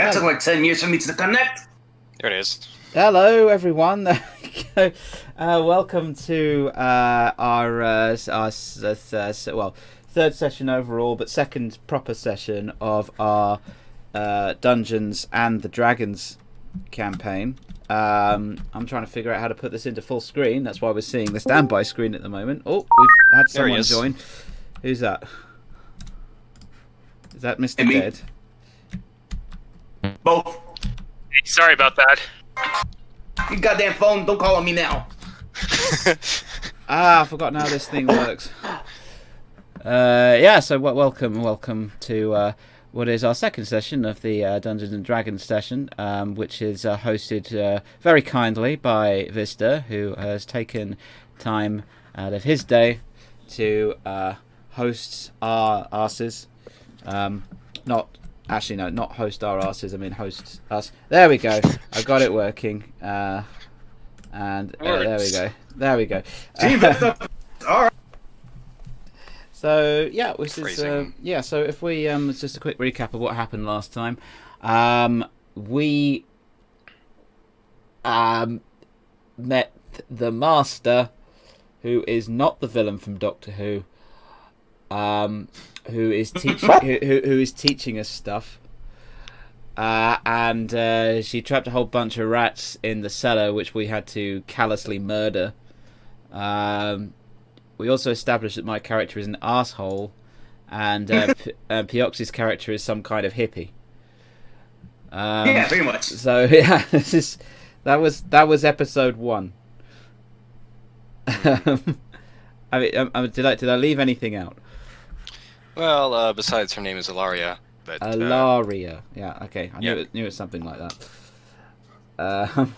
That took like 10 years for me to connect. There it is. Hello, everyone. There we go. Welcome to third session overall, but second proper session of our Dungeons and the Dragons campaign. I'm trying to figure out how to put this into full screen. That's why we're seeing the standby screen at the moment. Oh, we've had someone join. Who's that? Is that Mr. Dead? Both. Hey, sorry about that. You goddamn phone, don't call on me now. I forgot how this thing works. So welcome to what is our second session of the Dungeons and Dragons session, which is hosted very kindly by Vista, who has taken time out of his day to host our asses. Not host our asses. I mean, host us. There we go. I got it working. There we go. All right. So yeah, this is So if we it's just a quick recap of what happened last time. We met the Master, who is not the villain from Doctor Who. Who is teaching us stuff, and she trapped a whole bunch of rats in the cellar, which we had to callously murder. We also established that my character is an asshole, and Piox's character is some kind of hippie. Yeah, pretty much. So yeah, that was episode 1. Did I leave anything out? Well, besides her name is Ilaria, but Ilaria. Yeah, okay. I knew it was something like that.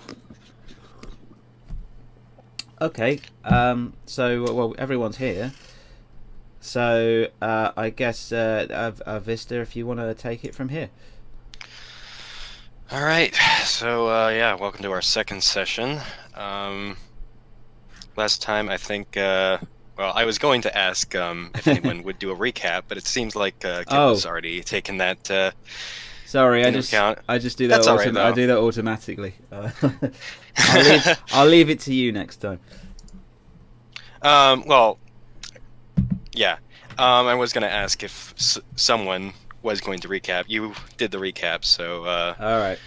Okay. So everyone's here. So I guess Vista, if you want to take it from here. All right. So welcome to our second session. Last time I think. Well, I was going to ask if anyone would do a recap, but it seems like Kip has already taken that. Sorry, into account. I just do that. I do that automatically. I'll leave it to you next time. I was going to ask if someone was going to recap. You did the recap, so. All right.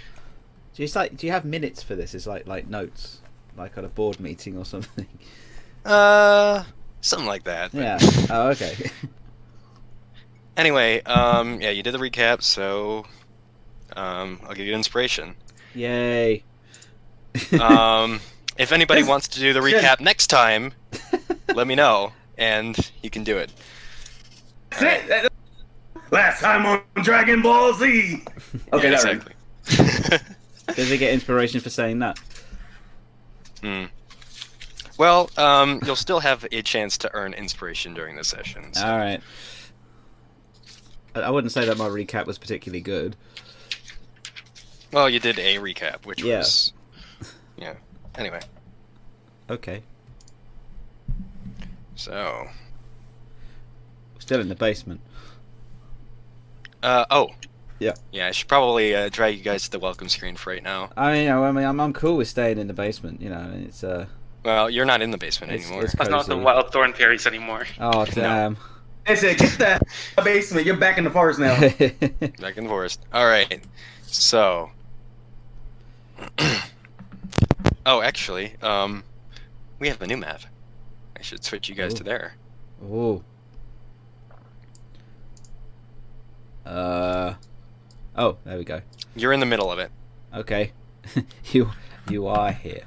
Do you have minutes for this? It's like notes, like on a board meeting or something. Something like that. Yeah. Oh, okay. Anyway, you did the recap, so I'll give you an inspiration. Yay. If anybody wants to do the recap next time, let me know, and you can do it. Right. Last time on Dragon Ball Z. Okay, yeah, exactly. Does he get inspiration for saying that? Well, you'll still have a chance to earn inspiration during the session. So. All right. I wouldn't say that my recap was particularly good. Well, you did a recap, which was... Yeah. Anyway. Okay. So... Still in the basement. Yeah. Yeah, I should probably drag you guys to the welcome screen for right now. I'm cool with staying in the basement, it's... Well, you're not in the basement anymore. That's not the Wild Thorn Fairies anymore. Oh, damn. They said, get that basement. You're back in the forest now. Back in the forest. All right. So. Actually, we have a new map. I should switch you guys to there. Ooh. There we go. You're in the middle of it. Okay. You are here.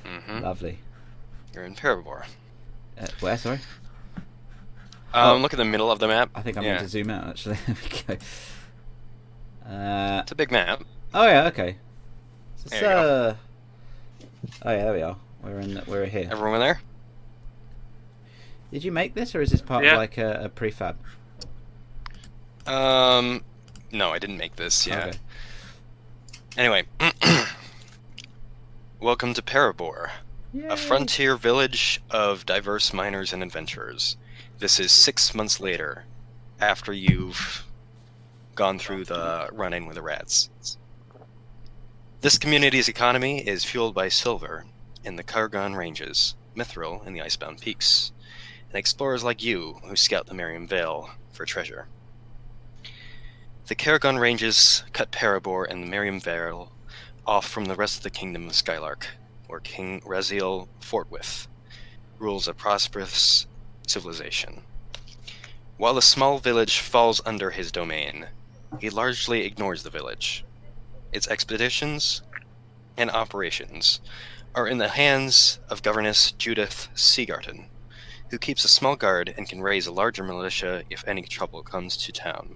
Mm-hmm. Lovely. You're in Parabor. Where, sorry? Look at the middle of the map. I think I'm going to zoom out, actually. There we go. It's a big map. Oh, yeah, okay. There you go. Oh, yeah, there we are. We're here. Everyone there? Did you make this, or is this part of, like, a prefab? No, I didn't make this, yeah. Okay. Anyway. Welcome to Parabor, a frontier village of diverse miners and adventurers. This is 6 months later, after you've gone through the run-in with the rats. This community's economy is fueled by silver in the Kargon Ranges, mithril in the Icebound Peaks, and explorers like you who scout the Miriam Vale for treasure. The Kargon Ranges cut Parabor and the Miriam Vale off from the rest of the kingdom of Skylark, where King Raziel Fortwith rules a prosperous civilization. While the small village falls under his domain, he largely ignores the village. Its expeditions and operations are in the hands of Governess Judith Seagarten, who keeps a small guard and can raise a larger militia if any trouble comes to town.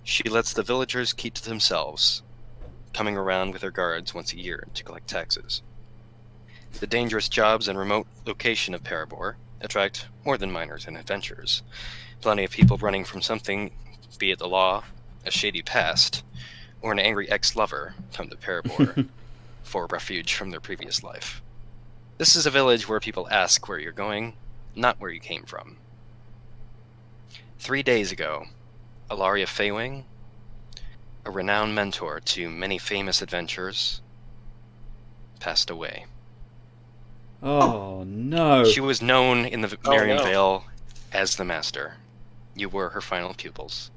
She lets the villagers keep to themselves, coming around with her guards once a year to collect taxes. The dangerous jobs and remote location of Parabor attract more than miners and adventurers. Plenty of people running from something, be it the law, a shady past, or an angry ex-lover, come to Parabor for refuge from their previous life. This is a village where people ask where you're going, not where you came from. 3 days ago, Ilaria Faywing, a renowned mentor to many famous adventurers, passed away. Oh no! She was known in the Miriam Vale as the Master. You were her final pupils.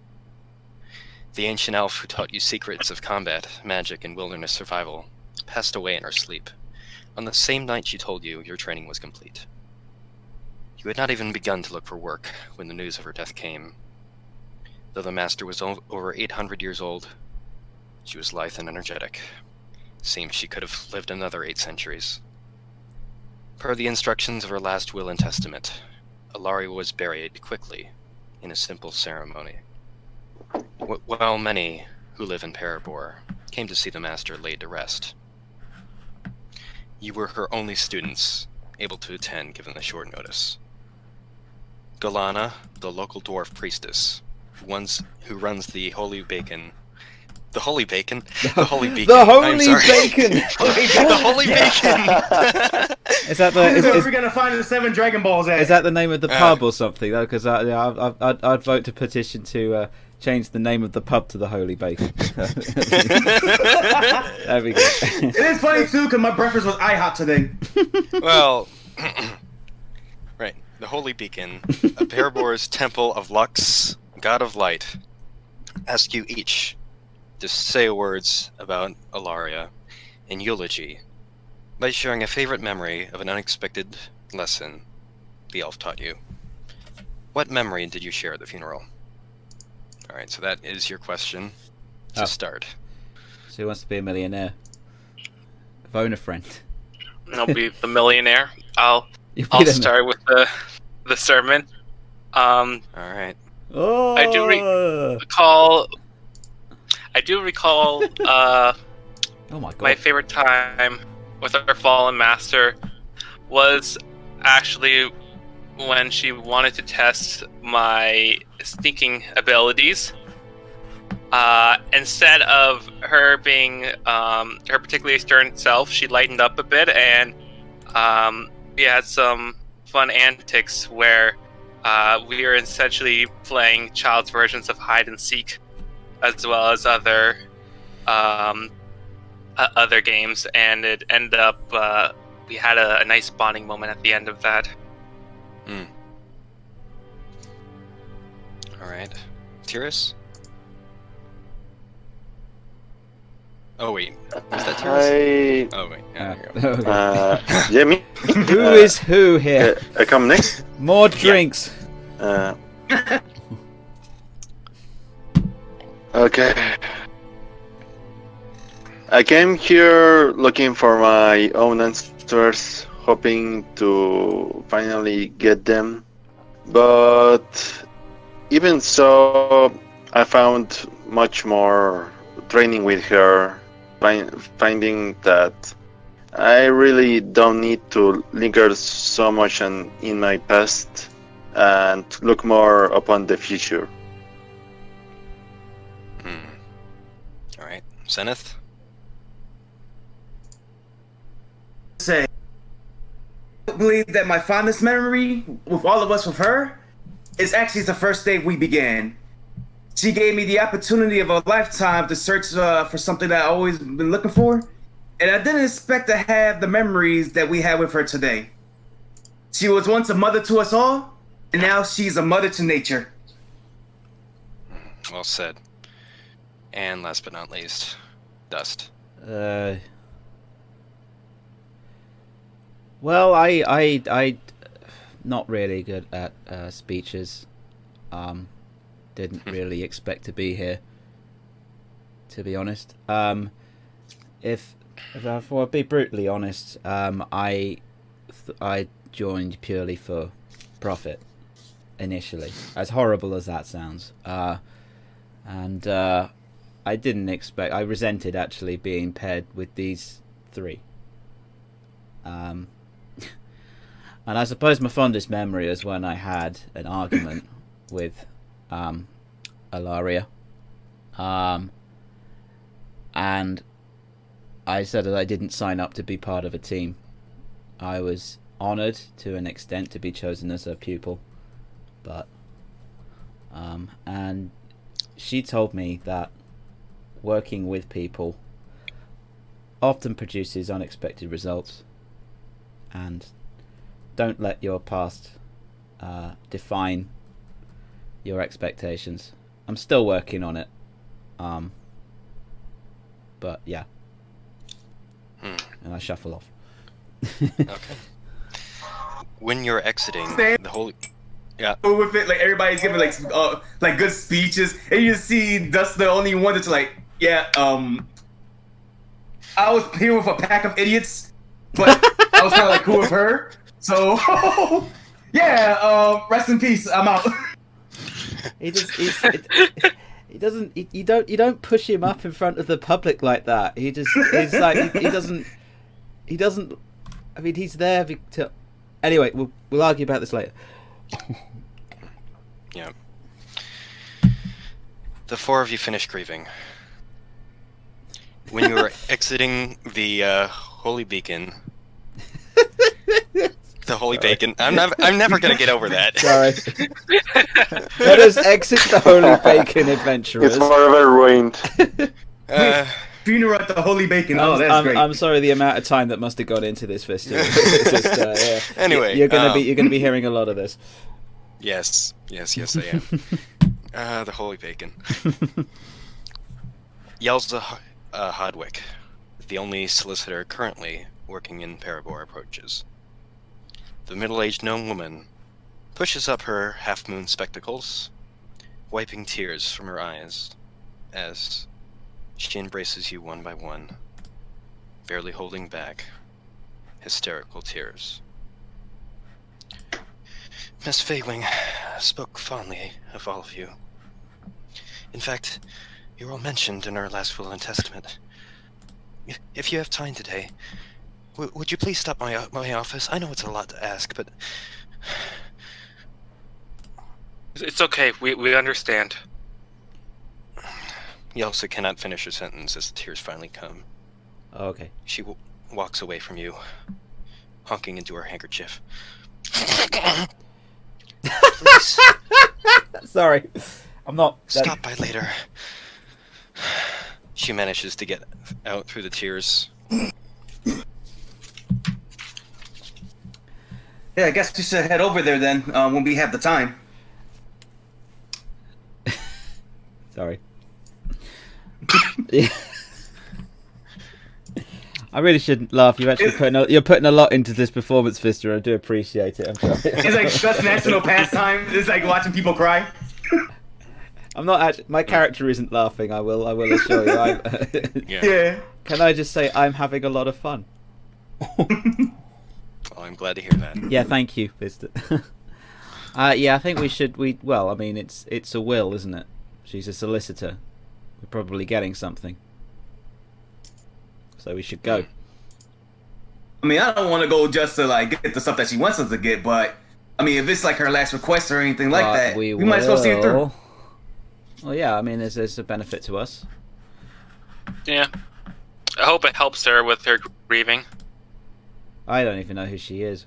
The ancient elf who taught you secrets of combat, magic, and wilderness survival passed away in her sleep, on the same night she told you your training was complete. You had not even begun to look for work when the news of her death came. Though the Master was over 800 years old, she was lithe and energetic. Seems she could have lived another 8 centuries. Per the instructions of her last will and testament, Ilaria was buried quickly in a simple ceremony. While many who live in Parabor came to see the Master laid to rest, you were her only students able to attend given the short notice. Galana, the local dwarf priestess, who runs the Holy Bacon. The Holy Bacon? The Holy Beacon. The Holy Bacon! The Holy Bacon! Is that Who's the? ever gonna find the 7 Dragon Balls at? Is that the name of the pub or something? Because I'd vote to petition to change the name of the pub to the Holy Bacon. There we go. It is funny too, because my breakfast was IHOP today. Well, right. The Holy Beacon, a Parabor's temple of Lux, god of light, ask you each to say words about Ilaria in eulogy by sharing a favorite memory of an unexpected lesson the elf taught you. What memory did you share at the funeral? Alright, so that is your question to start. So who wants to be a millionaire? Phone a friend. I'll be the millionaire. I'll You'll be the start with the sermon. Alright. Oh! I do recall oh my god. my favorite time with our fallen master was actually when she wanted to test my sneaking abilities. Instead of her being her particularly stern self, she lightened up a bit, and we had some fun antics where we were essentially playing child's versions of hide and seek, as well as other games, and it ended up we had a nice bonding moment at the end of that. Alright. Tyrus? Oh wait, was that Tyrus? Oh wait, yeah, there you go. Yeah, me. Who is who here? I come next. More drinks. Okay. I came here looking for my own answers, hoping to finally get them. But even so, I found much more training with her, finding that I really don't need to linger so much in my past and look more upon the future. Alright, Zenith? Say, I believe that my fondest memory with all of us with her is actually the first day we began. She gave me the opportunity of a lifetime to search for something that I always been looking for, and I didn't expect to have the memories that we have with her today. She was once a mother to us all, and now she's a mother to nature. Well said. And last but not least, Dust. Well, I not really good at speeches. Didn't really expect to be here, to be honest. If I be brutally honest, I joined purely for profit initially, as horrible as that sounds. And I didn't expect. I resented actually being paired with these three. And I suppose my fondest memory is when I had an argument with Ilaria. And I said that I didn't sign up to be part of a team. I was honoured to an extent to be chosen as a pupil. But and she told me that working with people often produces unexpected results, and don't let your past define your expectations. I'm still working on it, but yeah. And I shuffle off. Okay. When you're exiting the whole... Yeah. With it, like everybody's giving like good speeches, and you just see Dust the only one that's like, yeah, I was here with a pack of idiots, but I was kind of like cool with her. So, yeah, rest in peace. I'm out. He doesn't. You don't push him up in front of the public like that. He's like he doesn't. I mean, he's there to. Anyway, we'll argue about this later. Yeah. The four of you finish grieving. When you were exiting the Holy Beacon, the Holy Bacon. I'm never gonna get over that. Sorry. Let us exit the Holy Bacon, adventurers. It's forever ruined. Funeral at the Holy Bacon. Oh, that's great. I'm sorry the amount of time that must have gone into this festival. It's just, yeah. Anyway, you're gonna be hearing a lot of this. Yes, I am. The Holy Bacon. Yelza Hodwick, the only solicitor currently working in Parabor, approaches. The middle-aged gnome woman pushes up her half-moon spectacles, wiping tears from her eyes as she embraces you one by one, barely holding back hysterical tears. Miss Faywing spoke fondly of all of you. In fact, you're all mentioned in our last will and testament. If you have time today, would you please stop by my office? I know it's a lot to ask, but... It's okay. We understand. Yelsa cannot finish her sentence as the tears finally come. Oh, okay. She walks away from you, honking into her handkerchief. Please. Sorry. I'm not... Stop by later. She manages to get out through the tears. Yeah, I guess we should head over there then when we have the time. Sorry. Yeah. I really shouldn't laugh. You're putting a lot into this performance, Vista. I do appreciate it. I'm sorry. It's like Gus' national pastime. It's like watching people cry. Yeah. I'm not actually. My character isn't laughing. I will assure you. Yeah. Can I just say I'm having a lot of fun? Well, I'm glad to hear that. Yeah, thank you, Vista. Yeah, I think we should. Well, I mean, it's a will, isn't it? She's a solicitor. We're probably getting something, so we should go. I mean, I don't want to go just to like get the stuff that she wants us to get, but I mean, if it's like her last request or anything like that, we might as well see it through. Well, yeah, I mean, there's a benefit to us. Yeah. I hope it helps her with her grieving. I don't even know who she is.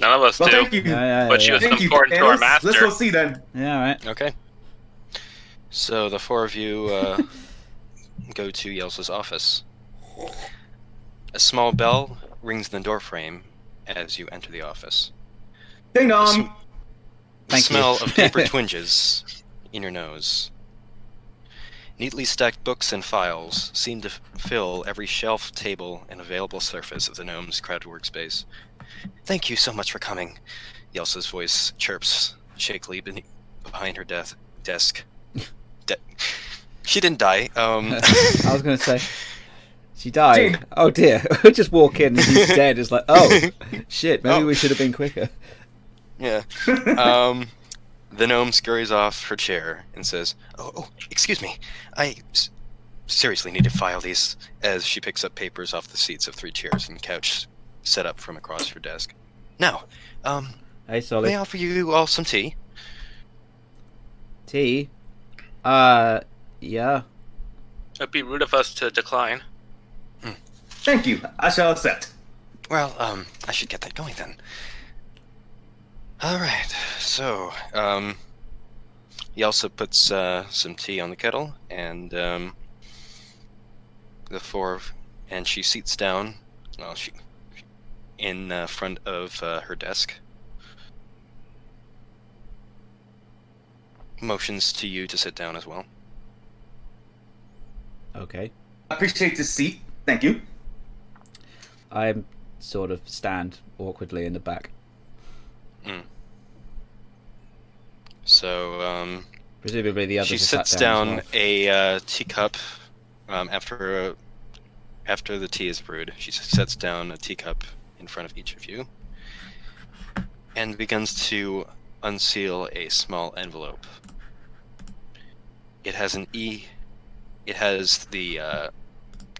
None of us Well, do. thank you. But she was Thank you, important to our Thanos. Let's master. go see then. Yeah, all right. Okay. So the four of you go to Yelsa's office. A small bell rings in the doorframe as you enter the office. Ding The dong. Thank you. smell of paper twinges in your nose. Neatly stacked books and files seem to fill every shelf, table, and available surface of the gnome's crowded workspace. Thank you so much for coming, Yelsa's voice chirps shakily behind her desk. She didn't die. I was going to say, she died. Gee. Oh dear. We just walk in and he's dead. It's like, oh, shit, maybe Oh. we should have been quicker. Yeah. The gnome scurries off her chair and says, Oh, excuse me. I seriously need to file these, as she picks up papers off the seats of 3 chairs and couch set up from across her desk. Now, Hey, Solly. may I offer you all some tea? Tea? Yeah. It'd be rude of us to decline. Thank you. I shall accept. Well, I should get that going then. Alright, so, Yelsa puts some tea on the kettle, and and she seats down, well, she in front of her desk. Motions to you to sit down as well. Okay. I appreciate the seat. Thank you. I sort of stand awkwardly in the back. So, Presumably the others she have sat sits down down as well. a teacup after the tea is brewed. She sets down a teacup in front of each of you and begins to unseal a small envelope. It has the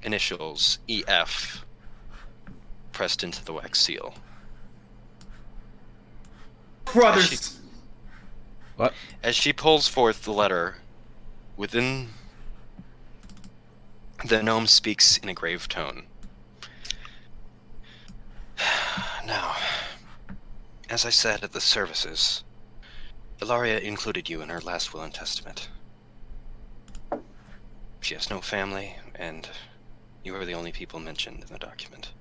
initials EF pressed into the wax seal. Brothers. What? As she pulls forth the letter, within the gnome speaks in a grave tone. Now, as I said at the services, Ilaria included you in her last will and testament. She has no family, and you are the only people mentioned in the document.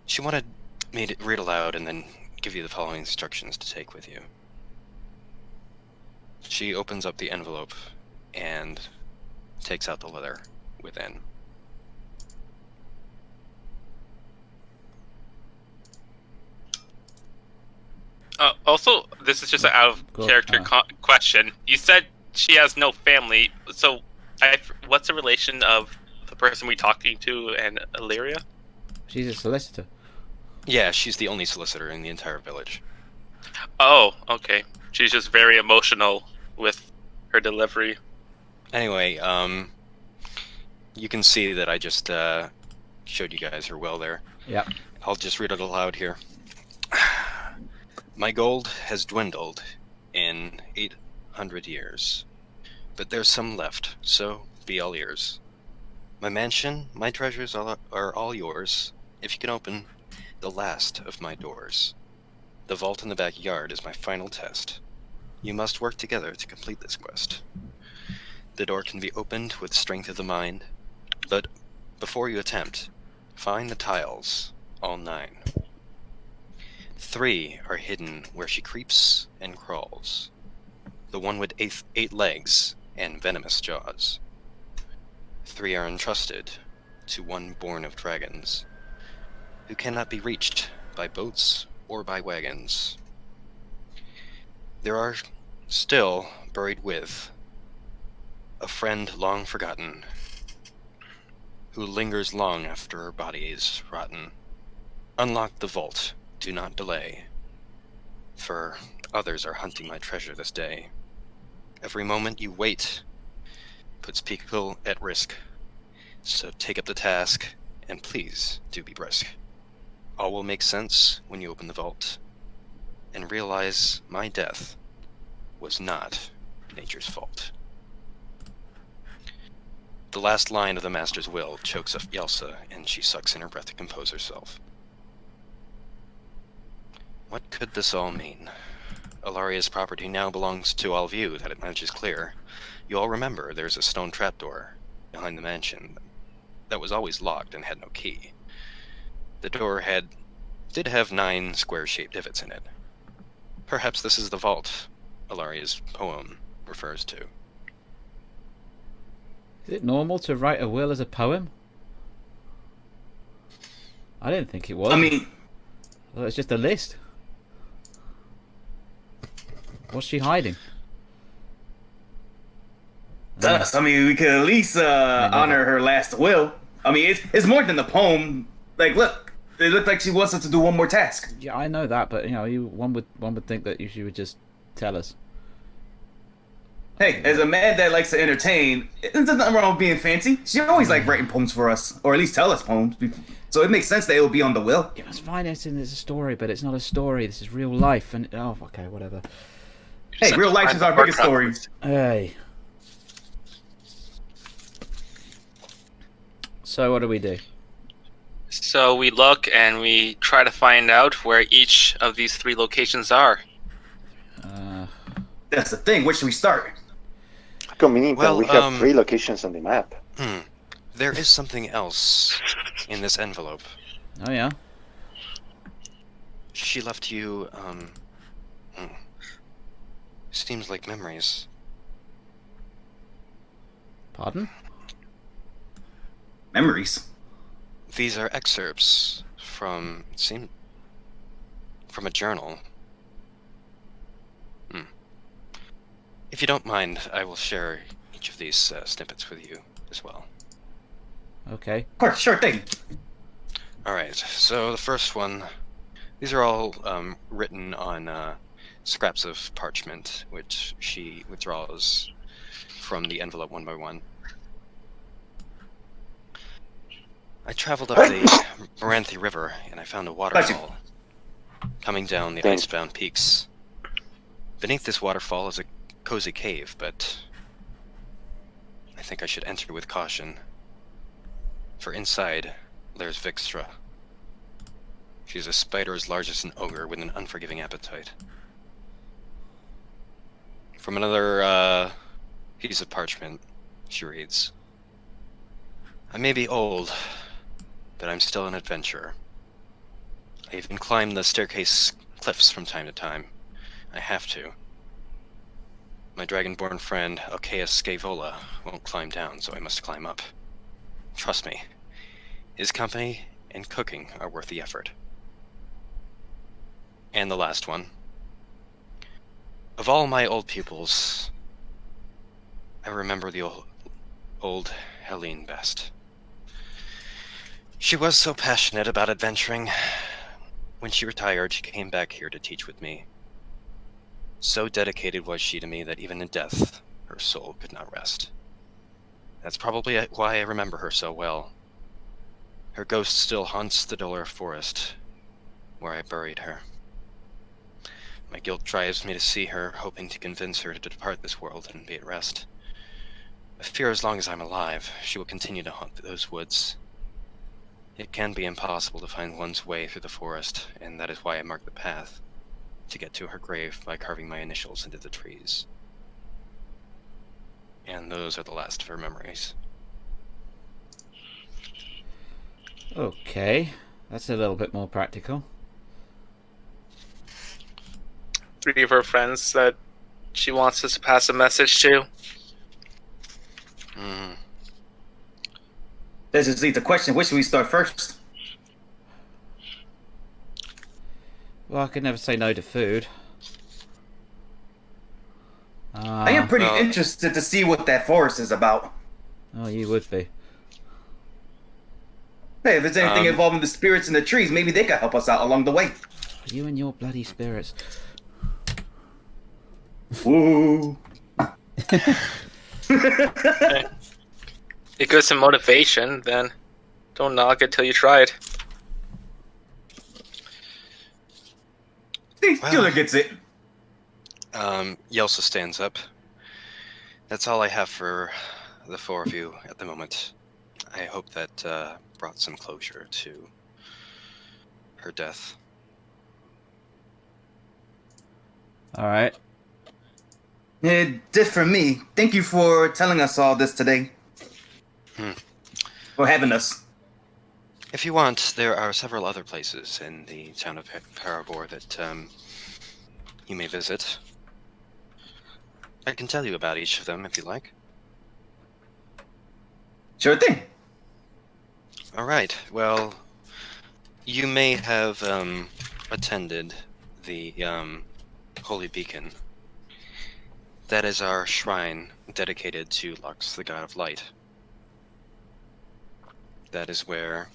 She wanted me to read aloud and then give you the following instructions to take with you. She opens up the envelope and takes out the letter within. Also, this is just an out of Go- character question. You said she has no family, so what's the relation of the person we talking to and Illyria? She's a solicitor. Yeah, she's the only solicitor in the entire village. Oh, okay. She's just very emotional with her delivery. Anyway, you can see that I just showed you guys her will there. Yeah. I'll just read it aloud here. My gold has dwindled in 800 years, but there's some left, so be all ears. My mansion, my treasures are all yours, if you can open the last of my doors. The vault in the backyard is my final test. You must work together to complete this quest. The door can be opened with strength of the mind, but before you attempt, find the tiles, all 9. 3 are hidden where she creeps and crawls. The one with 8 legs and venomous jaws. 3 are entrusted to one born of dragons, who cannot be reached by boats or by wagons. There are still buried with a friend long forgotten, who lingers long after her body is rotten. Unlock the vault, do not delay, for others are hunting my treasure this day. Every moment you wait puts people at risk, so take up the task, and please do be brisk. All will make sense when you open the vault, and realize my death was not nature's fault. The last line of the Master's will chokes up Yelsa, and she sucks in her breath to compose herself. What could this all mean? Alaria's property now belongs to all of you, that much is clear. You all remember there's a stone trapdoor behind the mansion that was always locked and had no key. The door did have 9 square-shaped divots in it. Perhaps this is the vault Alaria's poem refers to. Is it normal to write a will as a poem? I didn't think it was. I mean, Well, it's just a list. What's she hiding? us. I mean, we could at least honor her last will. I mean, it's more than the poem. Like, look, it looked like she wants us to do one more task. Yeah, I know that, but one would think that she would just tell us. Hey, as a man that likes to entertain, there's nothing wrong with being fancy. She always liked writing poems for us, or at least tell us poems. So it makes sense that it will be on the will. Yeah, it's fine. It's a story, but it's not a story. This is real life, and okay, whatever. Hey, real life is our biggest story. Hey. So what do we do? So we look and we try to find out where each of these 3 locations are. That's the thing. Where should we start? Convenient that Well, we have 3 locations on the map. There is something else in this envelope. Oh yeah. She left you, seems like memories. Pardon? Memories. These are excerpts from a journal. If you don't mind, I will share each of these snippets with you as well. Okay. Of course, sure thing. Alright, so the first one, these are all written on scraps of parchment, which she withdraws from the envelope one by one. I traveled up the Moranthi River, and I found a waterfall coming down the icebound peaks. Beneath this waterfall is a cozy cave, but I think I should enter with caution. For inside, there's Vixtra. She's a spider as large as an ogre with an unforgiving appetite. From another piece of parchment, she reads, I may be old, but I'm still an adventurer. I even climb the staircase cliffs from time to time. I have to. My dragonborn friend, Alcaeus Scaevola, won't climb down, so I must climb up. Trust me, his company and cooking are worth the effort. And the last one. Of all my old pupils, I remember the old Helene best. She was so passionate about adventuring. When she retired, she came back here to teach with me. So dedicated was she to me that even in death, her soul could not rest. That's probably why I remember her so well. Her ghost still haunts the Dolor Forest, where I buried her. My guilt drives me to see her, hoping to convince her to depart this world and be at rest. I fear as long as I'm alive, she will continue to haunt those woods. It can be impossible to find one's way through the forest, and that is why I mark the path to get to her grave by carving my initials into the trees. And those are the last of her memories. Okay. That's a little bit more practical. 3 of her friends that she wants us to pass a message to. That just leads the question, where should we start first? Well, I could never say no to food. I am pretty interested to see what that forest is about. Oh, you would be. Hey, if there's anything involving the spirits in the trees, maybe they could help us out along the way. You and your bloody spirits. Woo! It gives some motivation, then don't knock it till you try it. Killer gets it. Yelsa stands up. That's all I have for the 4 of you at the moment. I hope that brought some closure to her death. All right. It did for me. Thank you for telling us all this today. For having us. If you want, there are several other places in the town of Parabor that you may visit. I can tell you about each of them if you like. Sure thing. All right. Well, you may have attended the Holy Beacon. That is our shrine dedicated to Lux, the god of light. That is where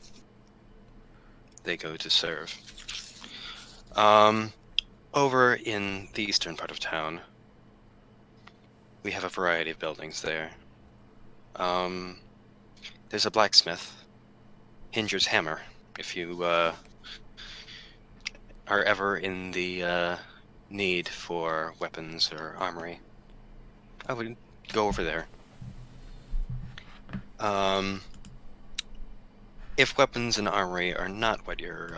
they go to serve. Over in the eastern part of town, we have a variety of buildings there. There's a blacksmith, Hinger's Hammer. If you are ever in the need for weapons or armory, I would go over there. If weapons and armory are not what you're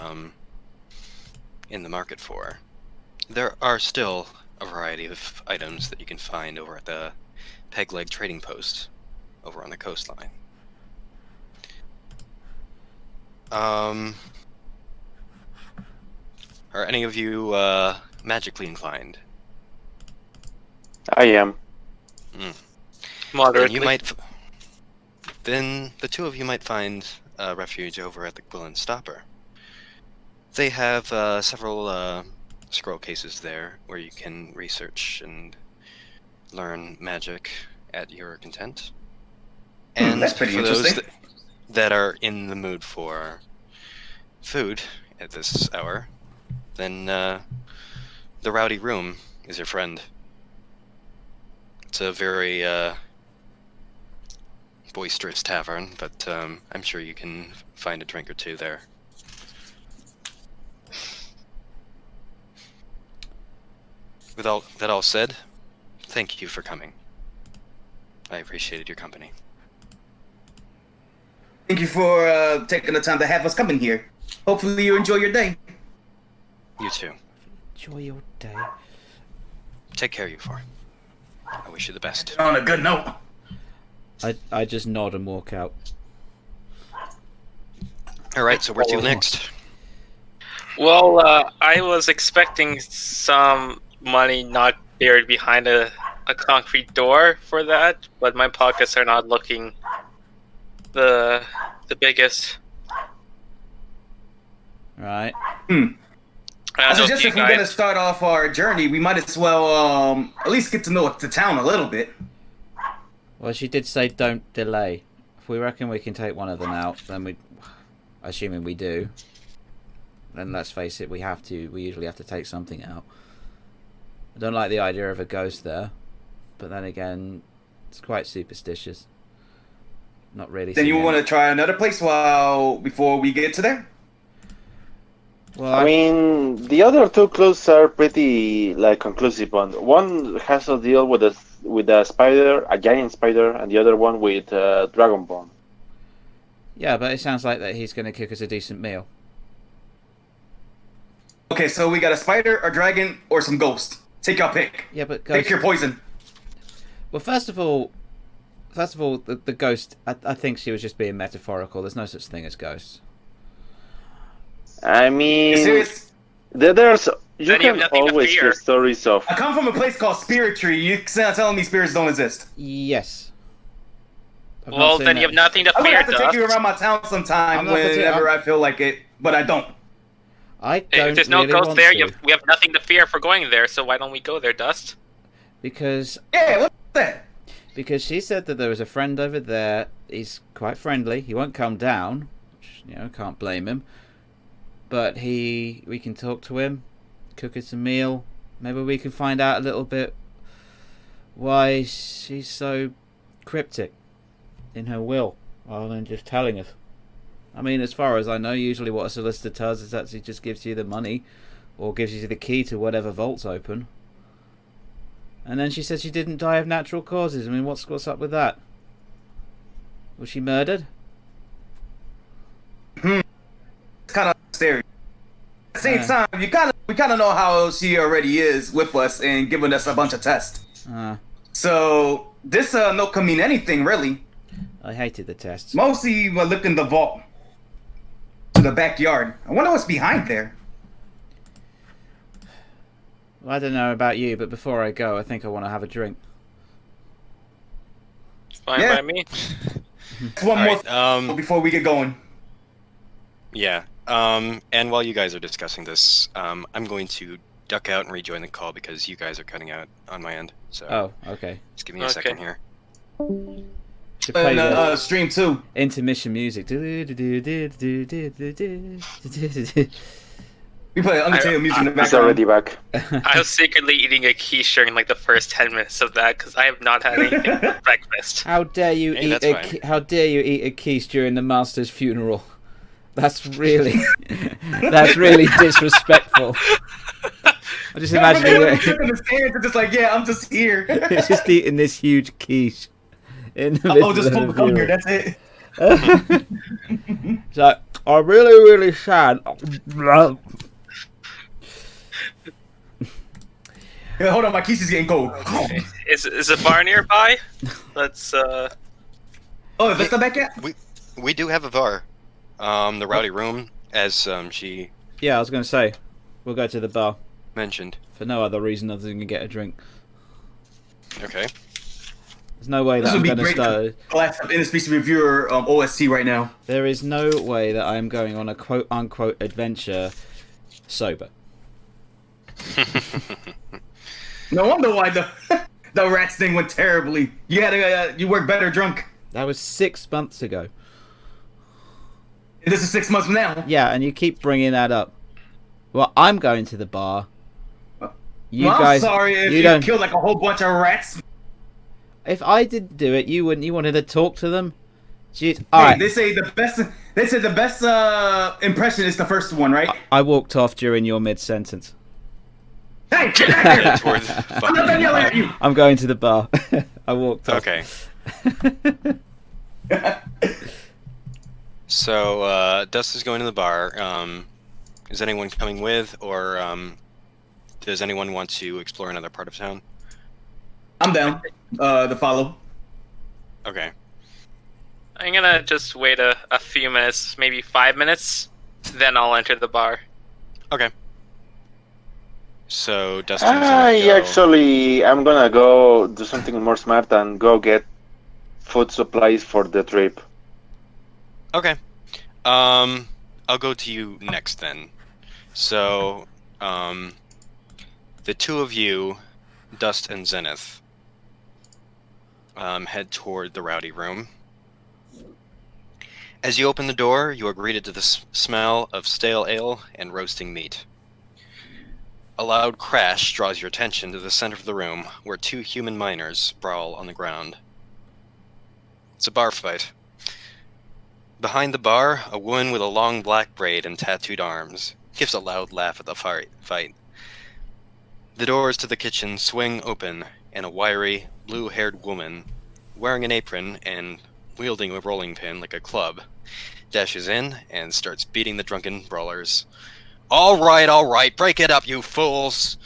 in the market for, there are still a variety of items that you can find over at the Peg Leg Trading Post over on the coastline. Are any of you magically inclined? I am. Then Moderately. you might. Then the two of you might find refuge over at the Quill and Stopper. They have several scroll cases there where you can research and learn magic at your content. And That's pretty for those interesting. that are in the mood for food at this hour, then the Rowdy Room is your friend. It's a very boisterous tavern, but I'm sure you can find a drink or two there. With all that all said, thank you for coming. I appreciated your company. Thank you for taking the time to have us come in here. Hopefully you enjoy your day. You too. Enjoy your day. Take care, you four. I wish you the best. On a good note. I just nod and walk out. All right, so where to next? Well, I was expecting some money not buried behind a concrete door for that, but my pockets are not looking the biggest. Right. I don't know if suggest you if we're gonna guys- start off our journey, we might as well at least get to know the town a little bit. Well, she did say don't delay. If we reckon we can take one of them out, then we, assuming we do, then let's face it, we usually have to take something out. I don't like the idea of a ghost there, but then again, it's quite superstitious. Not really. Then you seeing want to any- try another place before we get to there? Well, I mean, the other two clues are pretty conclusive. One has to deal with a spider, a giant spider, and the other one with dragon bone. yeah, but it sounds like that he's going to cook us a decent meal. Okay, so we got a spider, a dragon, or some ghost. Take your pick. Yeah, but Pick ghost. your poison. Well, first of all, the ghost. I think she was just being metaphorical. There's no such thing as ghosts. I You mean, serious? there's you Then you have can nothing to always fear. hear stories of. I come from a place called Spirit Tree. You telling me spirits don't exist? Yes. I've not Well, seen then that. you have nothing to I'm gonna fear, have to take you Dust. around my town sometime I'm not gonna whenever take- I feel like it, but I don't. I don't If there's no really ghost want there, to, we have nothing to fear for going there, so why don't we go there, Dust? because Yeah, what's that? she said that there was a friend over there. He's quite friendly. He won't come down, which, can't blame him. But we can talk to him, cook us a meal. Maybe we can find out a little bit why she's so cryptic in her will, rather than just telling us. I mean, as far as I know, usually what a solicitor does is actually just gives you the money, or gives you the key to whatever vault's open. And then she said she didn't die of natural causes. I mean, what's up with that? Was she murdered? It's kind of scary. At the same time, we kind of know how she already is with us and giving us a bunch of tests. So this no can mean anything really. I hated the tests. Mostly we're looking the vault to the backyard. I wonder what's behind there. Well, I don't know about you, but before I go, I think I want to have a drink. Fine Yeah. by me. One more Alright, before we get going. yeah. And while you guys are discussing this, I'm going to duck out and rejoin the call because you guys are cutting out on my end. So Oh, okay. just give me a second here. Should play And the stream too. intermission music. We play Undertale music in the He's background. already back. I was secretly eating a quiche during like the first 10 minutes of that because I have not had anything for breakfast. How dare you Hey, eat that's a fine. how dare you eat a quiche during the master's funeral? That's really that's really disrespectful. I just imagine Remember when you we took in the stairs and just like, yeah, I'm just here. just eating this huge quiche in the Oh, middle just of the come here. funeral. That's it. It's like, I'm really sad. Yeah, hold on, my quiche is getting cold. Is a bar nearby? Let's Oh, is Vista back yet? We do have a VAR. The rowdy room, as she Yeah, I was going to say, we'll go to the bar mentioned. for no other reason other than to get a drink. Okay. There's no way This that I'm would be going to great. start. Class of Interspecies Reviewer OST right now. There is no way that I am going on a quote unquote adventure sober. No wonder why the the rats thing went terribly. You had to you work better drunk. That was 6 months ago. And this is 6 months from now. Yeah, and you keep bringing that up. Well, I'm going to the bar. You Well, guys, I'm sorry if you you don't. killed like a whole bunch of rats. If I didn't do it, you wouldn't. You wanted to talk to them. Jeez. Hey, All right. they say the best. They say the best impression is the first one, right? I walked off during your mid-sentence. Hey, get back here! Toward I'm not done yelling at you. I'm going to the bar. I walked off. Okay. So Dust is going to the bar. Is anyone coming with, or does anyone want to explore another part of town? I'm down. To follow. Okay. I'm gonna just wait a few minutes, maybe 5 minutes, then I'll enter the bar. Okay. So Dustin's I gonna go. actually, I'm gonna go do something more smart and go get food supplies for the trip. Okay. I'll go to you next then. So, the two of you, Dust and Zenith, head toward the rowdy room. As you open the door, you are greeted to the smell of stale ale and roasting meat. A loud crash draws your attention to the center of the room, where two human miners sprawl on the ground. It's a bar fight. Behind the bar, a woman with a long black braid and tattooed arms gives a loud laugh at the fight. The doors to the kitchen swing open, and a wiry, blue-haired woman, wearing an apron and wielding a rolling pin like a club, dashes in and starts beating the drunken brawlers. All right, break it up, you fools!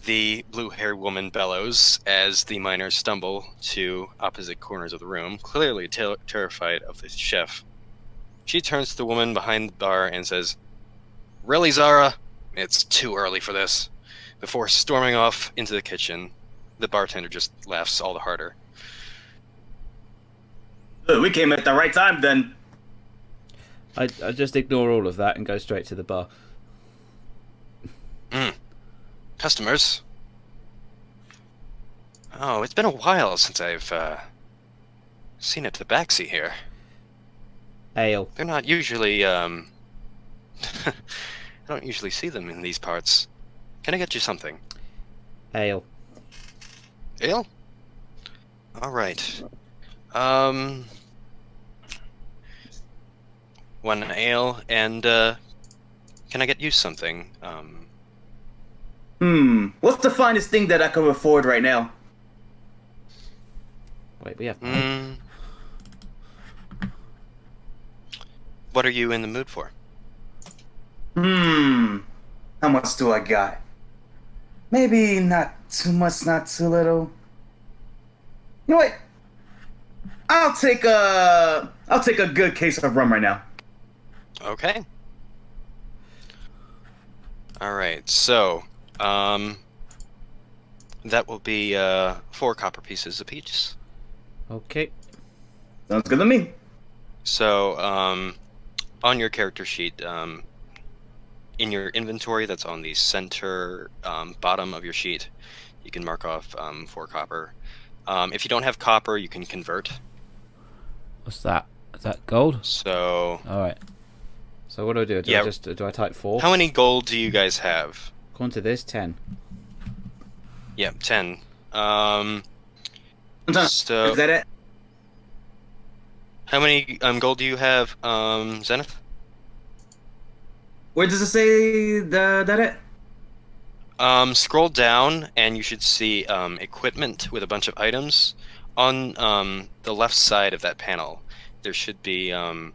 The blue-haired woman bellows as the miners stumble to opposite corners of the room, clearly terrified of the chef. She turns to the woman behind the bar and says, "Really, Zara? It's too early for this." Before storming off into the kitchen, the bartender just laughs all the harder. We came at the right time then. I just ignore all of that and go straight to the bar. Customers? Oh, it's been a while since I've seen a tabaxi here. Ale. They're not usually, I don't usually see them in these parts. Can I get you something? Ale. Ale? Alright. One ale, and, can I get you something? What's the finest thing that I can afford right now? Wait, we have. What are you in the mood for? Hmm. How much do I got? Maybe not too much, not too little. You know what? I'll take a good case of rum right now. Okay. All right. So, that will be 4 copper pieces apiece. Okay. Sounds good to me. So, on your character sheet, in your inventory that's on the center bottom of your sheet, you can mark off 4 copper. If you don't have copper, you can convert. What's that? Is that gold? So, All right. So what do I do? Yeah. Do I type 4? how many gold do you guys have? According to this, 10. Yeah, 10. Is So, that it? how many gold do you have, Zenith? Where does it say that it? Scroll down, and you should see equipment with a bunch of items. On the left side of that panel, there should be some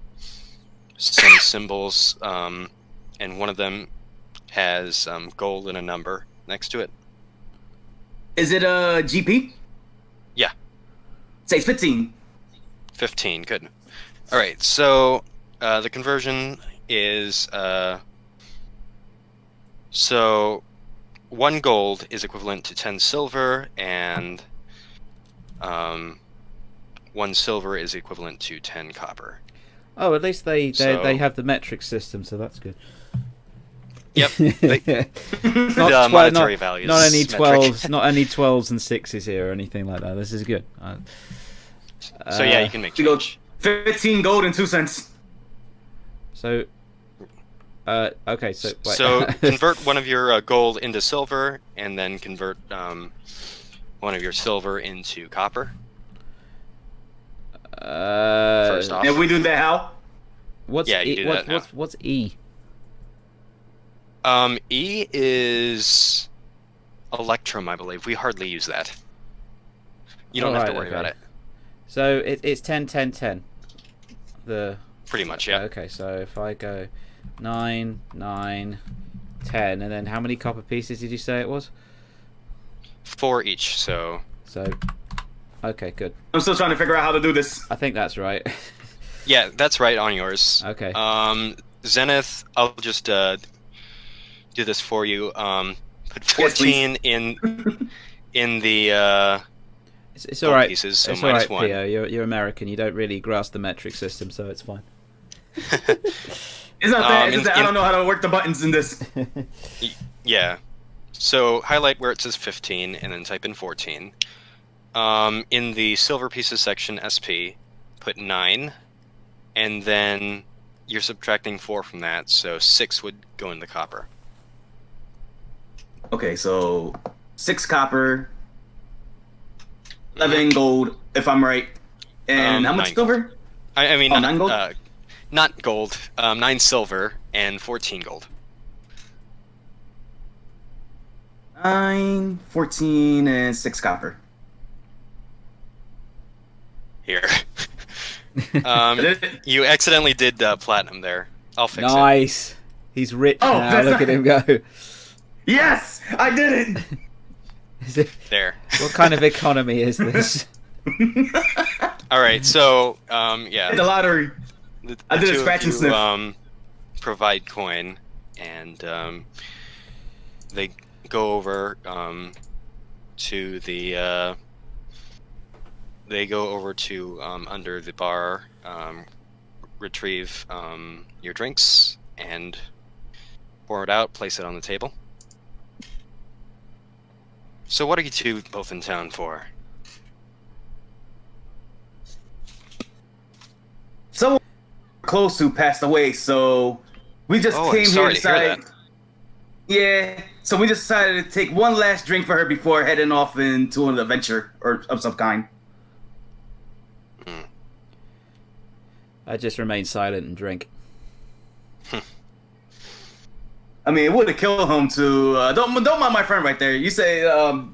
symbols, and one of them has gold and a number next to it. Is it a GP? Yeah. Say 15. 15, good. All right, so the conversion is so 1 gold is equivalent to 10 silver, and 1 silver is equivalent to 10 copper. Oh, at least they So- have the metric system, so that's good. Yep. Not monetary values. Not any metric. 12s, not any 12s and 6s here or anything like that. This is good. So yeah, you can make You go change. 15 gold and 2 cents. So, okay, so wait. So convert one of your gold into silver, and then convert one of your silver into copper. First off, And we do that how? What's Yeah, you E? do that now. What's E? E is Electrum, I believe. We hardly use that. You don't have to worry about it. So it's 10, 10, 10. The Pretty much, yeah. Okay, so if I go 9, 9, 10, and then how many copper pieces did you say it was? 4 each. So Okay, good. I'm still trying to figure out how to do this. I think that's right. yeah, that's right on yours. Okay. Zenith, I'll just do this for you. Put 14 in the It's gold all right. pieces, so It's all right, -1. Pio. You're American. You don't really grasp the metric system, so it's fine. It's not that. It's just that I don't know how to work the buttons in this. Yeah. So highlight where it says 15 and then type in 14. In the silver pieces section, SP, put 9, and then you're subtracting 4 from that, so 6 would go in the copper. Okay, so 6 copper, 11 gold, if I'm right. And how much 9 silver? I mean, Oh, 9 gold? not gold. 9 silver and 14 gold. 9, 14, and 6 copper. Here. You accidentally did platinum there. I'll fix it. Nice. He's rich Oh, now. that's Look at him go. Yes! I did it! Is it, There. what kind of economy is this? All right. So yeah. The lottery. The I did a two of scratch and you, sniff. Provide coin, and they go over to the. They go over to under the bar, retrieve your drinks, and pour it out. Place it on the table. So, what are you two both in town for? Someone close to passed away, so we just Oh, I'm came here sorry to to hear decide. that. Yeah, so we just decided to take one last drink for her before heading off into an adventure or of some kind. I just remain silent and drink. I mean, it would have killed him to. Don't mind my friend right there. You say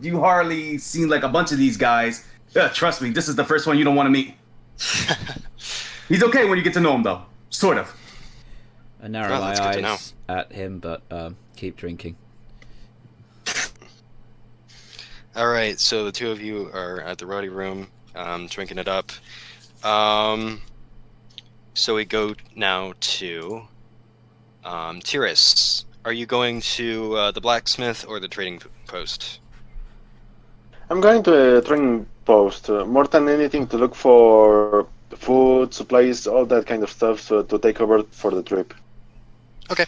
you hardly seen like a bunch of these guys. Yeah, trust me, this is the first one you don't want to meet. He's okay when you get to know him, though. Sort of. I narrow Well, my that's good to know. eyes at him, but keep drinking. All right, so the two of you are at the rowdy room, drinking it up. So we go now to Tiris. Are you going to the blacksmith or the trading post? I'm going to a trading post, more than anything to look for food, supplies, all that kind of stuff, so to take over for the trip. Okay.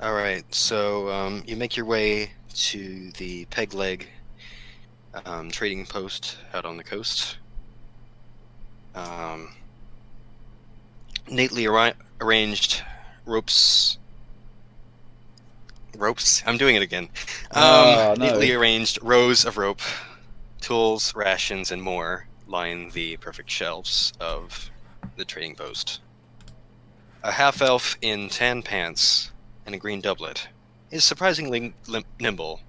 All right, so you make your way to the Peg Leg trading post out on the coast. Neatly arranged ropes. I'm doing it again. Oh, no. Neatly arranged rows of rope, tools, rations, and more line the perfect shelves of the trading post. A half-elf in tan pants and a green doublet is surprisingly nimble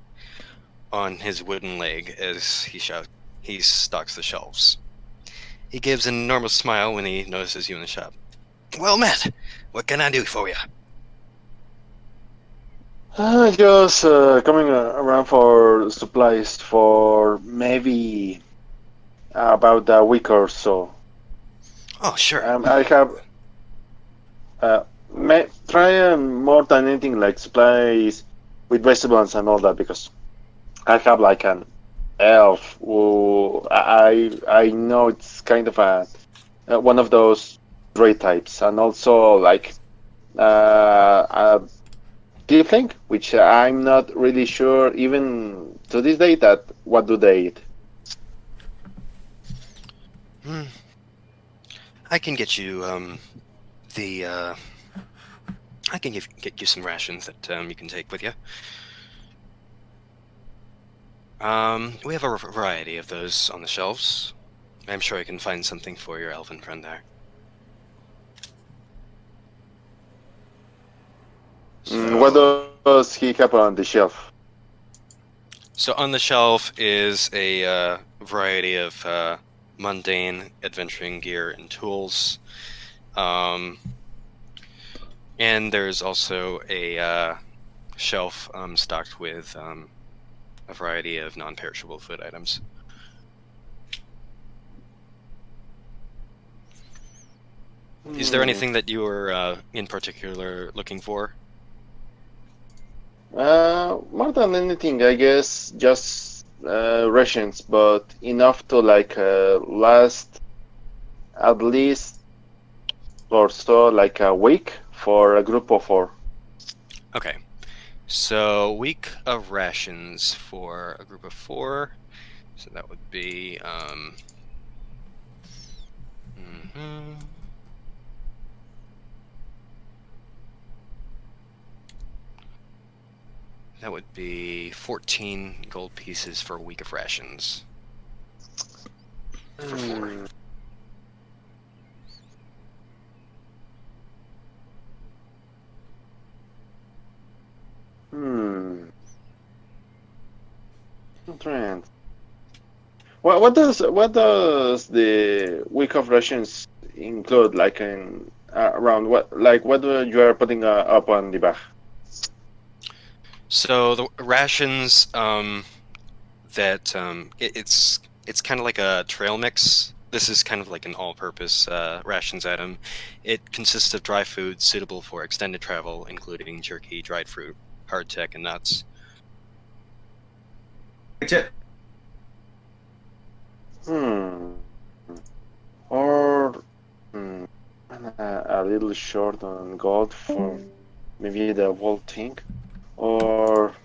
on his wooden leg as he stocks the shelves. He gives an enormous smile when he notices you in the shop. Well met! What can I do for you? Just coming around for supplies for maybe about a week or so. Oh, sure. I have try more than anything like supplies with vegetables and all that because I have like an elf who I know it's kind of a one of those trait types, and also like a tiefling, which I'm not really sure even to this day that what do they eat. I can get you I can get you some rations that you can take with you. We have a variety of those on the shelves. I'm sure I can find something for your elven friend there. What does he have on the shelf? So on the shelf is a variety of mundane adventuring gear and tools. And there's also a shelf stocked with a variety of non-perishable food items. Is there anything that you are in particular looking for? More than anything, I guess just rations, but enough to like last at least or so like a week for a group of 4. Okay. So, week of rations for a group of 4. So that would be that would be 14 gold pieces for a week of rations. For 4. Trent. What does the week of rations include? Like in around what do you are putting up on the bag? So the rations it's kind of like a trail mix. This is kind of like an all-purpose rations item. It consists of dry food suitable for extended travel, including jerky, dried fruit, hardtack, and nuts. Or a little short on gold for maybe the whole thing, or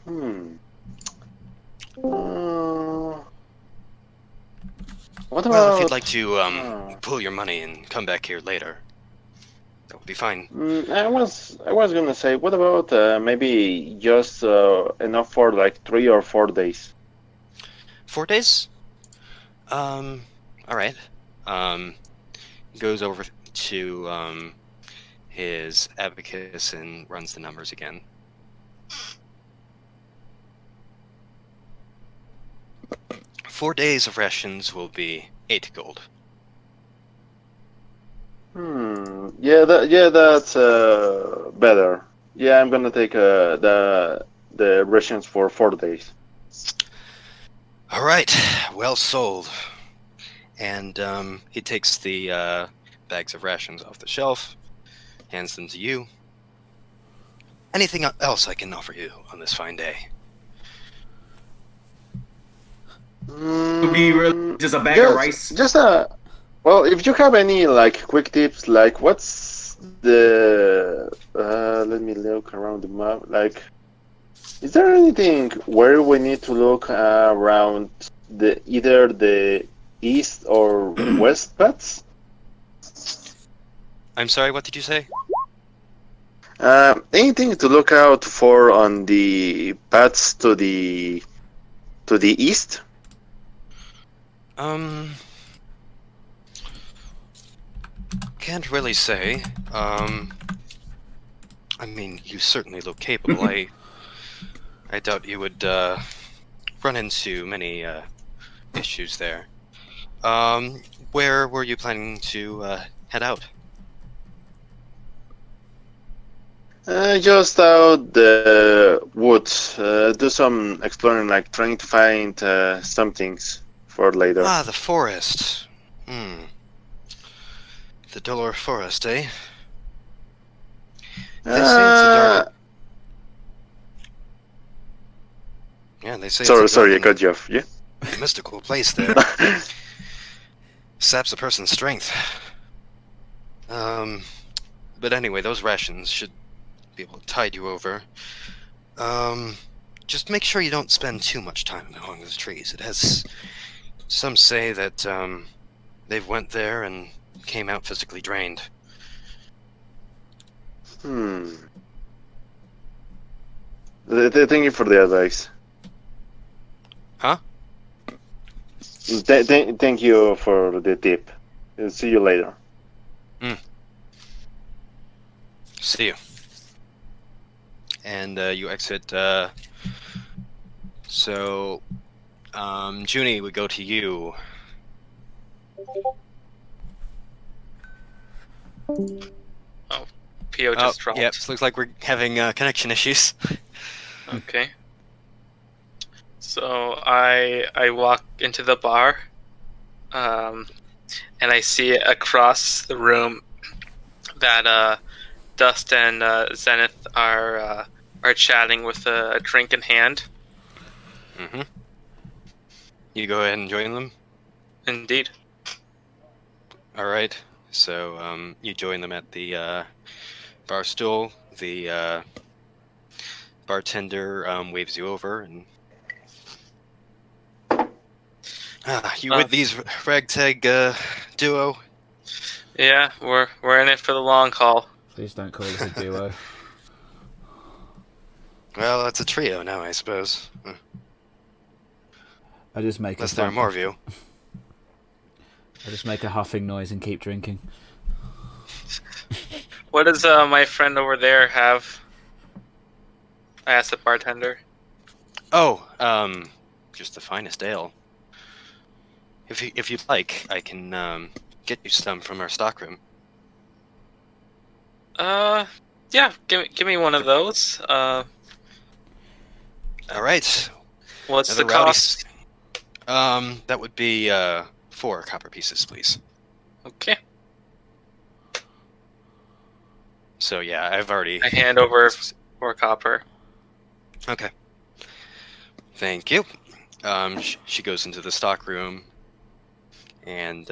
what about? Well, if you'd like to pull your money and come back here later, that would be fine. I was gonna say, what about maybe just enough for like 3 or 4 days? 4 days? All right. Goes over to his abacus and runs the numbers again. Four days of rations will be 8 gold. That's better. Yeah, I'm gonna take the rations for 4 days. All right, well sold. And he takes the bags of rations off the shelf, hands them to you. Anything else I can offer you on this fine day? Would be really just a bag of rice. Well, if you have any like quick tips, like what's the let me look around the map. Like, is there anything where we need to look around either the east or west paths? I'm sorry, what did you say? Anything to look out for on the paths to the east? Can't really say. I mean, you certainly look capable. I doubt you would run into many issues there. Where were you planning to head out? Just out the woods. Do some exploring, like trying to find some things for later. Ah, the forest. The Dolor Forest, eh? They say it's a dark... Yeah, they say Sorry, it's a dark I cut you off. Yeah. and mystical place there. Saps a person's strength. But anyway, those rations should be able to tide you over. Just make sure you don't spend too much time among those trees. It has... Some say that they've went there and came out physically drained. Thank you for the advice. Huh? Thank you for the tip. See you later. See you. And you exit. So, Junie, we go to you. Oh, PO just dropped. Yep, looks like we're having connection issues. Okay. So I walk into the bar, and I see across the room that Dust and Zenith are chatting with a drink in hand. Mm-hmm. You go ahead and join them. Indeed. All right. So you join them at the bar stool. The bartender waves you over, and you with these ragtag duo? Yeah, we're in it for the long haul. Please don't call us a duo. Well, it's a trio now, I suppose. I just make Unless there are more of you. I just make a huffing noise and keep drinking. What does my friend over there have? I asked the bartender. Oh, just the finest ale. If you'd like, I can get you some from our stockroom. Yeah, give me one of those. All right. What's the Another rowdy cost? That would be 4 copper pieces, please. Okay. So yeah, I've already. I hand over 4 copper. Okay. Thank you. She goes into the stockroom and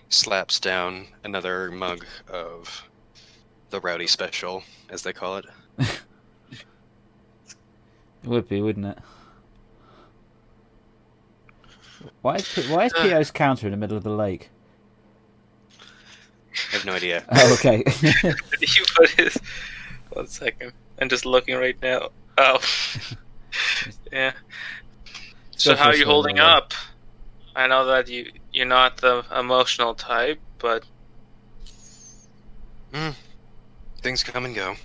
slaps down another mug of the rowdy special, as they call it. It would be, wouldn't it? Why is PO's counter in the middle of the lake? I have no idea. Oh, okay. You put his. 1 second. I'm just looking right now. Oh. Yeah. So how are you holding up? I know that you're not the emotional type, but Things come and go.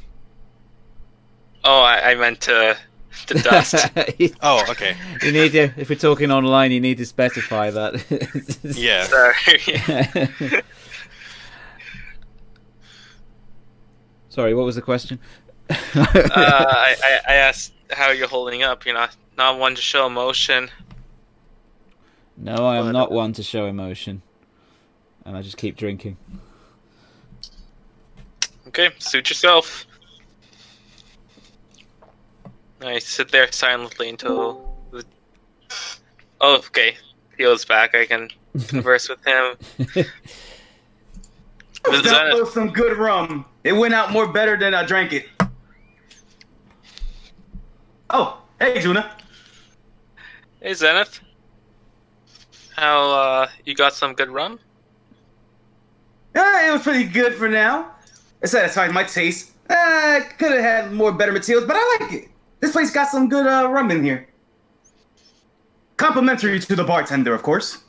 oh, I meant to Dust. Oh, okay. You need to, if we're talking online, you need to specify that. Yeah. Sorry. Sorry, what was the question? I asked how you're holding up. You're not one to show emotion. No, I am But, not one to show emotion. And I just keep drinking. Okay, suit yourself. I sit there silently until the... Oh, okay. Theo's back. I can converse with him. That was some good rum. It went out more better than I drank it. Oh, hey, Juna. Hey, Zenith. How, you got some good rum? It was pretty good for now. It satisfied my taste. Could have had more better materials, but I like it. This place got some good rum in here. Complimentary to the bartender, of course.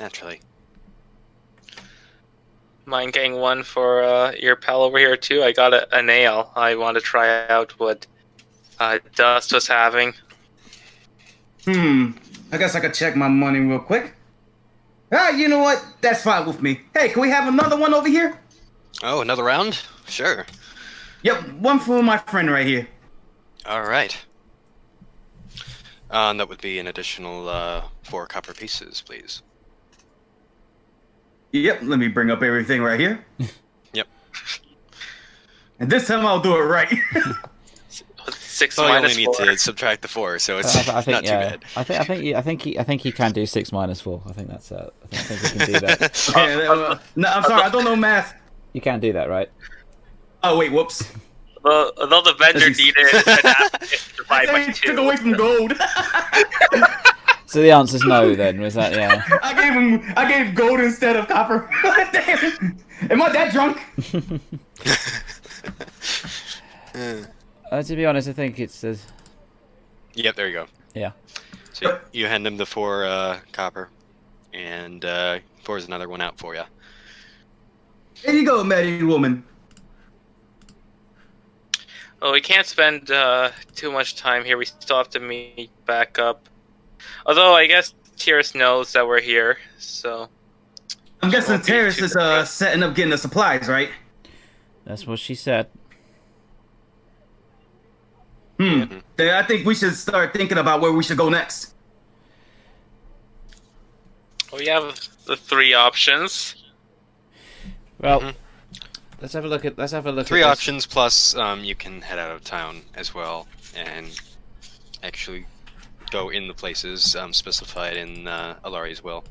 Naturally. Mind getting one for your pal over here, too? I got an ale. I want to try out what Dust was having. I guess I could check my money real quick. You know what? That's fine with me. Hey, can we have another one over here? Oh, another round? Sure. Yep, one for my friend right here. All right. And that would be an additional 4 copper pieces, please. Yep, let me bring up everything right here. Yep. And this time I'll do it right. 6 So I only minus need 4. to subtract the 4, so it's I think, not too bad. I think he can do 6 minus 4. I think that's. I think he can do that. Okay, no, I'm sorry, I don't know math. You can do that, right? Oh wait, whoops. Although the vendor needed an asset to divide by He 2. took away from gold. So the answer's no. Then was that I gave gold instead of copper. Damn. Am I that drunk? To be honest, I think it's. Yep, there you go. Yeah. So you hand him the 4 copper, and pours another one out for you. There you go, married woman. Well, we can't spend too much time here. We still have to meet back up. Although I guess Tyrus knows that we're here, so... I'm guessing Won't be Terrace too is depressed. setting up getting the supplies, right? That's what she said. Then I think we should start thinking about where we should go next. We have the 3 options. Well, let's have a look at. 3 at this. options plus you can head out of town as well and actually go in the places specified in Alari's will.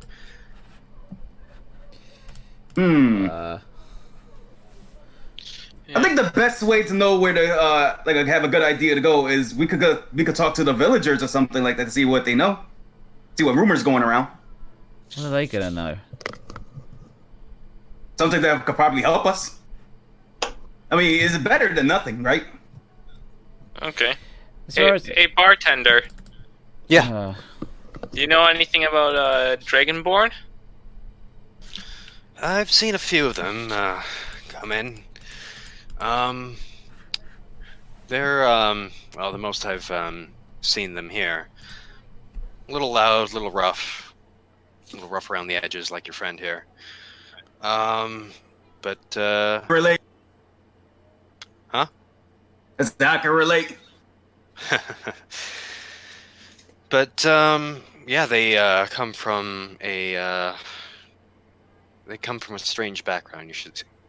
I think the best way to know where to have a good idea to go is we could talk to the villagers or something like that to see what they know, see what rumors going around. What are they gonna know? Something that could probably help us. I mean, it's better than nothing, right? Okay. As far as A bartender. yeah. Do you know anything about Dragonborn? I've seen a few of them come in. They're well, the most I've seen them here. A little loud, a little rough around the edges, like your friend here. But Relate. Huh? I can relate. But yeah, they come from a strange background.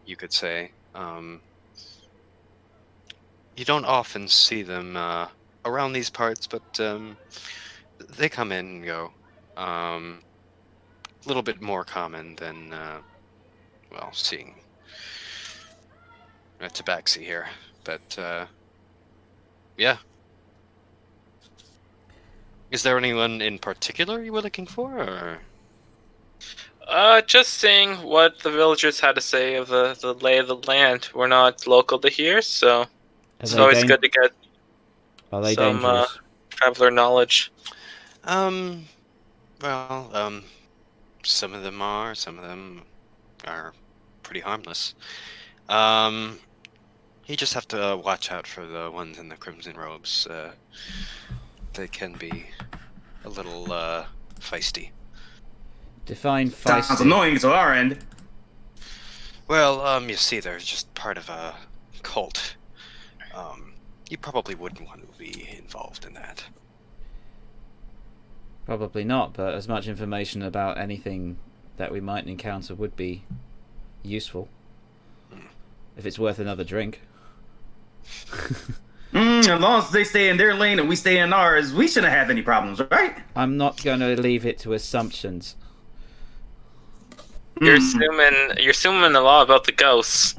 You could say. You don't often see them around these parts, but they come in and go. A little bit more common than seeing a tabaxi here, but yeah. Is there anyone in particular you were looking for, or? Just seeing what the villagers had to say of the lay of the land. We're not local to here, so it's always good to get Are they some dangerous? traveler knowledge. Well, some of them are, some of them are pretty harmless. You just have to watch out for the ones in the crimson robes. They can be a little feisty. Define Sounds feisty. annoying to our end. Well, you see, they're just part of a cult. You probably wouldn't want to be involved in that. Probably not, but as much information about anything that we might encounter would be useful. If it's worth another drink. As long as they stay in their lane and we stay in ours, we shouldn't have any problems, right? I'm not going to leave it to assumptions. You're assuming a lot about the ghosts.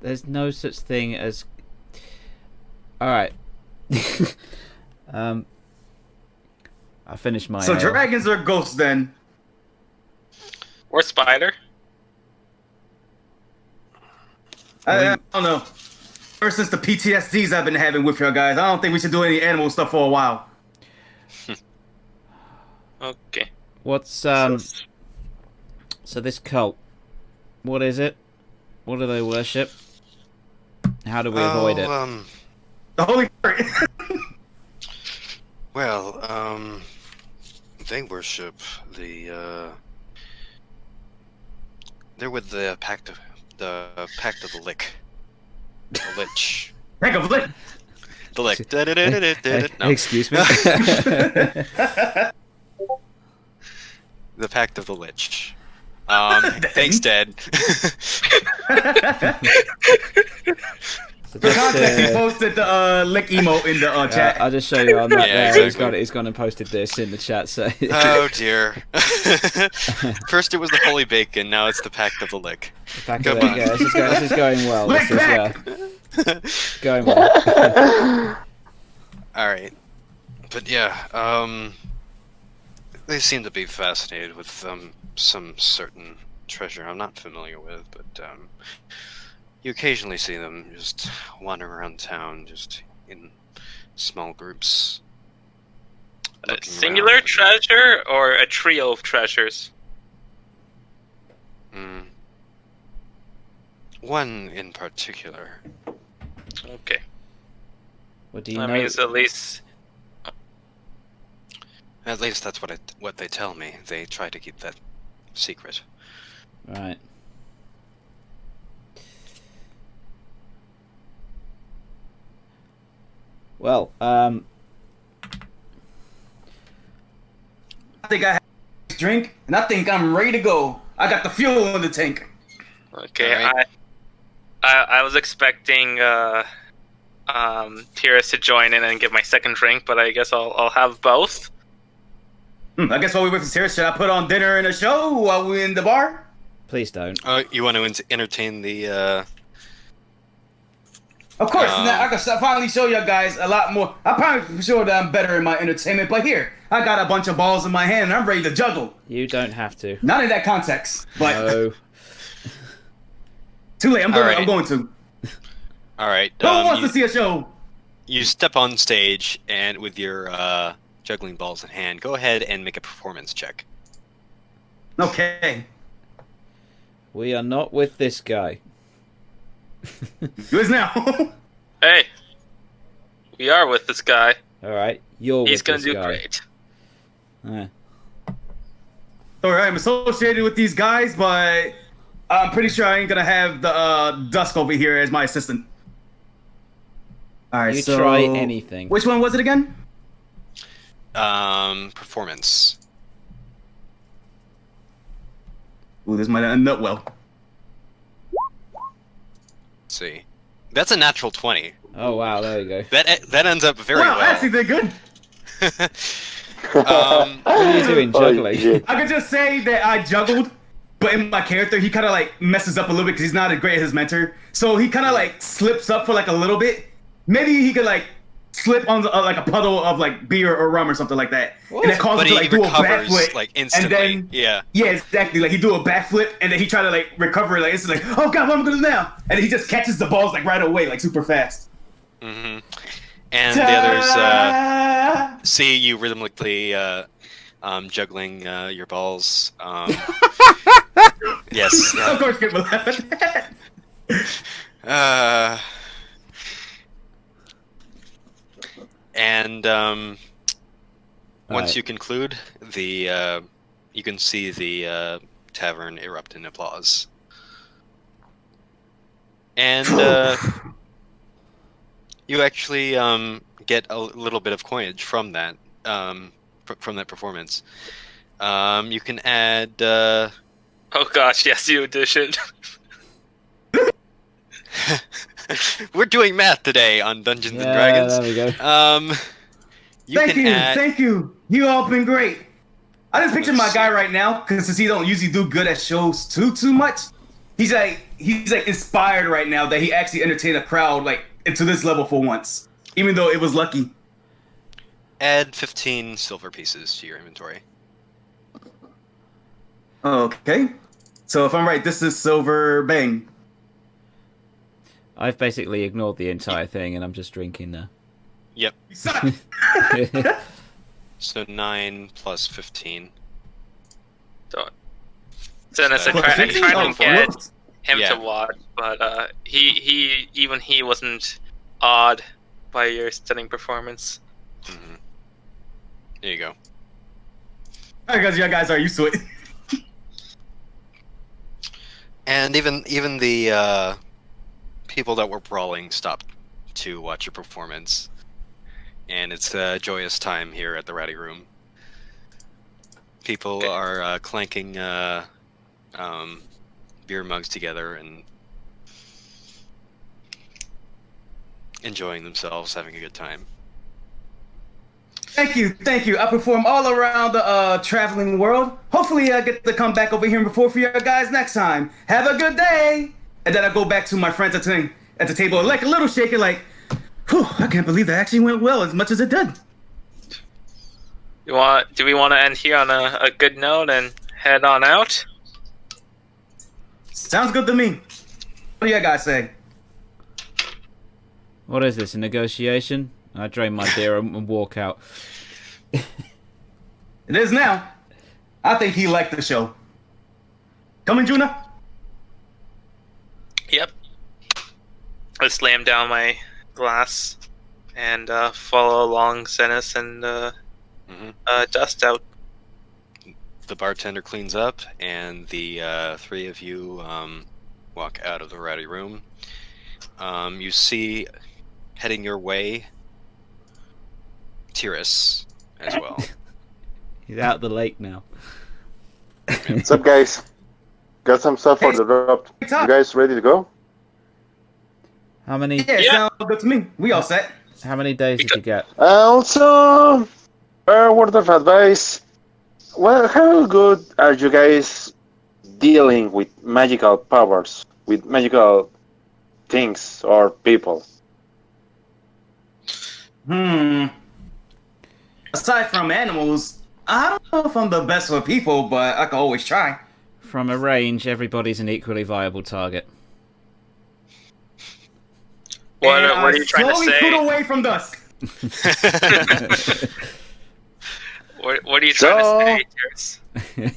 There's no such thing as... Alright. I finished my So ale. dragons are ghosts then. Or spider. I don't know. Ever since the PTSDs I've been having with your guys, I don't think we should do any animal stuff for a while. Okay. What's, so this cult, what is it? What do they worship? How do we avoid it? The Holy Spirit. Well, they worship the, they're with the Pact of the Lick. The Lich. Heck of lit. The Lick. No. Excuse me? The Pact of the Lich. Thanks, Dad. So For just, context, he posted the lick emote in the chat. I'll just show you on that Yeah, there. exactly. He's gone and posted this in the chat. So Oh dear. First it was the Holy Bacon, now it's the Pact of the Lick. back Come of it. on. Yeah, this is going well. Lick This is back! going well. Alright. But yeah, they seem to be fascinated with some certain treasure I'm not familiar with, but you occasionally see them just wandering around town, just in small groups. A looking singular around. treasure or a trio of treasures? One in particular. Okay. What do you That know? means at least. At least that's what they tell me. They try to keep that secret. Right. Well, I think I have a drink, and I think I'm ready to go. I got the fuel in the tank. Okay, Alright. I was expecting Tiras to join in and get my second drink, but I guess I'll have both. I guess while we wait for Sarah, should I put on dinner and a show while we're in the bar? please don't. You want to entertain the? Of course, now I can finally show you guys a lot more. I'm probably sure that I'm better in my entertainment, but here, I got a bunch of balls in my hand and I'm ready to juggle. You don't have to. Not in that context, but No. too late. I'm Alright. going to. All right. Who wants to you, see a show? you step on stage and with your juggling balls in hand, go ahead and make a performance check. Okay. We are not with this guy. Do it now. Hey, we are with this guy. Alright, you're He's with gonna this do guy. great. Alright, I'm associated with these guys, but I'm pretty sure I ain't gonna have the Dusk over here as my assistant. Alright, You so try anything. which one was it again? Performance. Ooh, this might end up well. Let's see. That's a natural 20. Oh wow, there you go. That ends up very Wow, I well. actually did good. What are you doing juggling? shit. I could just say that I juggled, but in my character, he kind of like messes up a little bit because he's not as great as his mentor. So he kind of like slips up for like a little bit. Maybe he could like slip on like a puddle of like beer or rum or something like that, What? and that causes But him to he like do a recovers backflip. like instantly. And then, Yeah. yeah, exactly. Like he do a backflip, and then he try to like recover like instantly. Like, oh god, what am I gonna do now? And he just catches the balls like right away, like super fast. hmm And the others see you rhythmically juggling your balls. Yes. Of course, people laugh at that. And once Alright. you conclude, the you can see the tavern erupt in applause. And you actually get a little bit of coinage from that from that performance. You can add. Oh gosh, yes, you edition. We're doing math today on Dungeons and Yeah, Dragons. there we go. Thank you. You all been great. I just picture my Let's guy see. right now because since he don't usually do good at shows too much, he's like inspired right now that he actually entertained a crowd like into this level for once, even though it was lucky. Add 15 silver pieces to your inventory. Okay, so if I'm right, this is silver bang. I've basically ignored the entire thing, and I'm just drinking now. Yep. You suck. So 9 plus 15. Dennis, I Plus tried 15? to Oh, get whoops. him Yeah. to watch, but he wasn't awed by your stunning performance. Mm-hmm. There you go. Because you guys are used to it. And even the people that were brawling stopped to watch your performance. And it's a joyous time here at the Ratty Room. People are clanking beer mugs together and enjoying themselves, having a good time. Thank you. I perform all around the traveling world. Hopefully I get to come back over here and perform for you guys next time. Have a good day. And then I go back to my friends at the table, like a little shaken, like, whew, I can't believe that actually went well as much as it did. Do we want to end here on a good note and head on out? Sounds good to me. What do you guys say? What is this, a negotiation? I drain my beer and walk out. It is now. I think he liked the show. Coming, Juna? Yep. I slam down my glass and follow along Zenis and dust out. The bartender cleans up, and the three of you walk out of the Ratty Room. You see, heading your way, Tyrus as well. He's out the lake now. What's up, guys? Got some stuff for the drop. You guys ready to go? How many? Yeah, sounds good to me. We all set. How many days did you get? Also, a word of advice. Well, how good are you guys dealing with magical powers, with magical things or people? Aside from animals, I don't know if I'm the best with people, but I can always try. From a range, everybody's an equally viable target. What And are you trying to slowly say? put away from dusk. What are you trying to say,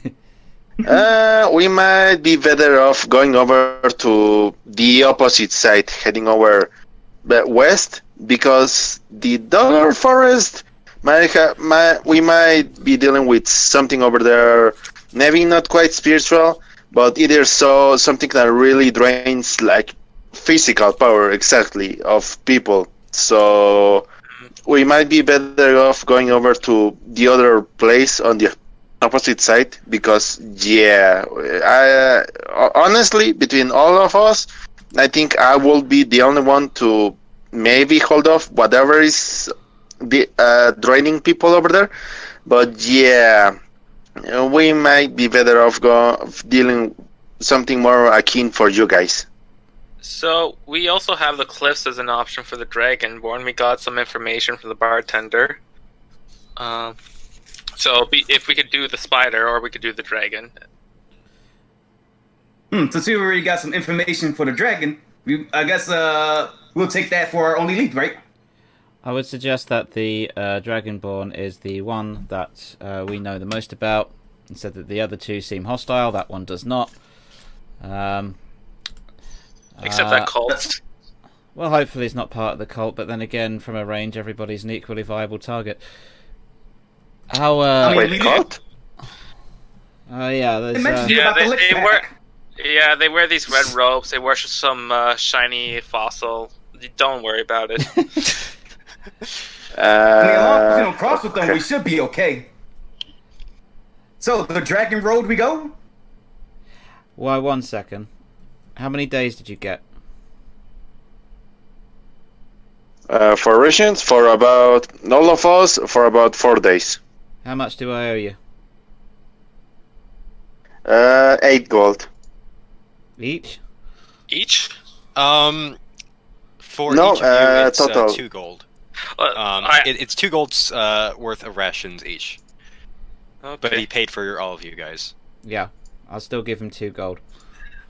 Tyrus? We might be better off going over to the opposite side, heading over west, because the Dollar Forest we might be dealing with something over there, maybe not quite spiritual, but either something that really drains like physical power exactly of people. So we might be better off going over to the other place on the opposite side, because honestly, between all of us, I think I will be the only one to maybe hold off whatever is draining people over there. But yeah, we might be better off dealing something more akin for you guys. So we also have the cliffs as an option for the Dragonborn. We got some information from the bartender. So if we could do the spider, or we could do the dragon. Since we already got some information for the dragon, I guess we'll take that for our only lead, right? I would suggest that the Dragonborn is the one that we know the most about. Instead that the other two seem hostile, that one does not. Except that cult. Well, hopefully it's not part of the cult, but then again, from a range, everybody's an equally viable target. How? Wait, cult? Yeah, there's. They mentioned Yeah, about the lick they pack. were. Yeah, they wear these red robes. They worship some shiny fossil. Don't worry about it. I mean, as long as we don't cross with them, Okay. we should be okay. So, the Dragon Road we go? Why, 1 second. How many days did you get? For rations, for about all of us, for about 4 days. How much do I owe you? 8 gold. Each? Each? For No, each of you, it's total. 2 gold. I- It's 2 gold's worth of rations each. But okay. he paid for all of you guys. Yeah. I'll still give him 2 gold.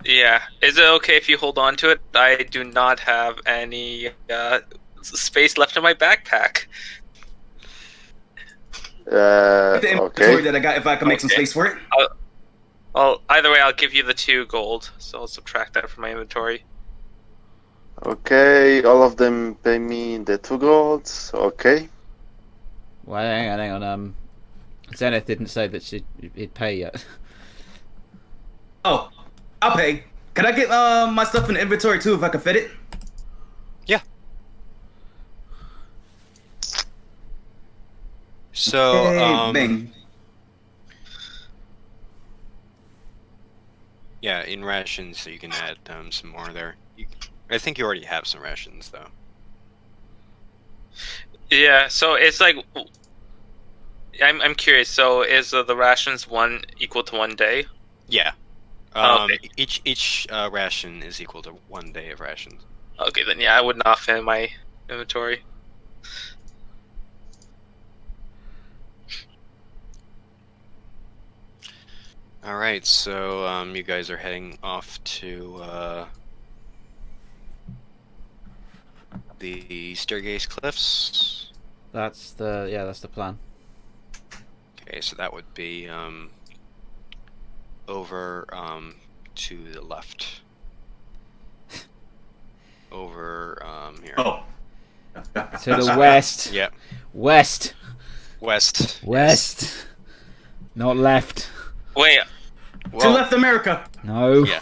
Yeah. Is it okay if you hold on to it? I do not have any space left in my backpack. The inventory Okay. that I got, if I can make some Okay. space for it. Well, either way, I'll give you the 2 gold. So I'll subtract that from my inventory. Okay, all of them pay me the 2 golds. Okay. Well, hang on. Zenith didn't say that he'd pay yet. Oh, I'll pay. Can I get my stuff in the inventory too if I can fit it? Yeah. So, Hey, bang. yeah, in rations, so you can add some more there. I think you already have some rations, though. Yeah. So it's like, I'm curious. So is the rations one equal to 1 day? Yeah. Okay. Each ration is equal to 1 day of rations. Okay, then yeah, I would not fit in my inventory. All right, so you guys are heading off to the Staircase Cliffs. That's the plan. Okay, so that would be over to the left. Over here. Oh. To the west. Yeah, West. west. West. Not left. Wait, To Well, left America. No. yeah.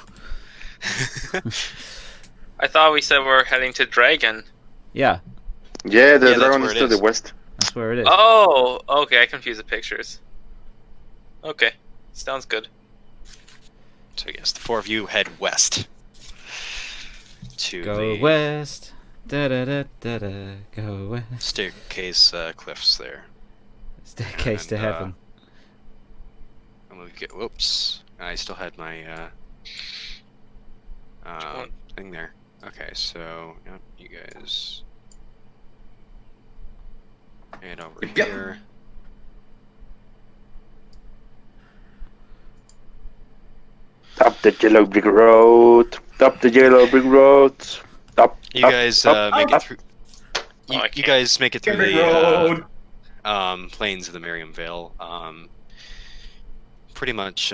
I thought we said we're heading to Dragon. Yeah, Yeah, the Yeah, that's dragon where is it to is. the west. that's where it is. Oh, okay, I confused the pictures. Okay, sounds good. So yes, the 4 of you head west to Go the west. Da da da da da. Go west. Staircase Cliffs there. Staircase to And, heaven. And we'll get. Whoops! I still had my one? thing there. Okay, so yep, you guys head over Yep. here. Up the yellow brick road. Up the yellow brick road. Up. You up, guys up, make up. it through. Oh, I You can't. guys make it through Every the road. plains of the Miriam Vale, pretty much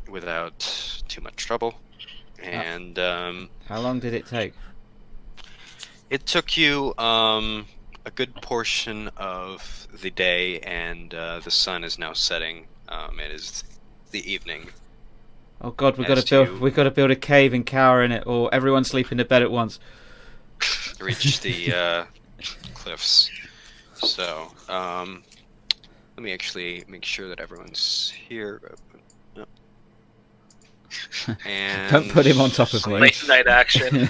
without too much trouble, and How long did it take? it took you a good portion of the day, and the sun is now setting. It is the evening. Oh God, we As got to build a cave and cower in it, or everyone sleep in the bed at once. To reach the cliffs. So, let me actually make sure that everyone's here. Yep. And Don't put him on top of me. Late night action.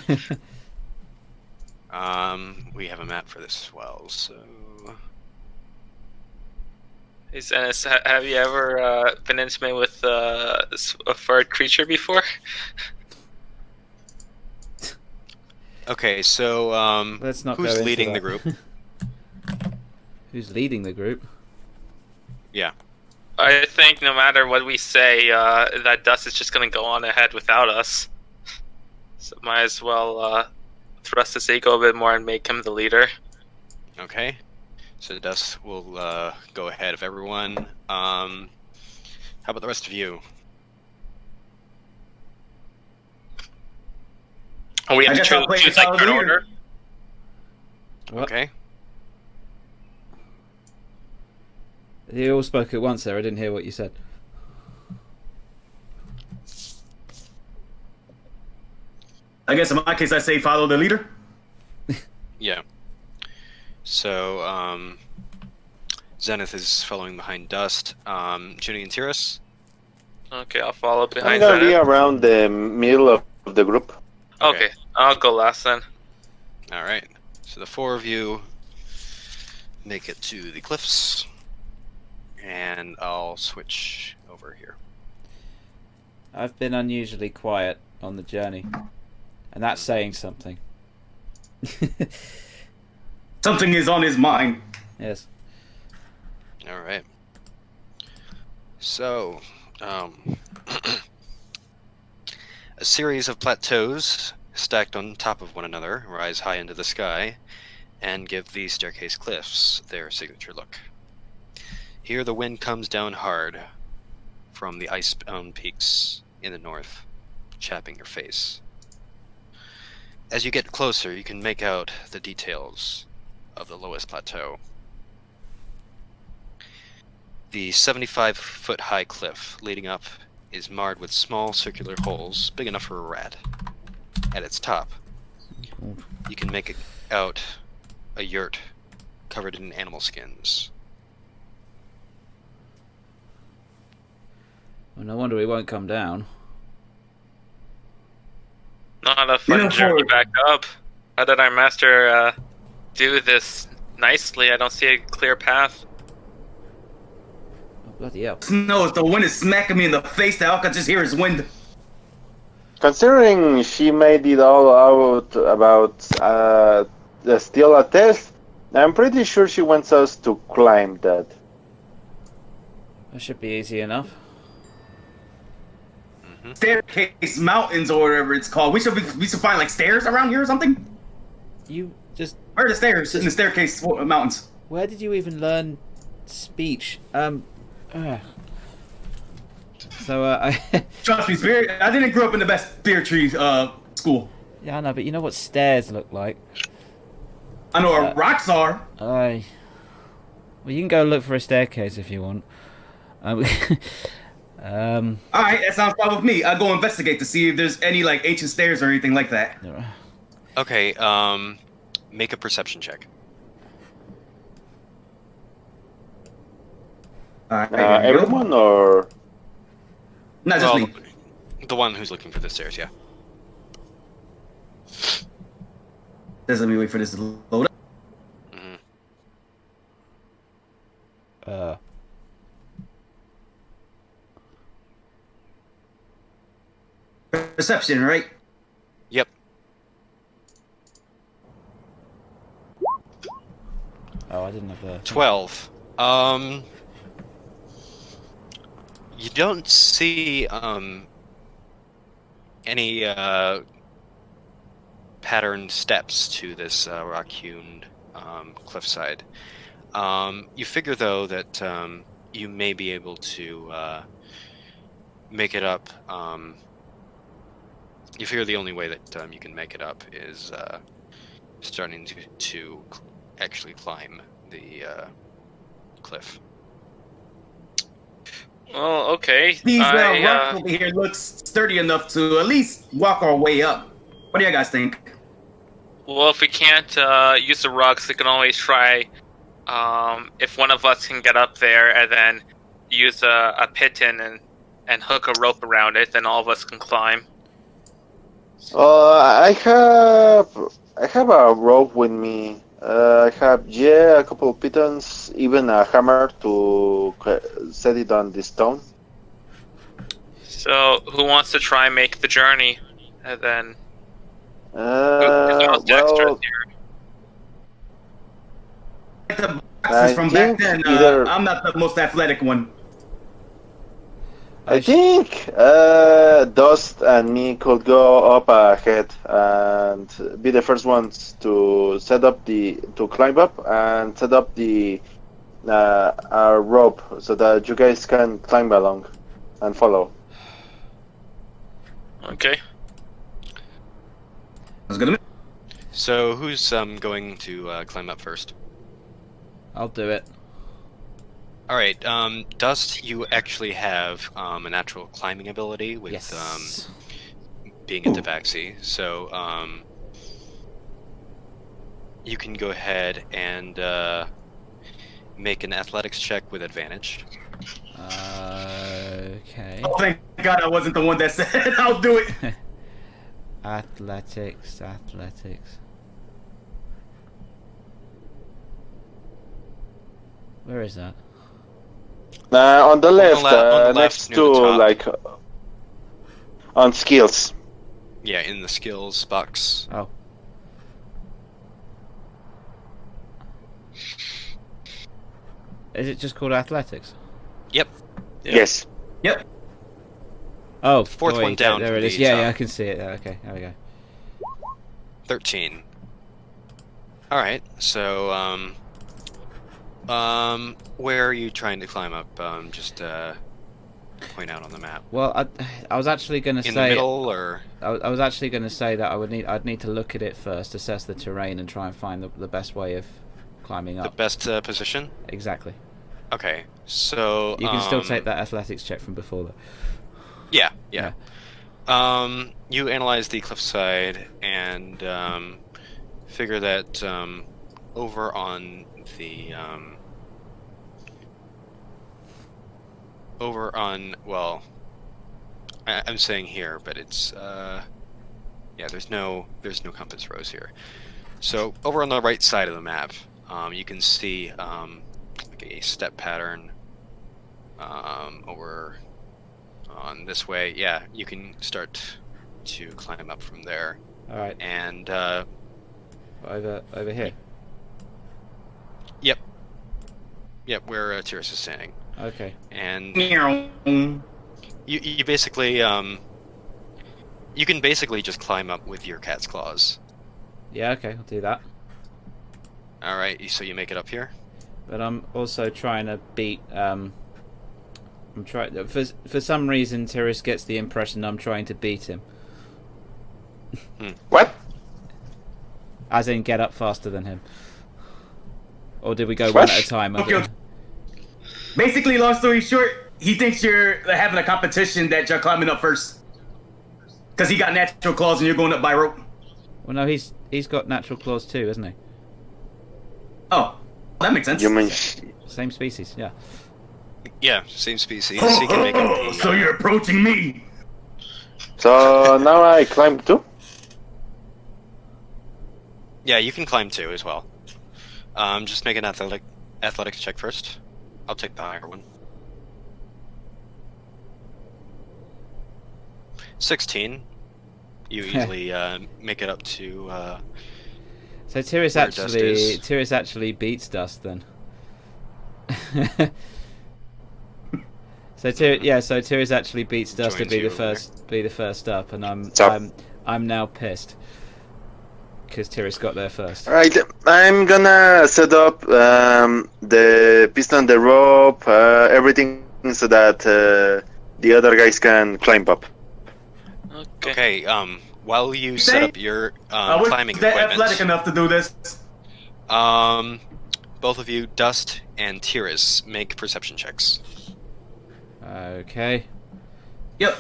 We have a map for this as well. So, Hey, Zenis, have you ever been intimate with a furred creature before? okay, so Let's not go who's into leading the that. group? Who's leading the group? Yeah. I think no matter what we say, that Dust is just going to go on ahead without us. So might as well thrust his ego a bit more and make him the leader. Okay. So Dust will go ahead of everyone. How about the rest of you? Oh, we I have to guess I'll play choose the like solid turn leader. order. What? Okay. You all spoke at once there. I didn't hear what you said. I guess in my case, I say follow the leader. Yeah. So, Zenith is following behind Dust. Junie and Tiras? Okay, I'll follow I'm behind gonna be Zenith. around the middle of the group. Okay, I'll go last then. Alright. So the four of you make it to the cliffs. And I'll switch over here. I've been unusually quiet on the journey, and that's saying something. Something is on his mind. Yes. Alright. So, a series of plateaus stacked on top of one another rise high into the sky and give the staircase cliffs their signature look. Here the wind comes down hard from the ice-bound peaks in the north, chapping your face. As you get closer, you can make out the details of the lowest plateau. The 75-foot-high cliff leading up is marred with small circular holes big enough for a rat. At its top, you can make out a yurt covered in animal skins. Well, no wonder he won't come down. Not a fun journey back up. How did our master do this nicely? I don't see a clear path. Oh, bloody hell. Snows, the wind is smacking me in the face. Now I can just hear his wind. Considering she made it all out about steal a test, I'm pretty sure she wants us to climb that. That should be easy enough. Staircase mountains or whatever it's called. We should find like stairs around here or something. You just... Where are the stairs in the staircase mountains? Where did you even learn speech? So, Trust me, Spirit. I didn't grow up in the best Spirit Tree school. Yeah, I know, but you know what stairs look like? I know where rocks are. Well, you can go look for a staircase if you want. Alright, that sounds fine with me. I'll go investigate to see if there's any like ancient stairs or anything like that. Okay, make a perception check. Alright, Everyone or... Not just Well, me. the one who's looking for the stairs, yeah. Just let me wait for this to load up. Perception, right? Yep. Oh, I didn't have the... 12. You don't see any patterned steps to this rock-hewn cliffside. You figure, though, that you may be able to make it up. You figure the only way that you can make it up is starting to actually climb the cliff. Well, okay. These rocks over here look sturdy enough to at least walk our way up. What do you guys think? Well, if we can't use the rocks, we can always try. If one of us can get up there and then use a piton and hook a rope around it, then all of us can climb. I have a rope with me. I have a couple of pitons, even a hammer to set it on the stone. So, who wants to try and make the journey? And then... well, The boxes from back then, I'm not the most athletic one. I think Dust and me could go up ahead and be the first ones to climb up and set up the our rope so that you guys can climb along and follow. Okay. That's good. So who's going to climb up first? I'll do it. All right, Dust, you actually have a natural climbing ability with Yes. being a tabaxi. So you can go ahead and make an athletics check with advantage. Okay. Oh, thank God I wasn't the one that said I'll do it. Athletics. Where is that? On the left, on the left, next near to the top. like on skills. Yeah, in the skills box. Oh. Is it just called athletics? Yep. Yes. Yep. Oh, Fourth boy, one down There from it is. the Yeah, top. I can see it. There. Okay, there we go. 13. All right. So where are you trying to climb up? Just point out on the map. Well, I was actually going to say In the middle, or I was actually going to say that I'd need to look at it first, assess the terrain, and try and find the best way of climbing the up. best position? Exactly. Okay. So You can still take that athletics check from before, though. Yeah. You analyze the cliffside and figure that over on the I'm saying here, but it's there's no compass rose here. So over on the right side of the map, you can see like a step pattern over on this way. Yeah, you can start to climb up from there. All right. And Over here. Yep, where Tyrus is standing. Okay. And Meow. you basically you can basically just climb up with your cat's claws. Yeah. Okay. I'll do that. All right, so you make it up here. But I'm also trying to beat. I'm trying for some reason. Tyrus gets the impression I'm trying to beat him, What? as in get up faster than him. Or did we go What? one at a time? Okay. Basically, long story short, he thinks you're having a competition that you're climbing up first. Because he got natural claws and you're going up by rope. Well, no, he's got natural claws too, hasn't he? Oh, that makes sense. You mean? Same species, yeah. Yeah, same species. So you can make up the, So you're approaching me. So now I climb too. Yeah, you can climb too as well. Just make an athletics check first. I'll take the higher one. 16. You easily make it up to. So Tyrus Where Dust is. actually beats Dust then. So Tyrus actually beats Dust to Joins be you the over first up, and So- I'm now pissed because Tyrus got there first. Right, I'm gonna set up the piston, the rope, everything so that the other guys can climb up. Okay. While you set up your I was climbing that equipment, athletic enough to do this. both of you, Dust and Tyrus, make perception checks. Okay. Yep.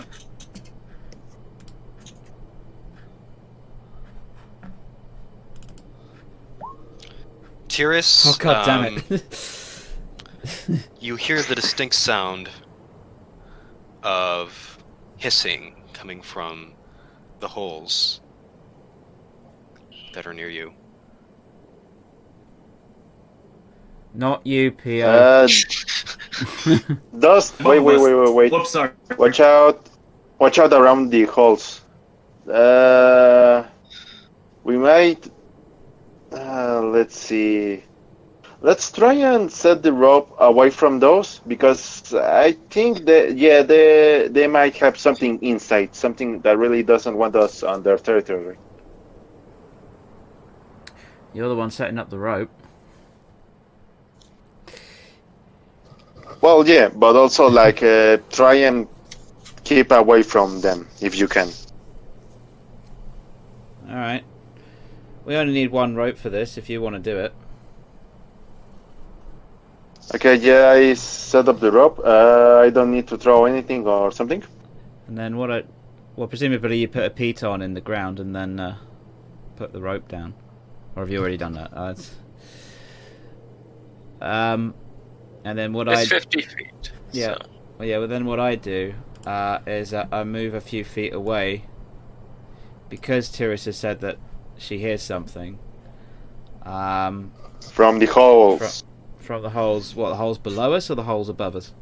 Tyrus, Oh god damn it! you hear the distinct sound of hissing coming from the holes that are near you. Not you, Pio. Dust. Wait. Whoops, sorry. Watch out around the holes. We might. Let's see. Let's try and set the rope away from those because I think that they might have something inside, something that really doesn't want us on their territory. You're the one setting up the rope. Well, yeah, but also like try and keep away from them if you can. All right. We only need one rope for this. If you want to do it. Okay, yeah, I set up the rope. I don't need to throw anything or something. And then what Well, presumably you put a piton in the ground and then put the rope down. Or have you already done that? And then what It's I 50 feet. yeah, So. well, yeah. Well, then what I do is I move a few feet away because Tiris has said that she hears something. From the holes. From the holes. What, the holes below us or the holes above us?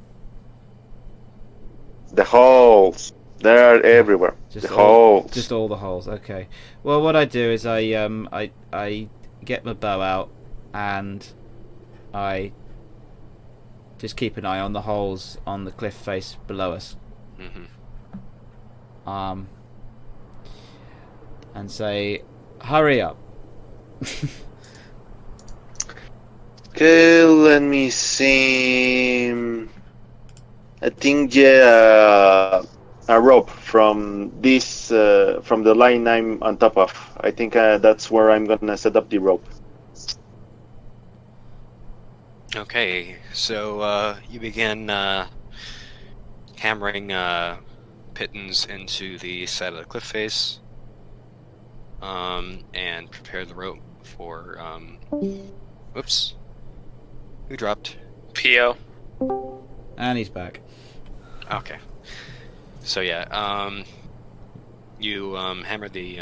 The holes. They're everywhere. Just the all, holes. Just all the holes. Okay. Well, what I do is I get my bow out and I just keep an eye on the holes on the cliff face below us. Mm-hmm. And say, hurry up. Okay, let me see. I think a rope from this from the line I'm on top of. I think that's where I'm gonna set up the rope. Okay, so you begin hammering pitons into the side of the cliff face, and prepare the rope for. Whoops. Who dropped? Pio. And he's back. Okay. So yeah, you hammer the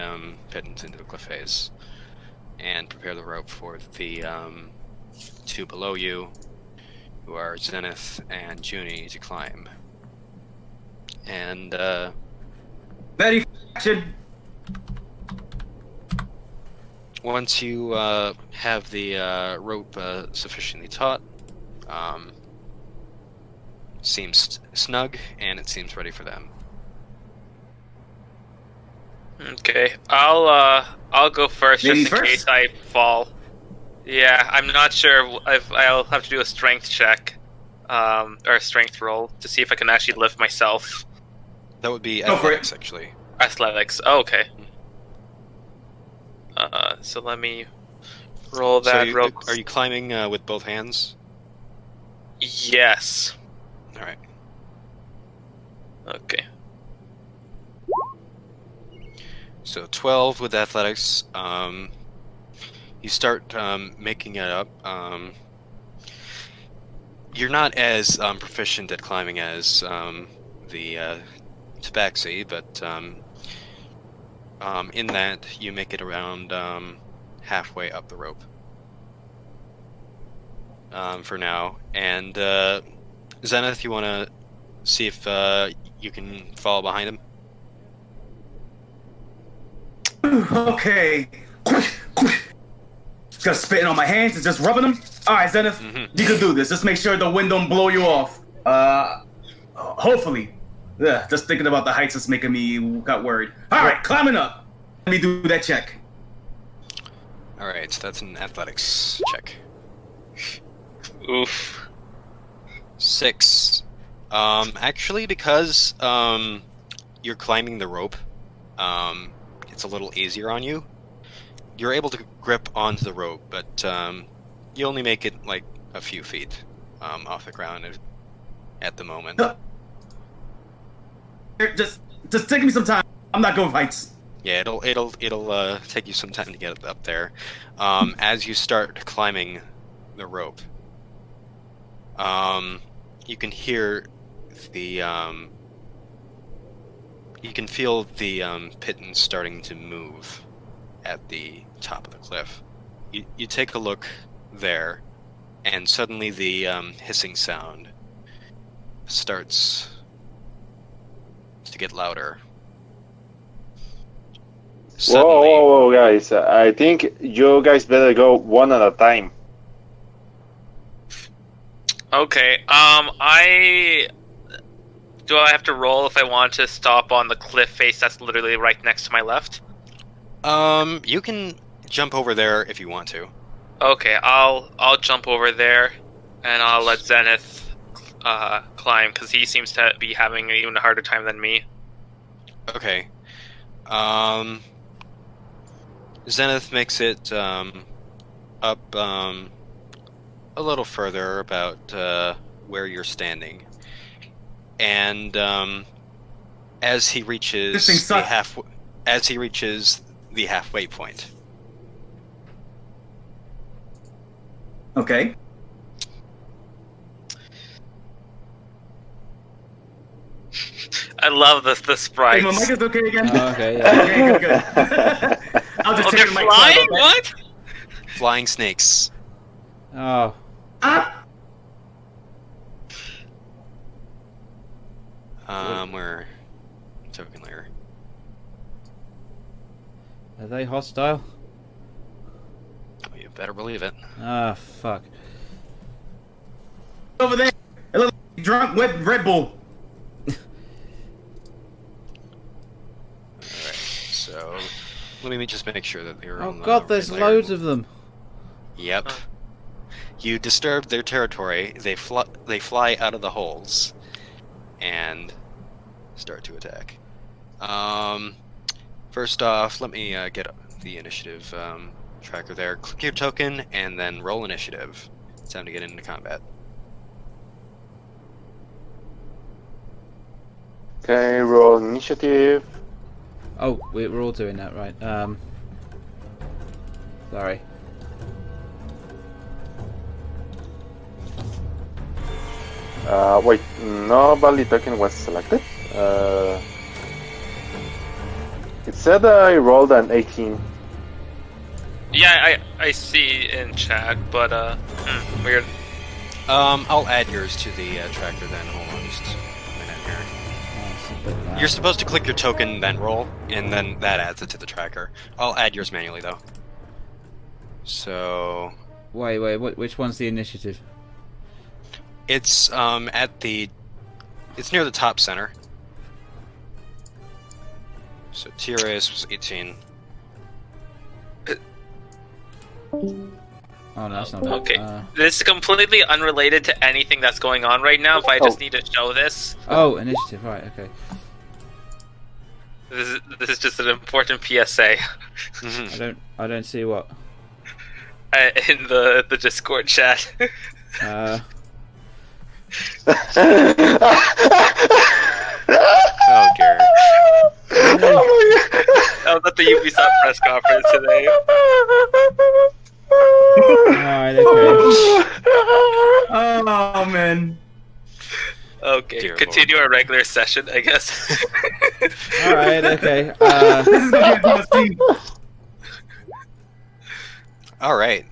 pitons into the cliff face, and prepare the rope for the two below you, who are Zenith and Junie, to climb. And Ready for action. once you have the rope sufficiently taut, seems snug, and it seems ready for them. Okay, I'll go first Ladies just in first? case I fall. Yeah, I'm not sure if I'll have to do a strength check, or a strength roll to see if I can actually lift myself. That would be Go for it. athletics, actually. Athletics. Oh, okay. So let me roll that real quick. Are you climbing with both hands? Yes. All right. Okay. So 12 with athletics. You start making it up. You're not as proficient at climbing as the Tabaxi, but in that you make it around halfway up the rope for now. And Zenith, you want to see if you can follow behind him? Okay. Just gonna spitting on my hands and just rubbing them. All right, Zenith, you can do this. Just make sure the wind don't blow you off. Hopefully. Yeah, just thinking about the heights is making me got worried. All right, climbing up. Let me do that check. All right, so that's an athletics check. Oof. 6. Actually, because you're climbing the rope, it's a little easier on you. You're able to grip onto the rope, but you only make it like a few feet off the ground at the moment. Just take me some time. I'm not going for heights. Yeah, it'll take you some time to get up there. As you start climbing the rope, you can hear the you can feel the pitons starting to move at the top of the cliff. You take a look there, and suddenly the hissing sound starts to get louder. Suddenly, Whoa, guys! I think you guys better go one at a time. Okay. Do I have to roll if I want to stop on the cliff face that's literally right next to my left? you can jump over there if you want to. Okay, I'll jump over there, and I'll let Zenith climb because he seems to be having an even harder time than me. Okay. Zenith makes it up a little further, about where you're standing, and as he This thing reaches the sucks. halfway point. Okay. I love the Hey, sprites. my mic is okay again. Oh, okay, yeah. Okay, good, good. I'll just Oh, take they're the mic. flying? What? Flying snakes. Oh, Ah! Where token layer. are they hostile? Oh, you better believe it. Ah, fuck. Over there. A little drunk with Red Bull. Alright, so let me just make sure that they're Oh on the god, there's right layer. loads of them. Yep. You disturb their territory, they fly out of the holes and start to attack. First off, let me get the initiative tracker there. Click your token and then roll initiative. It's time to get into combat. Okay, roll initiative. Oh, we're all doing that, right? Sorry. Wait, no valid token was selected. It said I rolled an 18. Yeah, I see in chat, but weird. I'll add yours to the tracker then. Hold on just a minute here. Oh, it's a bit loud. You're supposed to click your token, then roll, and then that adds it to the tracker. I'll add yours manually though. So Wait, which one's the initiative? it's it's near the top center. So Tyrus was 18. Oh no, that's not it. Okay. This is completely unrelated to anything that's going on right now, but I just need to show this. Oh, initiative, right, okay. This is just an important PSA I don't see what. in the Discord chat. Oh dear. I was at the Ubisoft press conference today. Alright, okay. Oh, man. Okay, Dear continue our regular session, I guess. Alright, okay. This is gonna be a good scene. All right,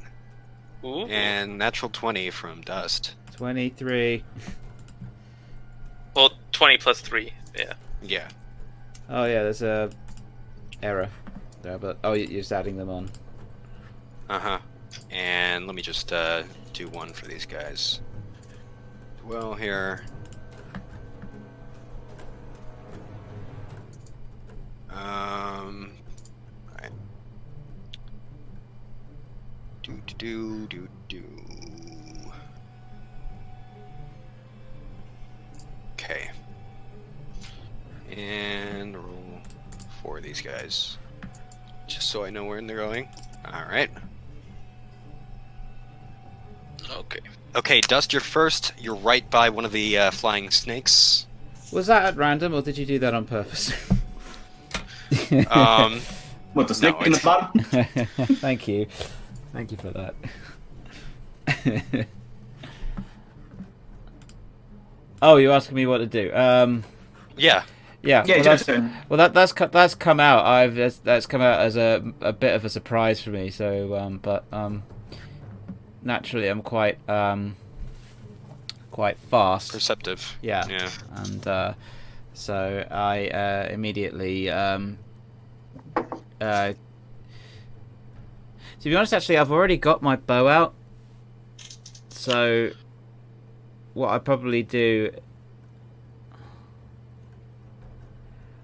Ooh. and natural 20 from Dust. 23. Well, 20 plus 3, yeah. Yeah. Oh yeah, there's a error there, but oh, you're just adding them on. Uh-huh. And let me just do one for these guys. Well, here. Alright. Do. Okay. And roll for these guys. Just so I know where they're going. Alright. Okay. Okay, Dust, you're first. You're right by one of the flying snakes. Was that at random, or did you do that on purpose? What, the snake No, in the it's- bottom? Thank you. Thank you for that. Oh, you're asking me what to do. Yeah. Yeah. Yeah, well, it's your turn. well, that's come out. That's come out as a bit of a surprise for me. So, but naturally, I'm quite fast. Perceptive. Yeah. Yeah. And so I immediately. To be honest, actually, I've already got my bow out. So, what I probably do.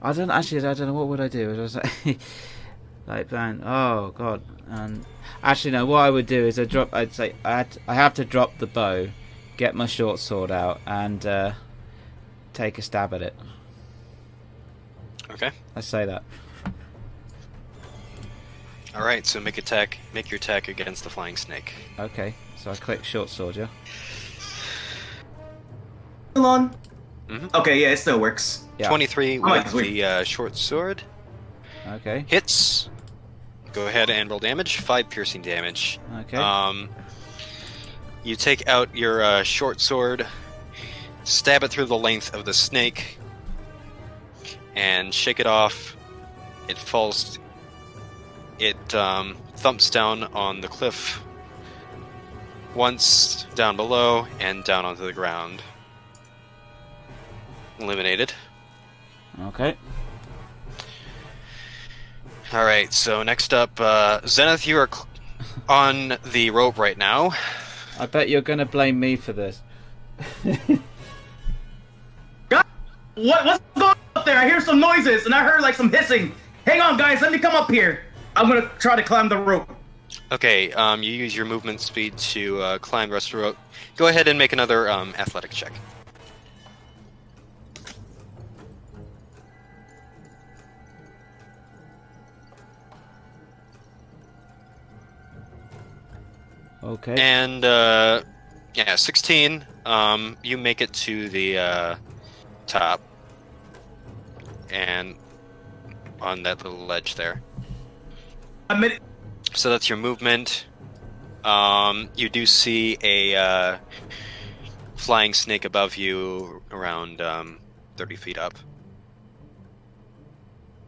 I don't know what would I do. I was like, man, oh god. And actually, no. What I would do is I'd say I have to drop the bow, get my short sword out, and take a stab at it. Okay. I say that. All right. So make your attack against the flying snake. Okay, so I click short sword, yeah. Hold on. Okay, yeah, it still works. Yeah. 23 might with win. the short sword. Okay. Hits. Go ahead and roll damage. 5 piercing damage. Okay. You take out your short sword, stab it through the length of the snake, and shake it off. It falls. It thumps down on the cliff once, down below, and down onto the ground. Eliminated. Okay. Alright, so next up, Zenith, you are on the rope right now. I bet you're going to blame me for this. What's going on up there? I hear some noises, and I heard like some hissing. Hang on, guys. Let me come up here. I'm gonna try to climb the rope. Okay, you use your movement speed to climb the rest of the rope. Go ahead and make another athletic check. Okay. And, yeah, 16. You make it to the top. And on that little ledge there. So that's your movement. You do see a flying snake above you around 30 feet up.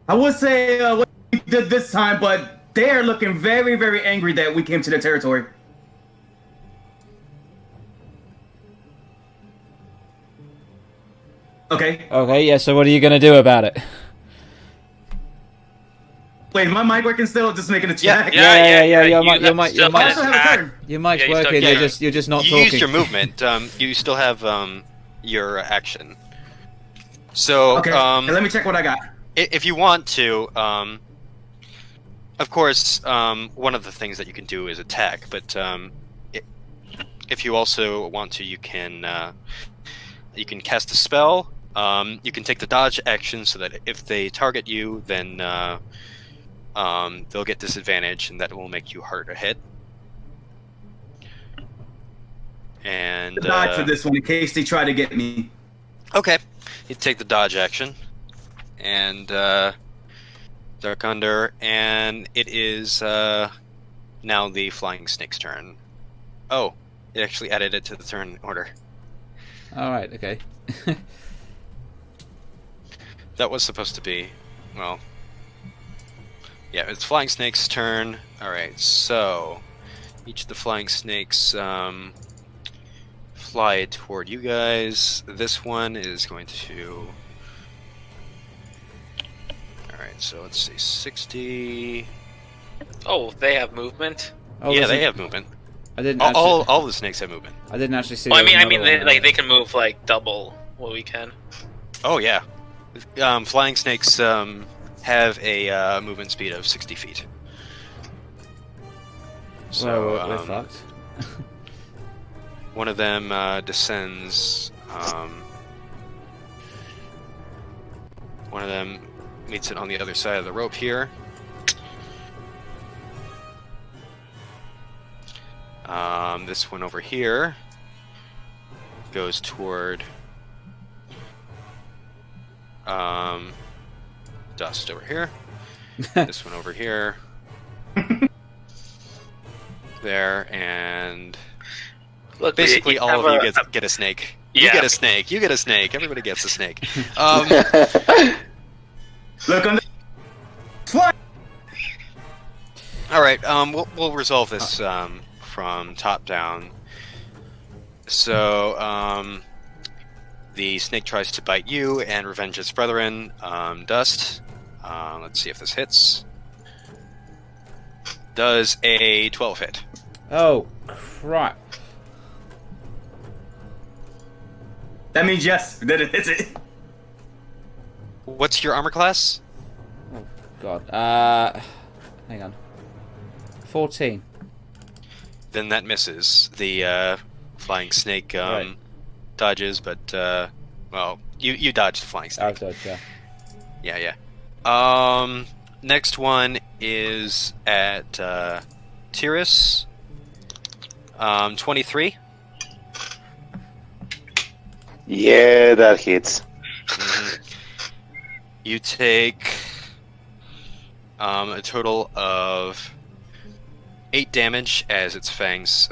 I would say what we did this time, but they're looking very, very angry that we came to their territory. Okay. Okay, yeah, so what are you going to do about it? Wait, my mic working still? Just making a check. Yeah, your you mic, have still I an also have a attack. turn. your mic's Yeah, you still working, can. you're just not You talking. used your movement. You still have your action. So, Okay. Let me check what I got. if you want to, of course, one of the things that you can do is attack. But if you also want to, you can cast a spell. You can take the dodge action so that if they target you, then they'll get disadvantage, and that will make you hard to hit. And Dodge for this one in case they try to get me. okay, you take the dodge action, and Dark Under, and it is now the flying snake's turn. Oh, it actually added it to the turn order. Alright, okay. That was supposed to be, well, yeah, it's flying snake's turn. Alright, so each of the flying snakes fly toward you guys. This one is going to, alright, so let's see, 60. Oh, they have movement. Oh, Yeah, was they it- have movement. I didn't actually, All the snakes have movement. I didn't actually see Well, I there was mean, another one. they can move like double what we can. Oh yeah, flying snakes have a movement speed of 60 feet. So Well, we're fucked. one of them descends. One of them meets it on the other side of the rope here. This one over here goes toward Dust over here. This one over here. There, and Look, basically we all have of you get a snake. You Yeah. get a snake. You get a snake. Everybody gets a snake. Look on the fly. All right. We'll resolve this from top down. So the snake tries to bite you and revenge its brethren. Dust. Let's see if this hits. Does a 12 hit? Oh, crap. That means yes. That it hits it. What's your armor class? God. Hang on. 14. Then that misses. The flying snake Right. dodges, but well, you dodged the flying snake. Oh, God, yeah. Yeah. Next one is at Tyrus. 23. Yeah, that hits. You take a total of 8 damage as its fangs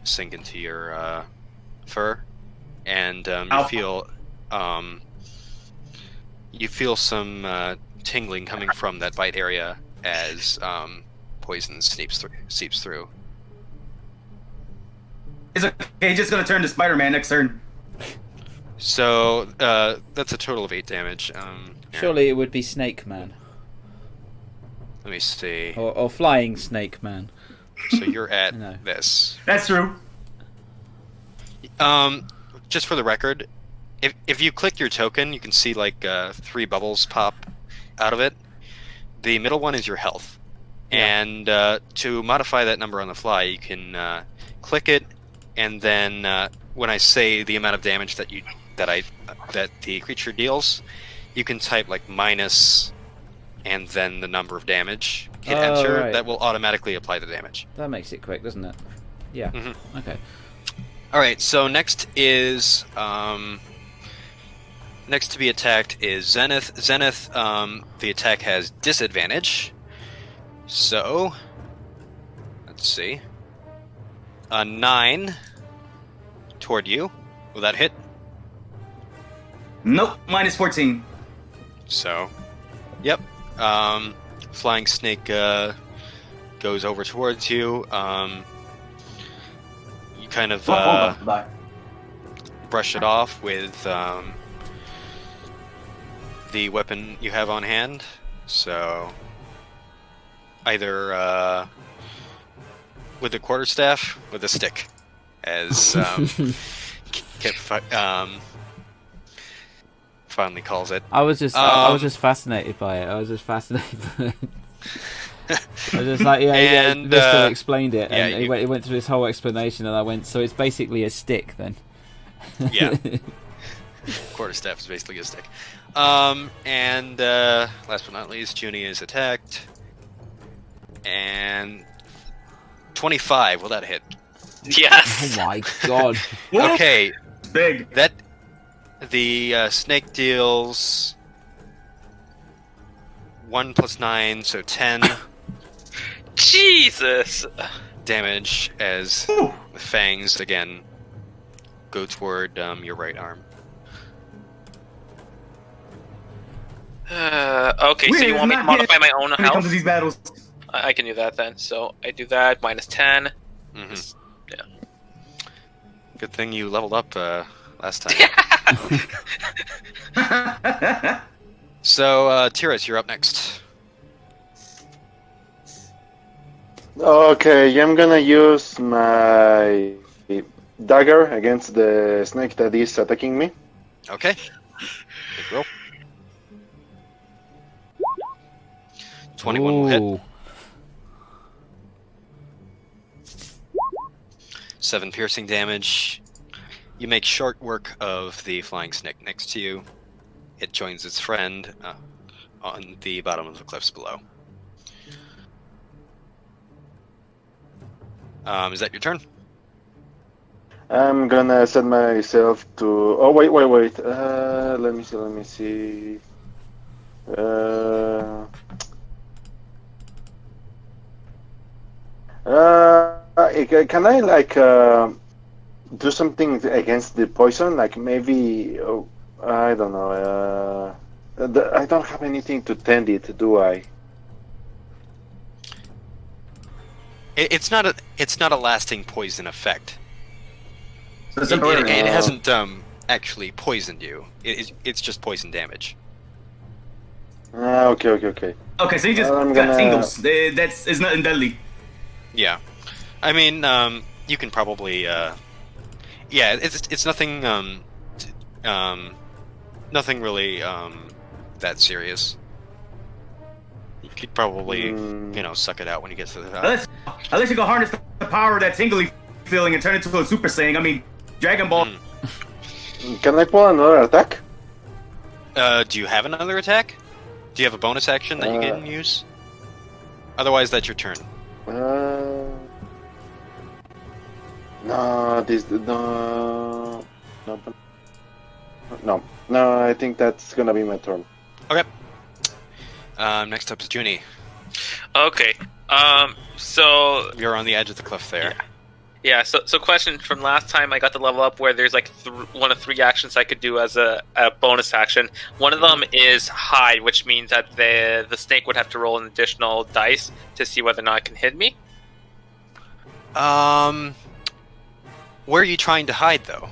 sink into your fur, and you feel some tingling coming from that bite area as poison seeps through. It's okay. He's just gonna turn to Spider-Man next turn. So that's a total of 8 damage. Surely it would be Snake Man. Let me see. Or Flying Snake Man. So you're at No. this. That's true. Just for the record, if you click your token, you can see like 3 bubbles pop out of it. The middle one is your health, and to modify that number on the fly, you can click it, and then when I say the amount of damage that the creature deals, you can type like minus, and then the number of damage. Hit enter. Right. That will automatically apply the damage. That makes it quick, doesn't it? Yeah. Mm-hmm. Okay. All right. So next is next to be attacked is Zenith. Zenith. The attack has disadvantage. So let's see. A 9 toward you. Will that hit? Nope. Minus 14. So, yep. Flying snake goes over towards you. You kind of Bye. brush it off with the weapon you have on hand. So, either with the quarterstaff, with a stick, as finally calls it. I was just fascinated by it. I was just like, And, Vista explained it, and yeah, he went through this whole explanation, and I went, so it's basically a stick then. Yeah. Quarterstaff is basically a stick. And last but not least, Junie is attacked. And 25, will that hit? Yes. Oh my god. Okay, Big. that the snake deals 1 plus 9, so 10 Jesus. damage as Ooh. the fangs again go toward your right arm. Okay, so Weird, you want me to not modify my own When it comes to health? these battles. I can do that then. So I do that. Minus 10. Mm-hmm. Yeah. Good thing you leveled up last time. So, Tiras, you're up next. Okay, I'm gonna use my dagger against the snake that is attacking me. Okay. Good roll. 21 will hit. Ooh. 7 piercing damage. You make short work of the flying snake next to you. It joins its friend on the bottom of the cliffs below. Is that your turn? I'm gonna set myself to. Oh wait. Let me see. Can I like do something against the poison? Like maybe I don't know. I don't have anything to tend it, do I? It's not a lasting poison effect. So it's It temporary. hasn't actually poisoned you. It's just poison damage. Okay. Okay, so you just I'm got gonna- tingles. That's it's nothing deadly. Yeah, I mean, you can probably, yeah, it's nothing, nothing really, that serious. You could probably, suck it out when you get to the top. Unless you go harness the power of that tingly feeling and turn it into a Super Saiyan. I mean, Dragon Ball. Can I pull another attack? Do you have another attack? Do you have a bonus action that you can use? Otherwise, that's your turn. No, this no. No. I think that's gonna be my turn. Okay. Next up is Junie. Okay. So You're on the edge of the cliff there. yeah. So question from last time, I got the level up where there's like one of 3 actions I could do as a bonus action. One of them is hide, which means that the snake would have to roll an additional dice to see whether or not it can hit me. Where are you trying to hide, though?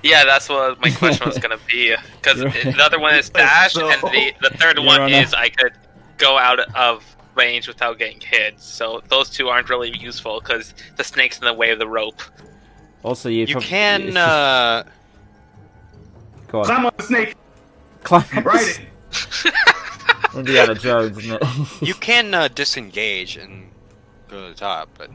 Yeah, that's what my question was going to be. Because the other one is dash, So- and the third You're one on a- is I could go out of range without getting hit. So those 2 aren't really useful because the snake's in the way of the rope. Also, You can Go on. Climb on the snake. Climb. Ride it. Indiana Jones, isn't it? you can disengage and go to the top, but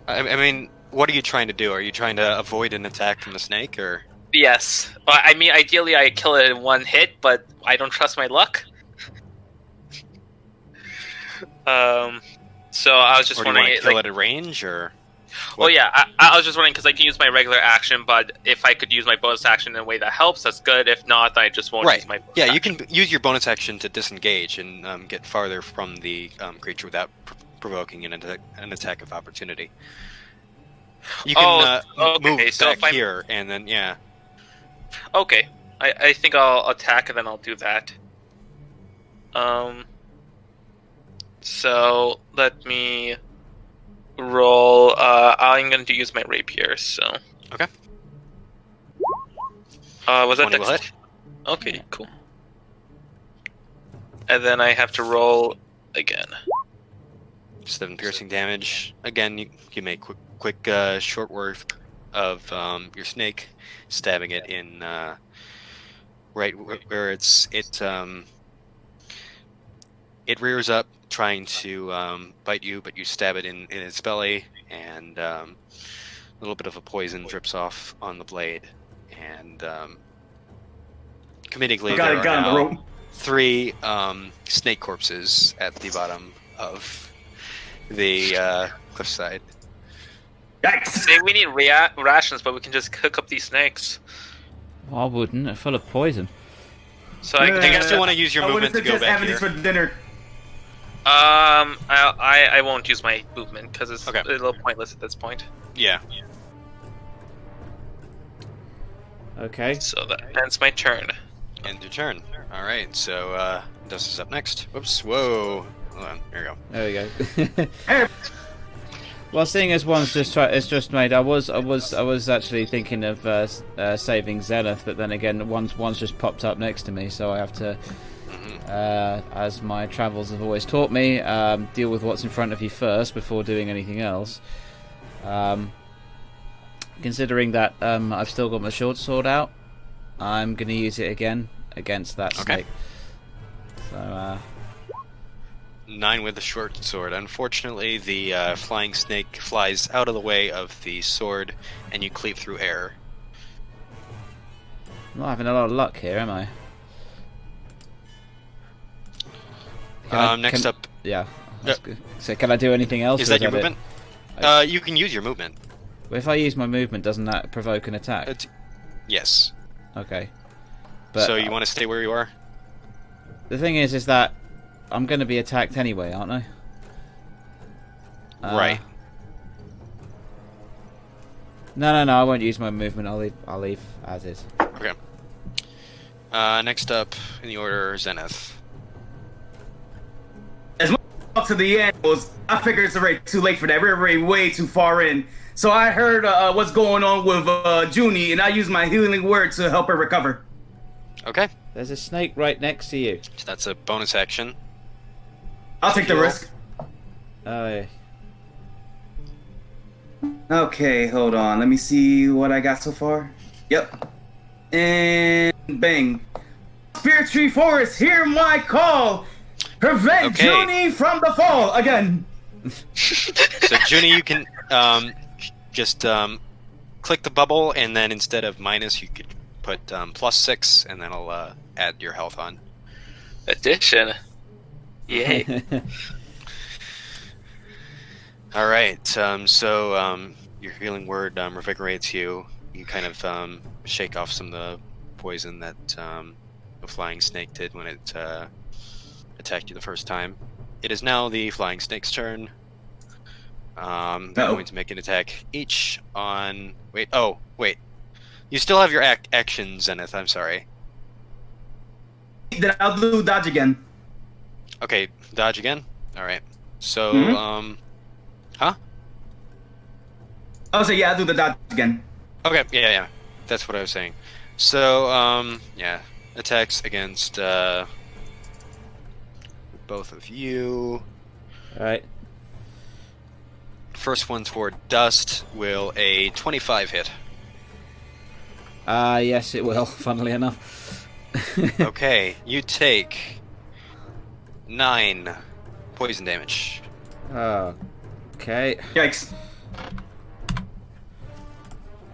I mean, what are you trying to do? Are you trying to avoid an attack from the snake, or? Yes. Well, I mean, ideally I kill it in 1 hit, but I don't trust my luck. So I was just Or do you wondering... want to kill it at range, or? Well, yeah, I was just wondering because I can use my regular action, but if I could use my bonus action in a way that helps, that's good. If not, I just won't use my bonus Yeah, you action. can use your bonus action to disengage and get farther from the creature without provoking an attack of opportunity. You can okay, move so back if I'm- here, and then, yeah. Okay, I think I'll attack and then I'll do that. So let me roll. I'm going to use my rapier. So Okay. Was that 20 will dex- hit. Okay, cool. And then I have to roll again. 7 piercing damage. Again, you make quick short work of your snake, stabbing it in right where it rears up, trying to bite you, but you stab it in its belly, and a little bit of a poison drips off on the blade. And comedically, Got there it, are got him, now bro. 3 snake corpses at the bottom of the cliffside. Yikes. Say we need rations, but we can just cook up these snakes. I wouldn't. They're full of poison. So Do you Yeah. still want to use your I movement wouldn't to go suggest back having here? these for dinner. I won't use my movement because it's Okay. a little pointless at this point. Yeah. Okay. So that ends my turn. End your turn. All right. So Dust is up next. Whoops. Whoa. Hold on. There we go. There we go. Hey, Well, seeing as one's just made, I was actually thinking of saving Zenith, but then again, one's just popped up next to me, so I have to, as my travels have always taught me, deal with what's in front of you first before doing anything else. Considering that I've still got my short sword out, I'm going to use it again against that Okay. snake. So 9 with the short sword. Unfortunately, the flying snake flies out of the way of the sword, and you cleave through air. I'm not having a lot of luck here, am I? Next up, Yeah. That's good. So can I do anything else? is or that your it? movement? You can use your movement. Well, if I use my movement, doesn't that provoke an attack? Yes. Okay. But So you want to stay where you are? the thing is that I'm going to be attacked anyway, aren't I? Right. No, I won't use my movement. I'll leave as is. Okay. Next up in the order, Zenith. As much as to the end was, I figured it's already too late for that. We're already way too far in. So I heard what's going on with Junie, and I used my healing word to help her recover. Okay. There's a snake right next to you. So that's a bonus action. I'll take the risk. Oh, Okay, hold on. Let me see what I got so far. Yep. And bang. Spirit Tree Forest, hear my call. Prevent Okay. Junie from the fall again. So Junie, you can just click the bubble, and then instead of minus, you could put +6, and then I'll add your health on. Addition. Yay. All right. So your healing word revigorates you. You kind of shake off some of the poison that the flying snake did when it attacked you the first time. It is now the flying snake's turn. They're going to make an attack each on... Wait, oh, wait. You still have your action, Zenith, I'm sorry. Then I'll do dodge again. Okay, dodge again? Alright. So, huh? I'll say, yeah, I'll do the dodge again. Okay, yeah. That's what I was saying. So, yeah. Attacks against, both of you. Alright. First one toward Dust. Will a 25 hit? Yes, it will, funnily enough. Okay, you take 9 poison damage. Okay. Yikes.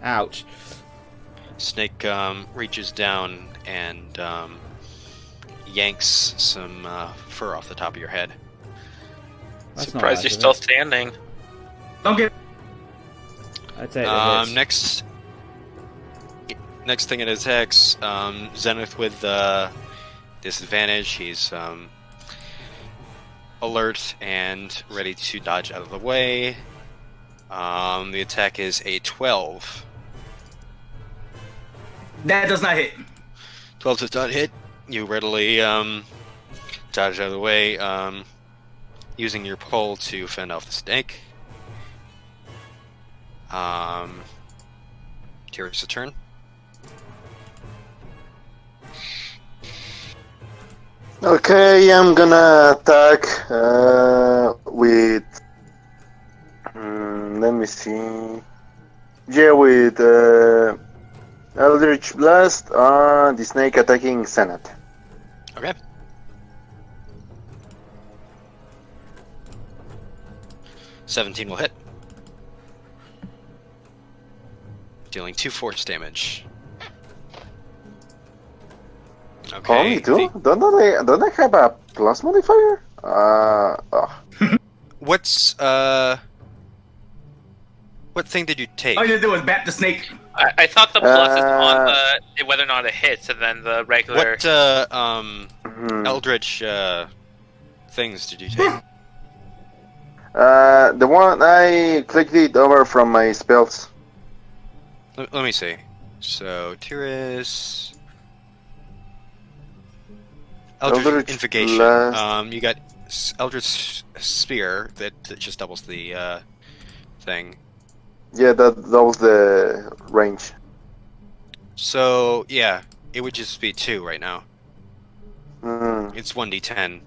Ouch. Snake reaches down and yanks some fur off the top of your head. That's not Surprised bad, you're is still it? standing. Don't get. I'd take the hits. Next thing it attacks, Zenith with disadvantage. He's alert and ready to dodge out of the way. The attack is a 12. That does not hit. 12 does not hit. You readily dodge out of the way, using your pole to fend off the snake. Tyr's turn. Okay, I'm gonna attack with. Let me see. Yeah, with Eldritch Blast on the snake attacking Senate. Okay. $17 will hit. Dealing 2 force damage. Okay. Only 2? Don't I have a plus modifier? What's what thing did you take? All you do is bat the snake. I thought the plus is on the whether or not it hits, and then the regular. What eldritch things did you take? The one I clicked it over from my spells. Let me see. So Tyrus, Eldritch Invocation. Blast. You got Eldritch Spear that just doubles the thing. Yeah, that was the range. So yeah, it would just be 2 right now. Mm. It's 1d10.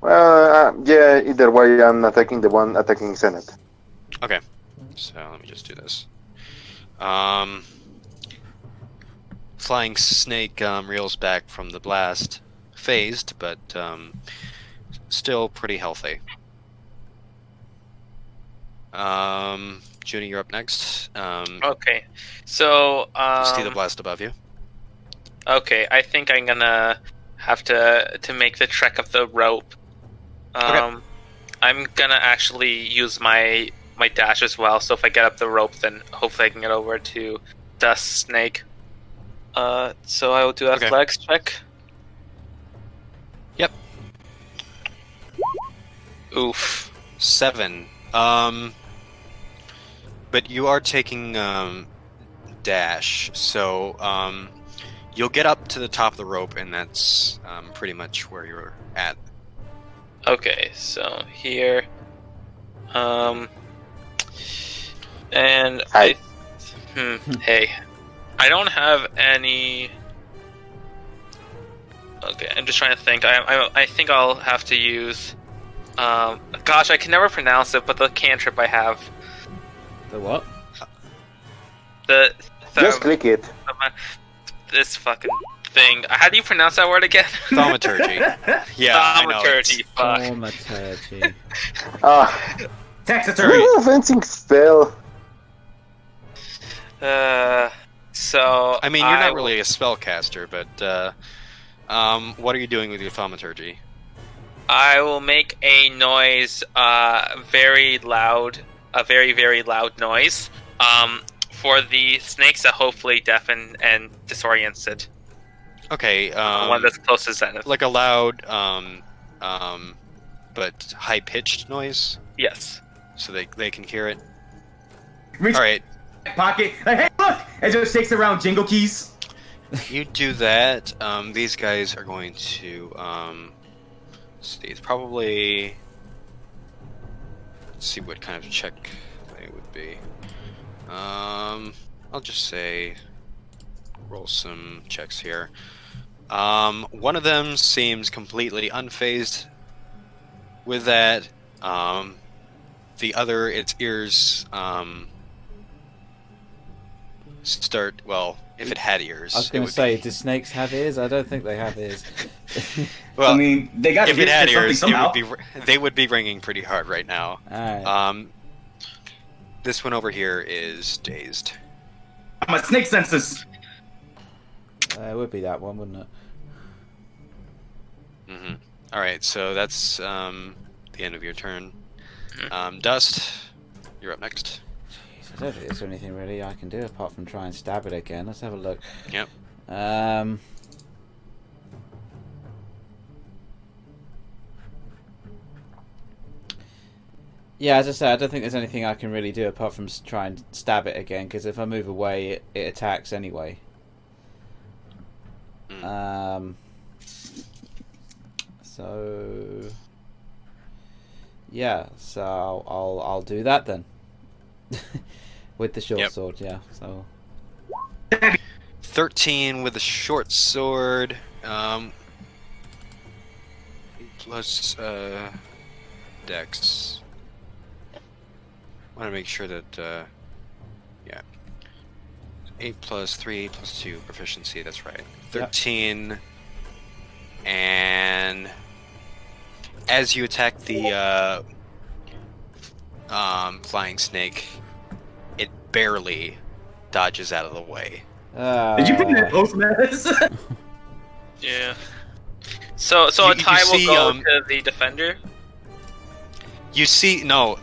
Well, yeah. Either way, I'm attacking the one attacking Senate. Okay. So let me just do this. Flying snake reels back from the blast, phased, but still pretty healthy. Junie, you're up next. Okay, so See the blast above you. okay, I think I'm gonna have to make the trek up the rope. Okay. I'm gonna actually use my dash as well. So if I get up the rope, then hopefully I can get over to Dust Snake. So I will do Okay. athletics check. Yep. Oof. 7. But you are taking dash, so you'll get up to the top of the rope, and that's pretty much where you're at. Okay, so here, and Hi. hey, I don't have any. Okay, I'm just trying to think. I think I'll have to use. Gosh, I can never pronounce it, but the cantrip I have. The what? Just click it. This fucking thing. How do you pronounce that word again? Thaumaturgy. Yeah, I know. Thaumaturgy. Fuck. Thaumaturgy. Taxatory. Fencing spell. So I mean, you're not really a spellcaster, but what are you doing with your thaumaturgy? I will make a noise, very loud, a very, very loud noise, for the snakes that hopefully deafen and disorients it. Okay. The one that's close to Zenith. Like a loud, but high-pitched noise, Yes. so they can hear it. Reach All right, pocket. Like, hey, look! It just shakes around jingle keys. you do that. These guys are going to see. It's probably. Let's see what kind of check they would be. I'll just say roll some checks here. One of them seems completely unfazed with that. The other, its ears start. Well, if it had ears, I was going to say, do snakes have ears? I don't think they have ears. Well, I mean, they got if it had ears, somehow. they would be ringing pretty hard right now. Alright. This one over here is dazed. My snake senses. It would be that one, wouldn't it? Mm-hmm. All right, so that's the end of your turn. Dust, you're up next. Jeez, I don't think there's anything really I can do apart from try and stab it again. Let's have a look. Yep. Yeah, as I said, I don't think there's anything I can really do apart from try and stab it again, because if I move away, it attacks anyway. So yeah, so I'll do that then. With the short sword, yeah. So 13 with a short sword. Plus Dex. Want to make sure that yeah. 8 plus 3, 8 plus 2 proficiency. That's right. 13. And as you attack the flying snake, it barely dodges out of the way. Did you bring that postmaster? Yeah. So a You tie see, will go to the defender. You see, no,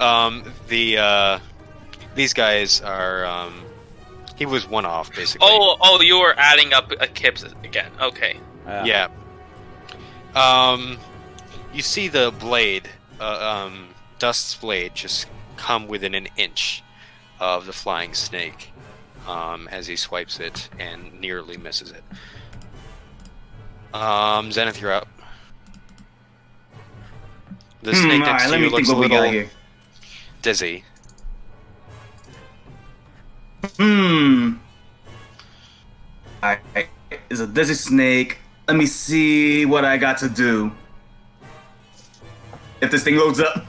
these guys are, he was one off, basically. Oh, you were adding up Kips again. Okay. Yeah. You see the blade, Dust's blade, just come within an inch of the flying snake, as he swipes it and nearly misses it. Zenith, you're up. The snake next to you looks a little dizzy. It's a dizzy snake. Let me see what I got to do. If this thing loads up.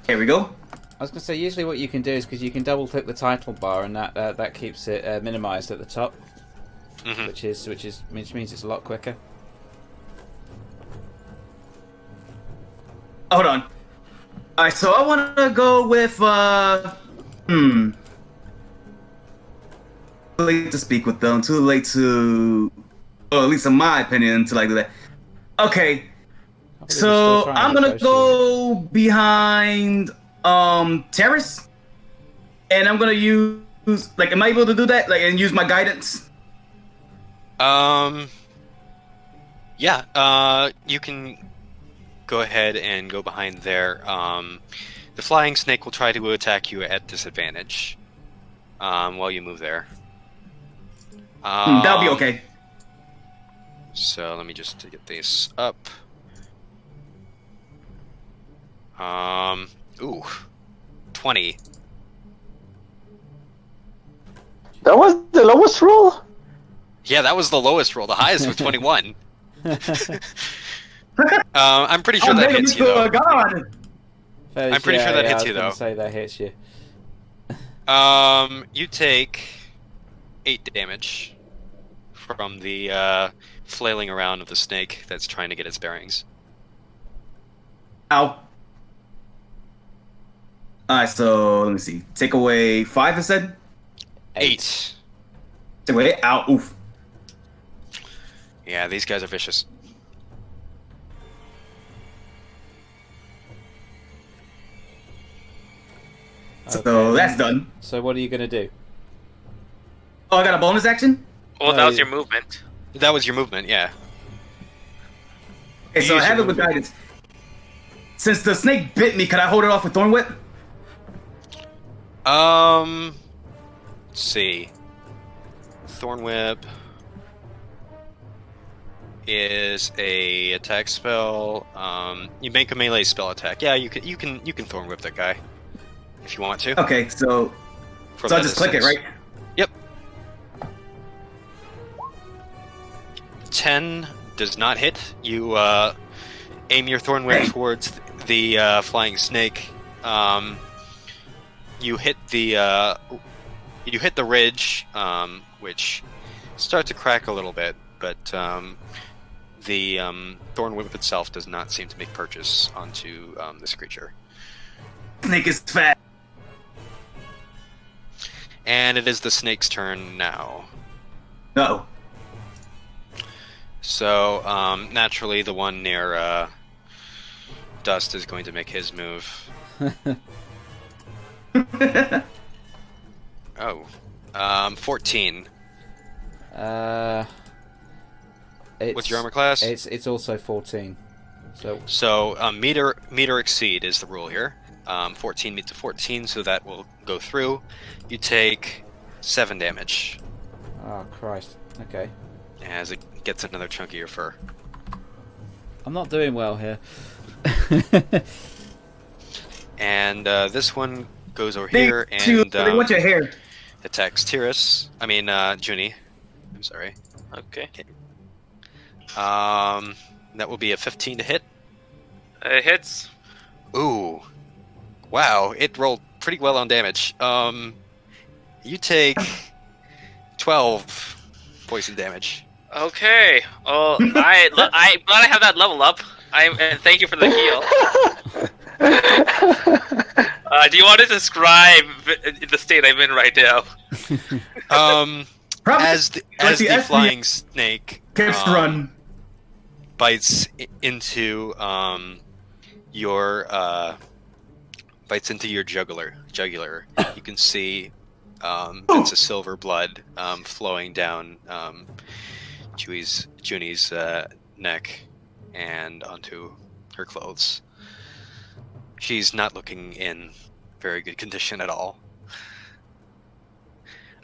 Here we go. I was going to say, usually what you can do is, because you can double click the title bar, and that keeps it minimized at the top, which means it's a lot quicker. Hold on. Alright, so I want to go with, Too late to speak with them, too late to, well, at least in my opinion, to like do that. Okay, so I'm gonna go behind, Terrace, and I'm gonna use, like, am I able to do that? Like, and use my guidance? Yeah, you can go ahead and go behind there. The flying snake will try to attack you at disadvantage while you move there. That'll be okay. So let me just get this up. Ooh, 20. That was the lowest roll? Yeah, that was the lowest roll. The highest was 21. I'm pretty sure that hits you, though. I'm pretty sure that hits you, though. Say that hits you. You take 8 damage from the flailing around of the snake that's trying to get its bearings. Ow. Alright, so let me see. Take away 5, I said? 8. Take away 8. Ow, oof. Yeah, these guys are vicious. So that's done. So what are you going to do? Oh, I got a bonus action? Well, No, that was your movement. That was your movement, yeah. Okay, so I Use have your it with movement. guidance. Since the snake bit me, could I hold it off with Thorn Whip? Let's see. Thorn Whip is a attack spell. You make a melee spell attack. Yeah, you can Thorn Whip that guy if you want to. Okay, so From I that just click it, distance. right? Yep. 10 does not hit. You aim your Thorn Whip towards the flying snake. You hit the ridge, which starts to crack a little bit, but the Thorn Whip itself does not seem to make purchase onto this creature. Snake is fat. And it is the snake's turn now. No. So, naturally, the one near Dust is going to make his move. Oh. 14. What's your armor class? It's also 14. So, meter exceed is the rule here. 14 meets to 14, so that will go through. You take 7 damage Oh Christ. Okay. as it gets another chunk of your fur. I'm not doing well here. And this one goes over They here they want your and hair. attacks Junie. I'm sorry. Okay. That will be a 15 to hit. It hits. Ooh. Wow, it rolled pretty well on damage. You take 12 poison damage. Okay. Oh, I'm glad I have that level up. And thank you for the heal. Do you want to describe the state I'm in right now? Probably As the FBI flying snake Kips run. bites into your jugular. You can see bits of silver blood flowing down Junie's neck and onto her clothes. She's not looking in very good condition at all.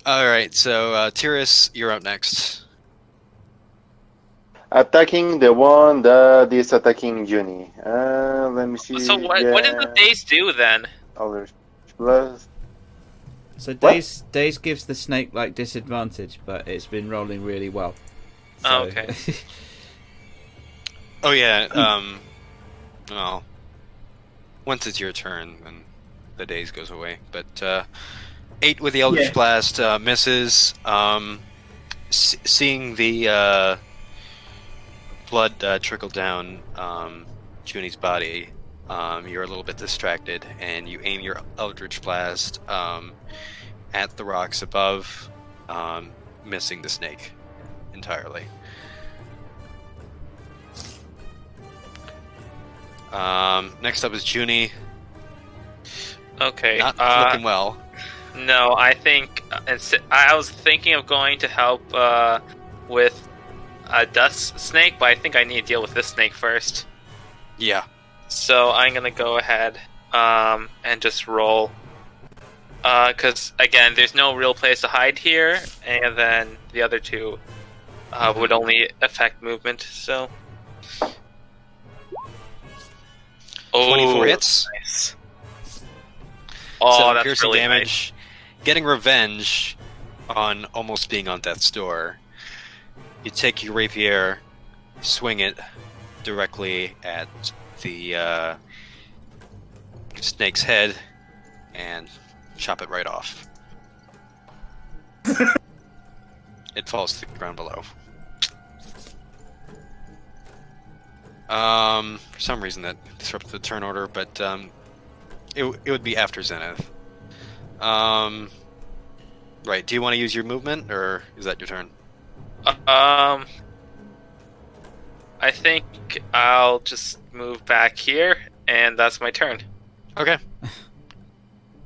Alright, so Tyrus, you're up next. Attacking the one that is attacking Junie. Let me see. So what did the days do then? Eldritch Blast. So What? Daze gives the snake like disadvantage, but it's been rolling really well. Oh, okay. Oh yeah, well, once it's your turn, then the daze goes away. But 8 with the Eldritch Blast misses. Seeing the blood trickle down Junie's body, you're a little bit distracted, and you aim your Eldritch Blast at the rocks above, missing the snake entirely. Next up is Junie. Okay. Not looking well. No, I think I was thinking of going to help with a dust snake, but I think I need to deal with this snake first. Yeah. So I'm gonna go ahead and just roll. Because again, there's no real place to hide here, and then the other two would only affect movement. So. 24 hits. Nice. Oh, 7 that's piercing really damage. Getting revenge on almost being on death's door. You take your rapier, swing it directly at the snake's head, and chop it right off. It falls to the ground below. For some reason that disrupted the turn order, but it would be after Zenith. Right, do you want to use your movement, or is that your turn? I think I'll just move back here, and that's my turn. Okay.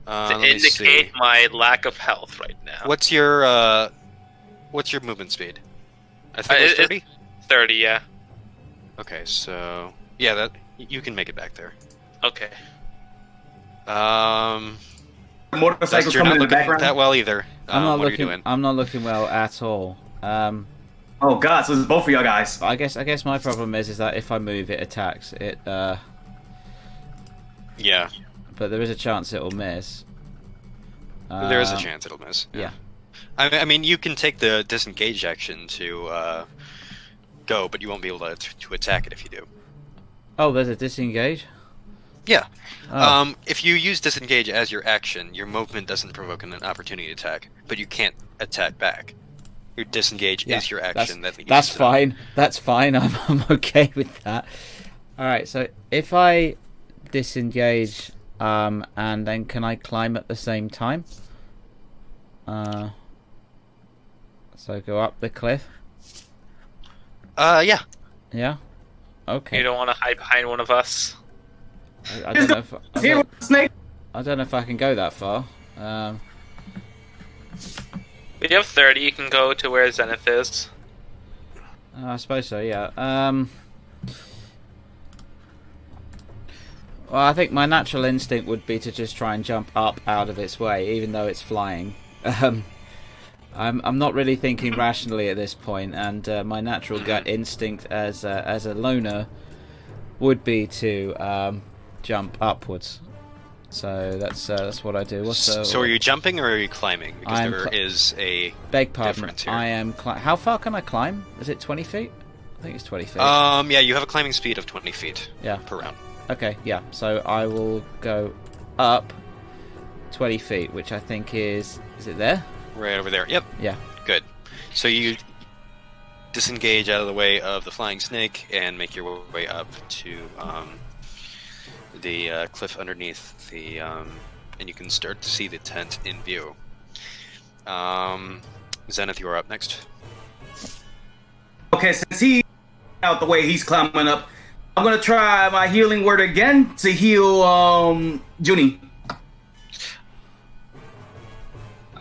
To let me indicate see. my lack of health right now. What's your movement speed? I think it's 30. 30, yeah. Okay, so yeah, that you can make it back there. Okay. Motorcycles Dust, you're coming not in the looking background. that well either. I'm not what looking. are you doing? I'm not looking well at all. Oh god, so it's both of y'all guys. I guess my problem is that if I move, it attacks it. Yeah, But there is a chance it'll miss. there is a chance it'll miss. Yeah. I mean, you can take the disengage action to go, but you won't be able to attack it if you do. Oh, there's a disengage. Yeah. Oh. If you use disengage as your action, your movement doesn't provoke an opportunity attack, but you can't attack back. Your disengage is your action. That's fine. That's fine. I'm okay with that. All right. So if I disengage, and then can I climb at the same time? So go up the cliff. Yeah. Yeah. Okay. You don't want to hide behind one of us. I don't know if Here, snake. I don't know if I can go that far. If you have 30, you can go to where Zenith is. I suppose so. Yeah. Well, I think my natural instinct would be to just try and jump up out of its way, even though it's flying. I'm not really thinking rationally at this point, and my natural gut instinct as a loner would be to jump upwards. So that's what I do. So are you jumping or are you climbing? Because I'm there is a beg pardon. difference here. I am. How far can I climb? Is it 20 feet? I think it's 20 feet. Yeah, you have a climbing speed of 20 feet Yeah. per round. Okay, yeah. So I will go up 20 feet, which I think is it there? Right over there. Yep. Yeah. Good. So you disengage out of the way of the flying snake and make your way up to the cliff underneath the, and you can start to see the tent in view. Zenith, you are up next. Okay, since he out the way he's climbing up, I'm gonna try my healing word again to heal Junie.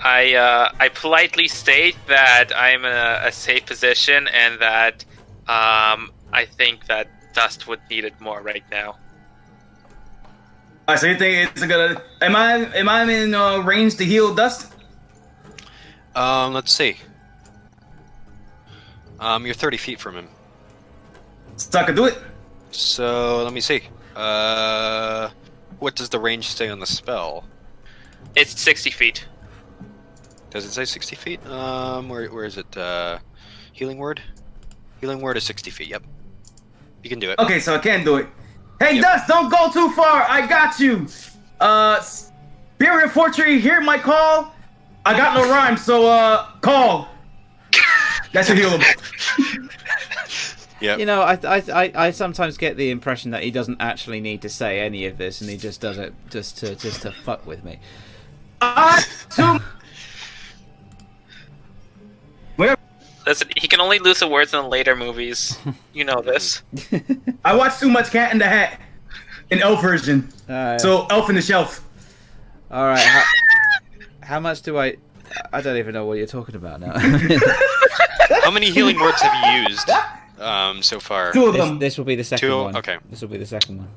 I politely state that I'm in a safe position and that I think that Dust would need it more right now. Alright, so you think it's gonna? Am I in range to heal Dust? Let's see. You're 30 feet from him. So I can do it. So let me see. What does the range say on the spell? It's 60 feet. Does it say 60 feet? Where is it? Healing word? Healing word is 60 feet, yep. You can do it. Okay, so I can do it. Hey, Yep. Dust, don't go too far. I got you. Spirit of Fortune, hear my call. I got no rhyme, so call. That should heal him. Yep. You know, I sometimes get the impression that he doesn't actually need to say any of this, and he just does it just to fuck with me. Listen, he can only lose the words in the later movies. You know this. I watched too much Cat in the Hat in Elf version. So Elf in the Shelf. All right. How much do I? I don't even know what you're talking about now. How many healing words have you used so far? Two of them. This will be the second Two? one. Okay. This will be the second one.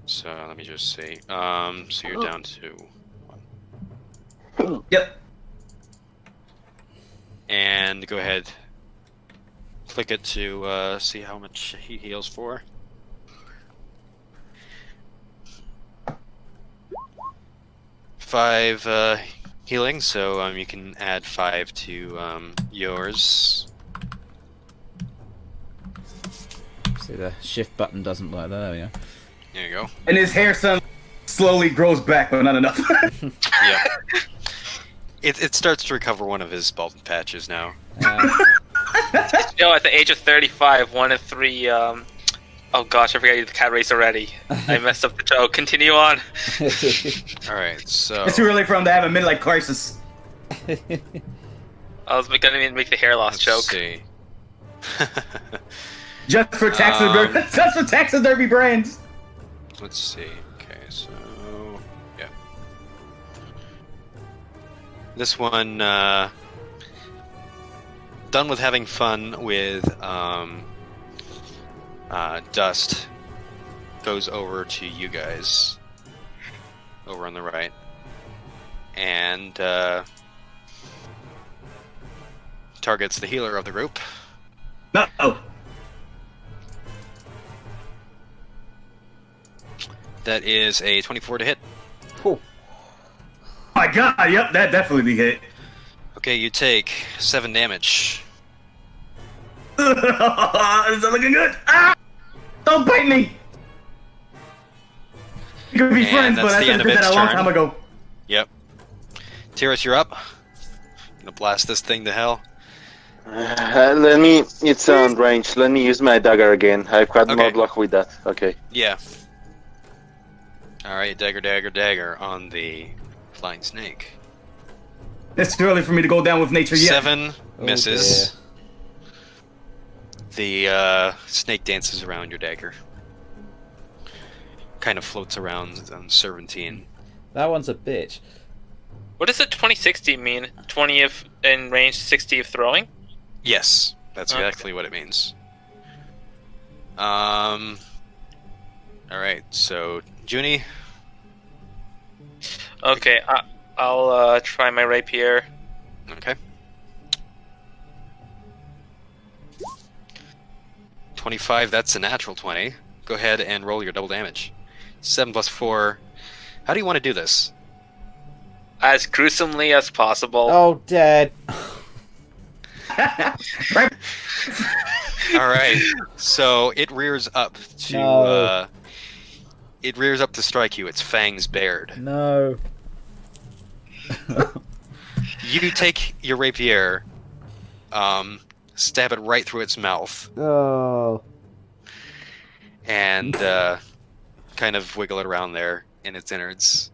So let me just see. So you're down to 1. Yep. And go ahead. Click it to see how much he heals for. Five healing, so you can add 5 to yours. See, the shift button doesn't work. There we go. There you go. And his hair slowly grows back, but not enough. Yeah. It starts to recover one of his bald patches now. At the age of 35, one of 3. Oh gosh, I forgot the cat race already. I messed up the joke. Continue on. Alright, so. It's too early for him to have a midlife crisis. I was gonna make the hair loss Let's joke. see. Just for taxidermy brands. Let's see. Okay, so This one, done with having fun with dust, goes over to you guys, over on the right, and targets the healer of the group. No. That is a 24 to hit. Oh, My God, yep, that definitely hit. Okay, you take 7 damage. This is looking good. Ah! Don't bite me. We could be And friends, but that's I the should end have of did that its a long turn. time ago. Yep. Tyrus, you're up. Gonna blast this thing to hell. It's on range. Let me use my dagger again. I've got more Okay. luck with that. Okay. Yeah. Alright, dagger on the flying snake. It's too early for me to go down with nature yet. 7 misses. The snake dances around your dagger. Kind of floats around on serpentine. that one's a bitch. What does the 20-60 mean? 20 of in range, 60 of throwing? Yes, that's Okay. exactly what it means. Alright, so Junie, Okay, I'll try my rapier. okay. 25, that's a natural 20. Go ahead and roll your double damage. 7 plus 4. How do you want to do this? As gruesomely as possible. Oh, dead. Right. Alright, so it rears up to No. it rears up to strike you, its fangs bared. No. You take your rapier, stab it right through its mouth, Oh. and kind of wiggle it around there in its innards.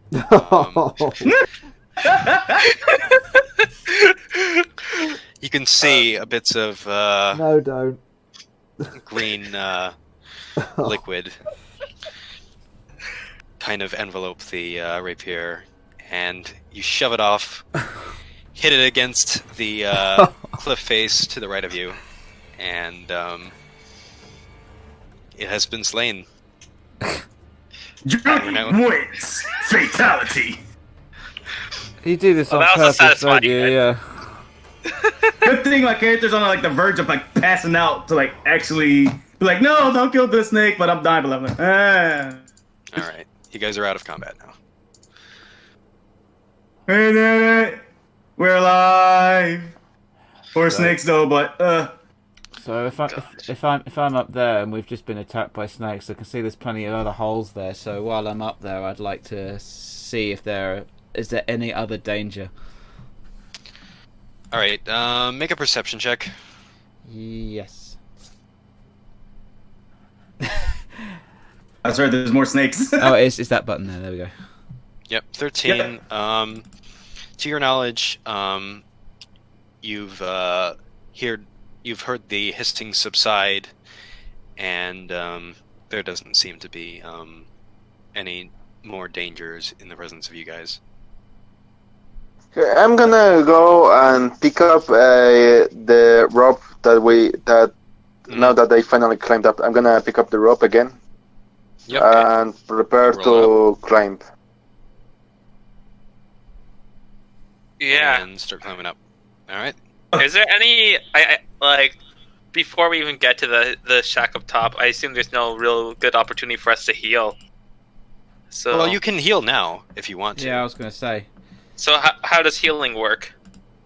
You can see bits of No, don't. green liquid kind of envelope the rapier, and you shove it off, hit it against the cliff face to the right of you, and it has been slain. Johnny wins. Fatality. You do this Well, on that was a purpose, don't satisfying you? hit. Yeah. Good thing my character's on like the verge of like passing out to like actually be like, no, don't kill this snake, but I'm dying, but I'm like, ah. Alright, you guys are out of combat now. We did it. We're alive. Poor So- snakes though, but So if I'm up there and we've just been attacked by snakes, I can see there's plenty of other holes there. So while I'm up there, I'd like to see if there is any other danger. Alright, make a perception check. Yes. I swear there's more snakes. Oh, it's that button there. There we go. Yep, 13. Yeah. To your knowledge, you've heard the hissing subside, and there doesn't seem to be any more dangers in the presence of you guys. Okay, I'm gonna go and pick up the rope that now that they finally climbed up. I'm gonna pick up the rope again Yep. and prepare Roll to climb. Yeah. And start climbing up. Alright. Is there any I like before we even get to the shack up top? I assume there's no real good opportunity for us to heal. So Well, you can heal now if you want to. Yeah, I was gonna say. So how does healing work?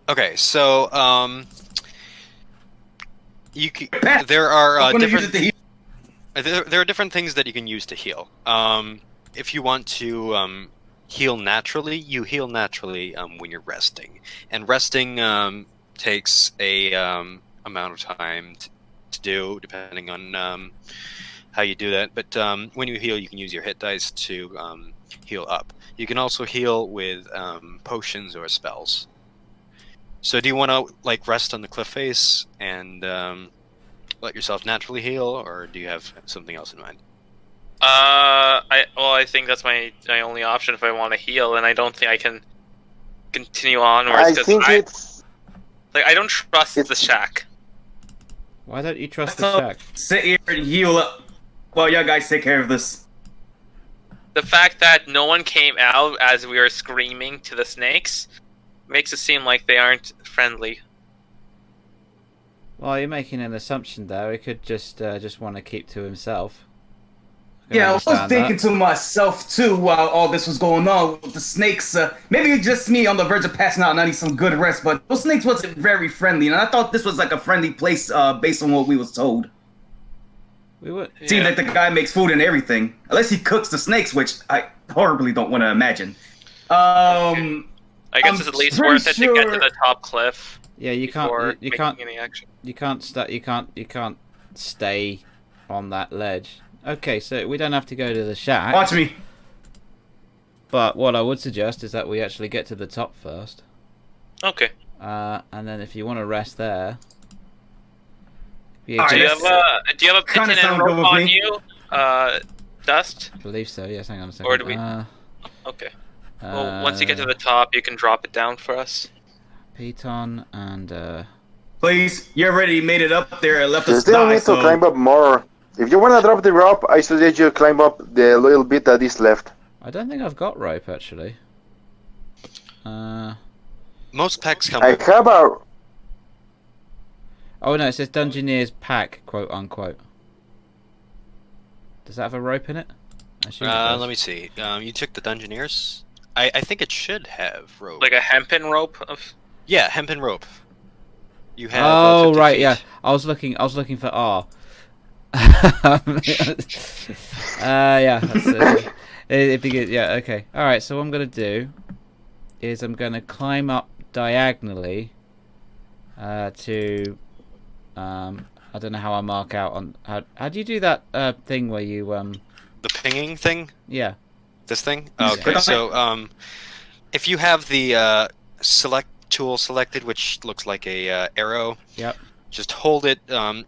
Okay, so there are I'm gonna use different it to heal. there are different things that you can use to heal. If you want to heal naturally, you heal naturally when you're resting, and resting takes a amount of time to do, depending on how you do that. But when you heal, you can use your hit dice to heal up. You can also heal with potions or spells. So do you want to like rest on the cliff face and let yourself naturally heal, or do you have something else in mind? I think that's my only option if I want to heal, and I don't think I can continue onwards? I 'Cause think it's I don't trust the shack. Why don't you trust the shack? Sit here and heal up while y'all guys take care of this. The fact that no one came out as we were screaming to the snakes makes it seem like they aren't friendly. Well, you're making an assumption there. He could just want to keep to himself. Yeah, I was thinking to myself too while all this was going on with the snakes. Maybe it's just me on the verge of passing out and I need some good rest, but those snakes wasn't very friendly, and I thought this was like a friendly place based on what we was told. We would. Seems like the guy makes food and everything, unless he cooks the snakes, which I horribly don't want to imagine. I guess I'm it's at least pretty worth it to get to sure- the top cliff. Yeah, you before can't. You making can't. any action. You can't stay on that ledge. Okay, so we don't have to go to the shack. Watch me. But what I would suggest is that we actually get to the top first. Okay. And then if you want to rest there, Alright, Do you have a Kinda pigeon sound and good rope with on me. you, Dust? I believe so. Yes, hang on a second. Or do we- Okay. Well, once you get to the top, you can drop it down for us. Piton and Please, you already made it up there and left us still die, need to so... climb up more. If you wanna drop the rope, I suggest you climb up the little bit that is left. I don't think I've got rope actually. Most packs come I with. have a Oh no, it says Dungeoneer's pack, quote unquote. Does that have a rope in it? I assume it does. Let me see. You took the Dungeoneers? I think it should have rope. Like a hempen rope of. Yeah, hempen rope. You have. Oh 50 right, feet. yeah. I was looking for R. Yeah. That's, it'd be good. Yeah. Okay. All right. So what I'm gonna do is I'm gonna climb up diagonally to I don't know how I mark out on how do you do that thing where you The pinging thing. yeah. This thing. Yeah. Okay. So if you have the select tool selected, which looks like a arrow. Yep. Just hold it.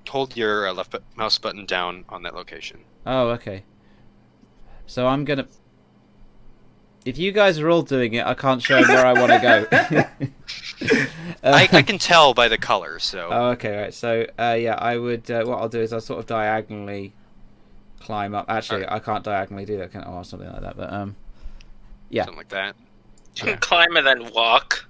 Hold your mouse button down on that location. Oh, okay. So I'm gonna. If you guys are all doing it, I can't show where I want to go. I can tell by the color. So. Oh, okay, right. So, yeah, I would. What I'll do is I'll sort of diagonally climb up. Actually, Alright. I can't diagonally do that. Can I? Or something like that. But yeah. Something like that. You can climb and then walk.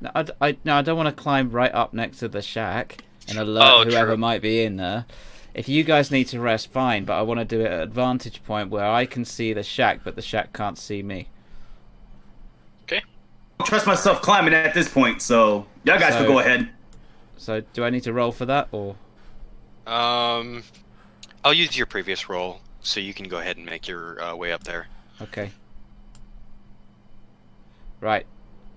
No, I don't want to climb right up next to the shack and alert Oh, whoever true. might be in there. If you guys need to rest, fine. But I want to do it at an advantage point where I can see the shack, but the shack can't see me. I don't trust myself climbing at this point, so y'all guys can go ahead. So, do I need to roll for that, or? I'll use your previous roll, so you can go ahead and make your way up there. Okay. Right.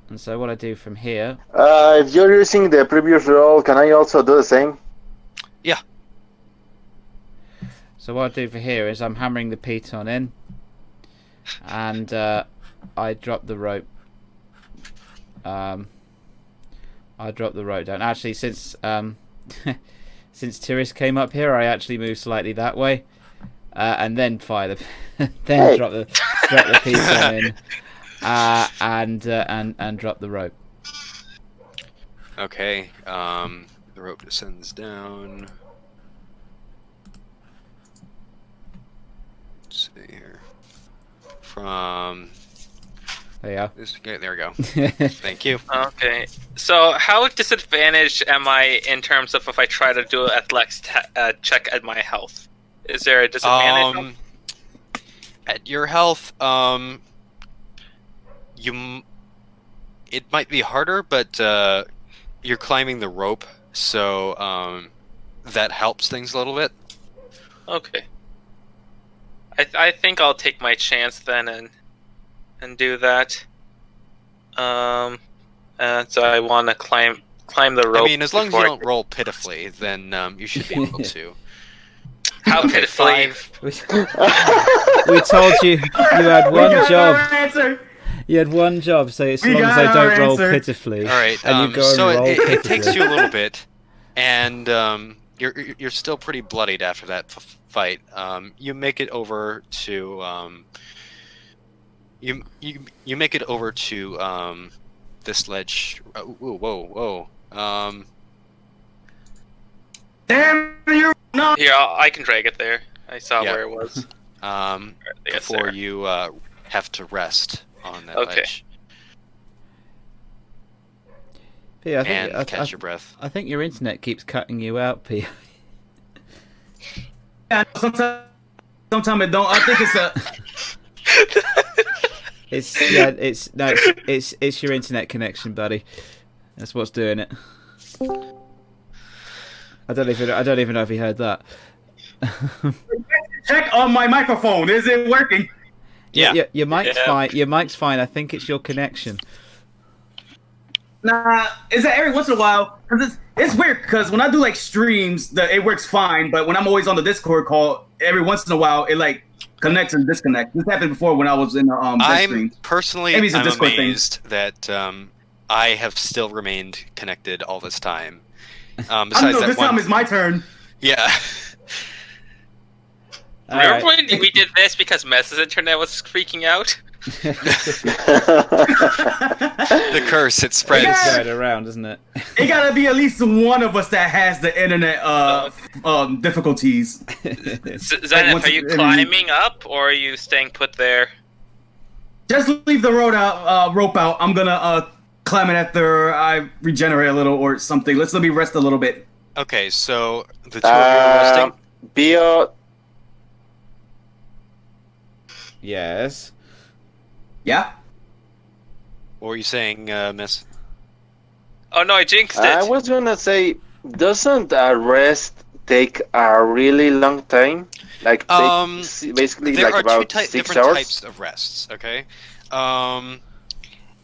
And so what I do from here... if you're using the previous roll, can I also do the same? Yeah. So what I do for here is I'm hammering the piton in. And I drop the rope. I drop the rope down. Actually, since since Tiris came up here, I actually moved slightly that way. And then fire the... then Hey. drop the piton in. And drop the rope. Okay. The rope descends down. Let's see here. From There you are. this. Okay, there we go. Thank you. Okay. So, how disadvantaged am I in terms of if I try to do an athletics check at my health? Is there a disadvantage? At your health, it might be harder, but you're climbing the rope, so that helps things a little bit. Okay. I think I'll take my chance then and do that. And so I want to climb the rope. I mean, as long as you before don't roll pitifully, then you should be able to. How Okay, pitifully? 5. We told you had We one got job. our answer. You had one job, so as We long as got I don't our roll answer. pitifully, All right. and you go So and roll it pitifully. takes you a little bit, and you're still pretty bloodied after that fight. You make it over to you make it over to this ledge. Whoa. Damn you! No. Here, I can drag it there. I saw Yeah. where it was. Yes, Before sir. you have to rest on that Okay. ledge P, I and think catch your breath. I think your internet keeps cutting you out, P. Yeah, sometimes it don't. I think It's your internet connection, buddy. That's what's doing it. I don't even know if he heard that. check on my microphone. Is it working? Yeah. Your mic's Yeah. fine. Your mic's fine. I think it's your connection. Nah, is that every once in a while? Cause it's weird. Cause when I do like streams, it works fine. But when I'm always on the Discord call, every once in a while it like connects and disconnects. This happened before when I was in the I'm stream. personally Maybe it's a I'm Discord thing. amazed that I have still remained connected all this time. I Besides know that this one, time is my turn. yeah. All Remember right. when we did this because Mess's internet was freaking out? The curse it spreads. Yeah. Going around, isn't it? It gotta be at least one of us that has the internet difficulties. Zenith, once are you it- climbing up or are you staying put there? Just leave the rope out. I'm gonna climb it after I regenerate a little or something. Let me rest a little bit. Okay, so the two of you are resting. Bio, Yes. Yeah. What were you saying, Miss? Oh no, I jinxed it. I was gonna say, doesn't a rest take a really long time? Like basically There like are about two 6 different hours. types of rests. Okay,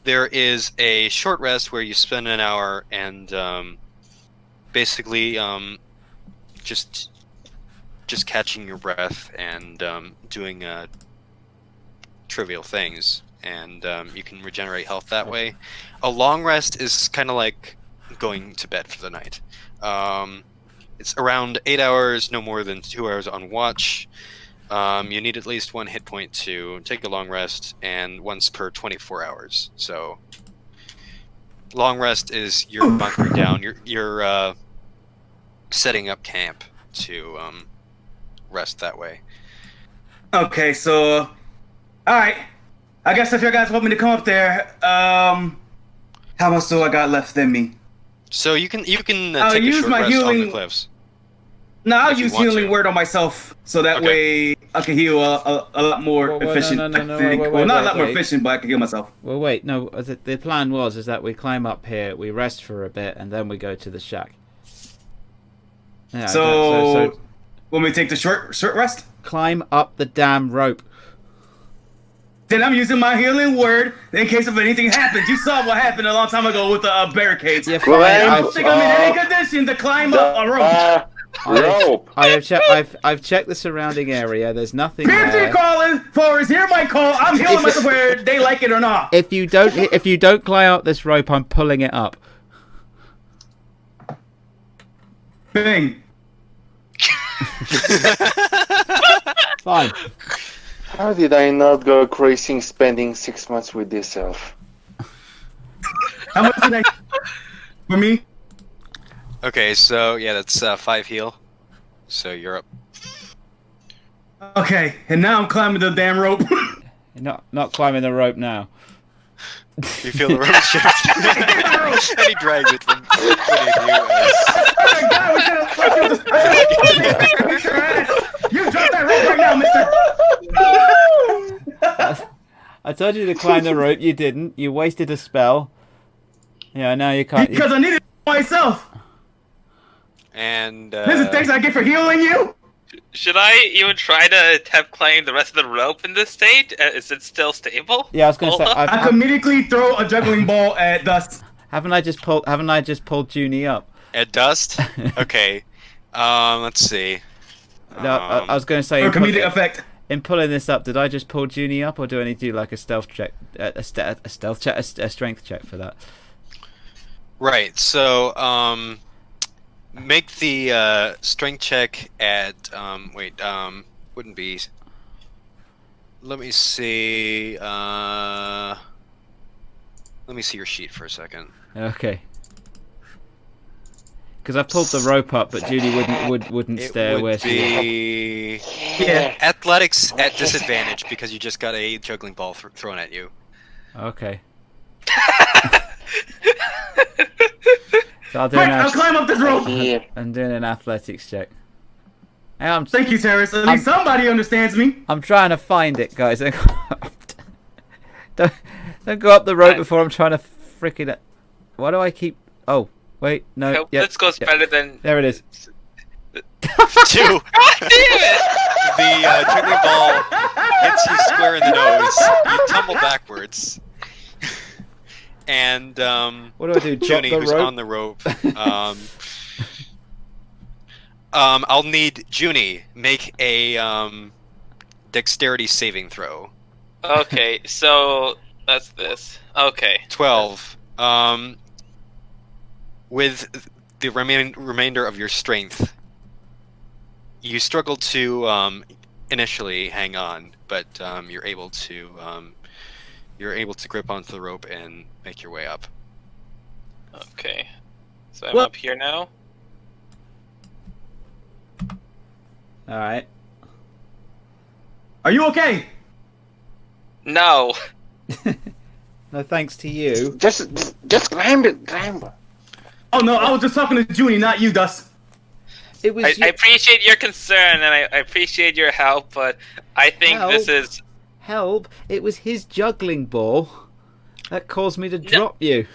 there is a short rest where you spend an hour and basically just catching your breath and doing trivial things, and you can regenerate health that way. A long rest is kind of like going to bed for the night. It's around 8 hours, no more than 2 hours on watch. You need at least 1 hit point to take a long rest, and once per 24 hours. So, long rest is you're bunkering down. You're setting up camp to rest that way. Okay, so all right. I guess if you guys want me to come up there, how much do I got left in me? So you can I'll take a use short my rest on the healing- cliffs. No, I'll If you use want healing to. word on myself, so that Okay. way I can heal a lot more Whoa, efficient. no, I think. wait, Well, not a lot more wait. efficient, but I can heal myself. Well, wait. No, the plan is that we climb up here, we rest for a bit, and then we go to the shack. Yeah, So, when we take the short rest, climb up the damn rope. then I'm using my healing word in case if anything happens. You saw what happened a long time ago with the barricades. Yeah, Well, fine. I I've- don't think I'm in any condition to climb up a rope. Rope. I've checked the surrounding area. There's nothing Fifty there. calling for is hear my call. I'm healing myself whether they like it or not. If you don't climb up this rope, I'm pulling it up. Bing. Fine. How did I not go crazy spending 6 months with this elf? How much did I for me? Okay, so yeah, that's 5 heal. So you're up. Okay, and now I'm climbing the damn rope. Not climbing the rope now. You feel the rope shift, and he drags it from beneath you. Oh my God, we should have fucking just You drop that rope right now, mister. I told you to climb the rope. You didn't. You wasted a spell. Yeah, now you can't. Because I needed it myself. And This is things I get for healing you. Should I even try to attempt climbing the rest of the rope in this state? Is it still stable? Yeah, I was gonna say. Hold up. I can immediately throw a juggling ball at Dust. Haven't I just pulled Junie up? at dust. Okay. Let's see. No, I was going to say For comedic effect. in pulling this up. Did I just pull Junie up, or do I need to do like a stealth check, a strength check for that? Right. So, make the strength check at wouldn't be. Let me see. Let Let me see your sheet for a second. Okay. Because I pulled the rope up, but Judy wouldn't It stay would where she be Yeah. athletics at disadvantage because you just got a juggling ball thrown at you. was. Okay. So I'll do Quick, I'll climb up this rope. I'm doing an athletics check. Hey, I'm Thank you, Terrace. At least somebody understands me. I'm trying to find it, guys. don't go up the rope before I'm trying to freaking. Why do I keep? Oh, wait, no. Yep, This goes better than. there it is. 2. The juggling ball hits you square in the nose. You tumble backwards. And What do I do? Drop Junie, the who's rope? on the rope. I'll need Junie make a dexterity saving throw. Okay, so that's this. Okay. 12. With the remainder of your strength, you struggle to initially hang on, but you're able to grip onto the rope and make your way up. Okay. So I'm Well- up here now. All right. Are you okay? No. No thanks to you. Just climb it, climb. Oh no, I was just talking to Junie, not you, Dust. It was. I appreciate your concern and I appreciate your help, but I think this is. Help! It was his juggling ball that caused me to drop you.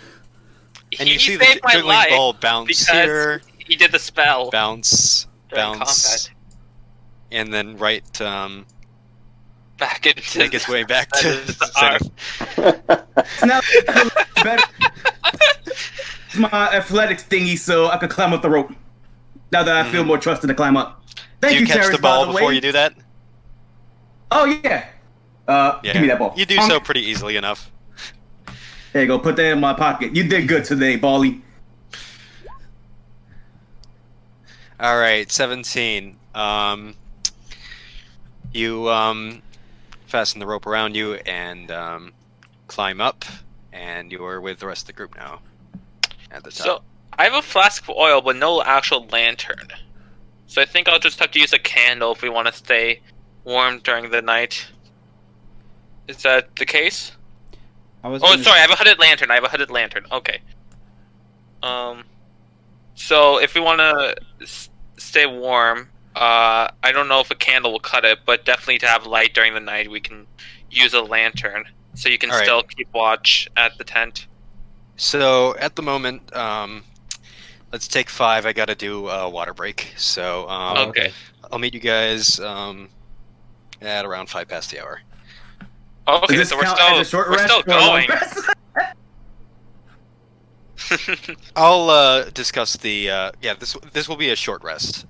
And He you see the saved my juggling life ball bounce because here, he did the spell bounce, during bounce, combat. and then Back into make its way back to the arm. It's now better. It's my athletics thingy, so I could climb up the rope. Now that I feel more trusted to climb up. Thank Do you catch Terrace, the ball by the before way. you do that? Oh yeah. Yeah. Give me that ball. You do so pretty easily enough. There you go. Put that in my pocket. You did good today, Bally. All right, 17. You fasten the rope around you and climb up, and you're with the rest of the group now. At the top. So I have a flask of oil, but no actual lantern. So I think I'll just have to use a candle if we want to stay warm during the night. Is that the case? I Sorry, I have a hooded lantern. Okay. So if we want to stay warm, I don't know if a candle will cut it, but definitely to have light during the night, we can use a lantern, so you can All right. still keep watch at the tent. So at the moment, let's take 5. I gotta do a water break. So Okay. I'll meet you guys at around 5 past the hour. Okay, Does this so we're count as a short rest still or a long going. rest? I'll discuss the This will be a short rest.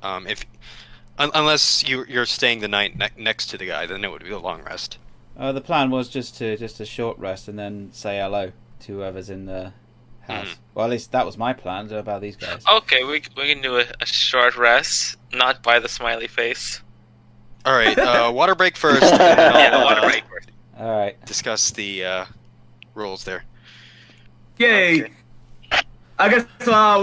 Unless you're staying the night next to the guy, then it would be a long rest. The plan was just a short rest and then say hello to whoever's in the house. Well, at least that was my plan. So about these guys. Okay, we can do a short rest, not by the smiley face. All right, water break first. And then Yeah, the I'll, water break first. All right. discuss the rules there. Yay. Okay. I guess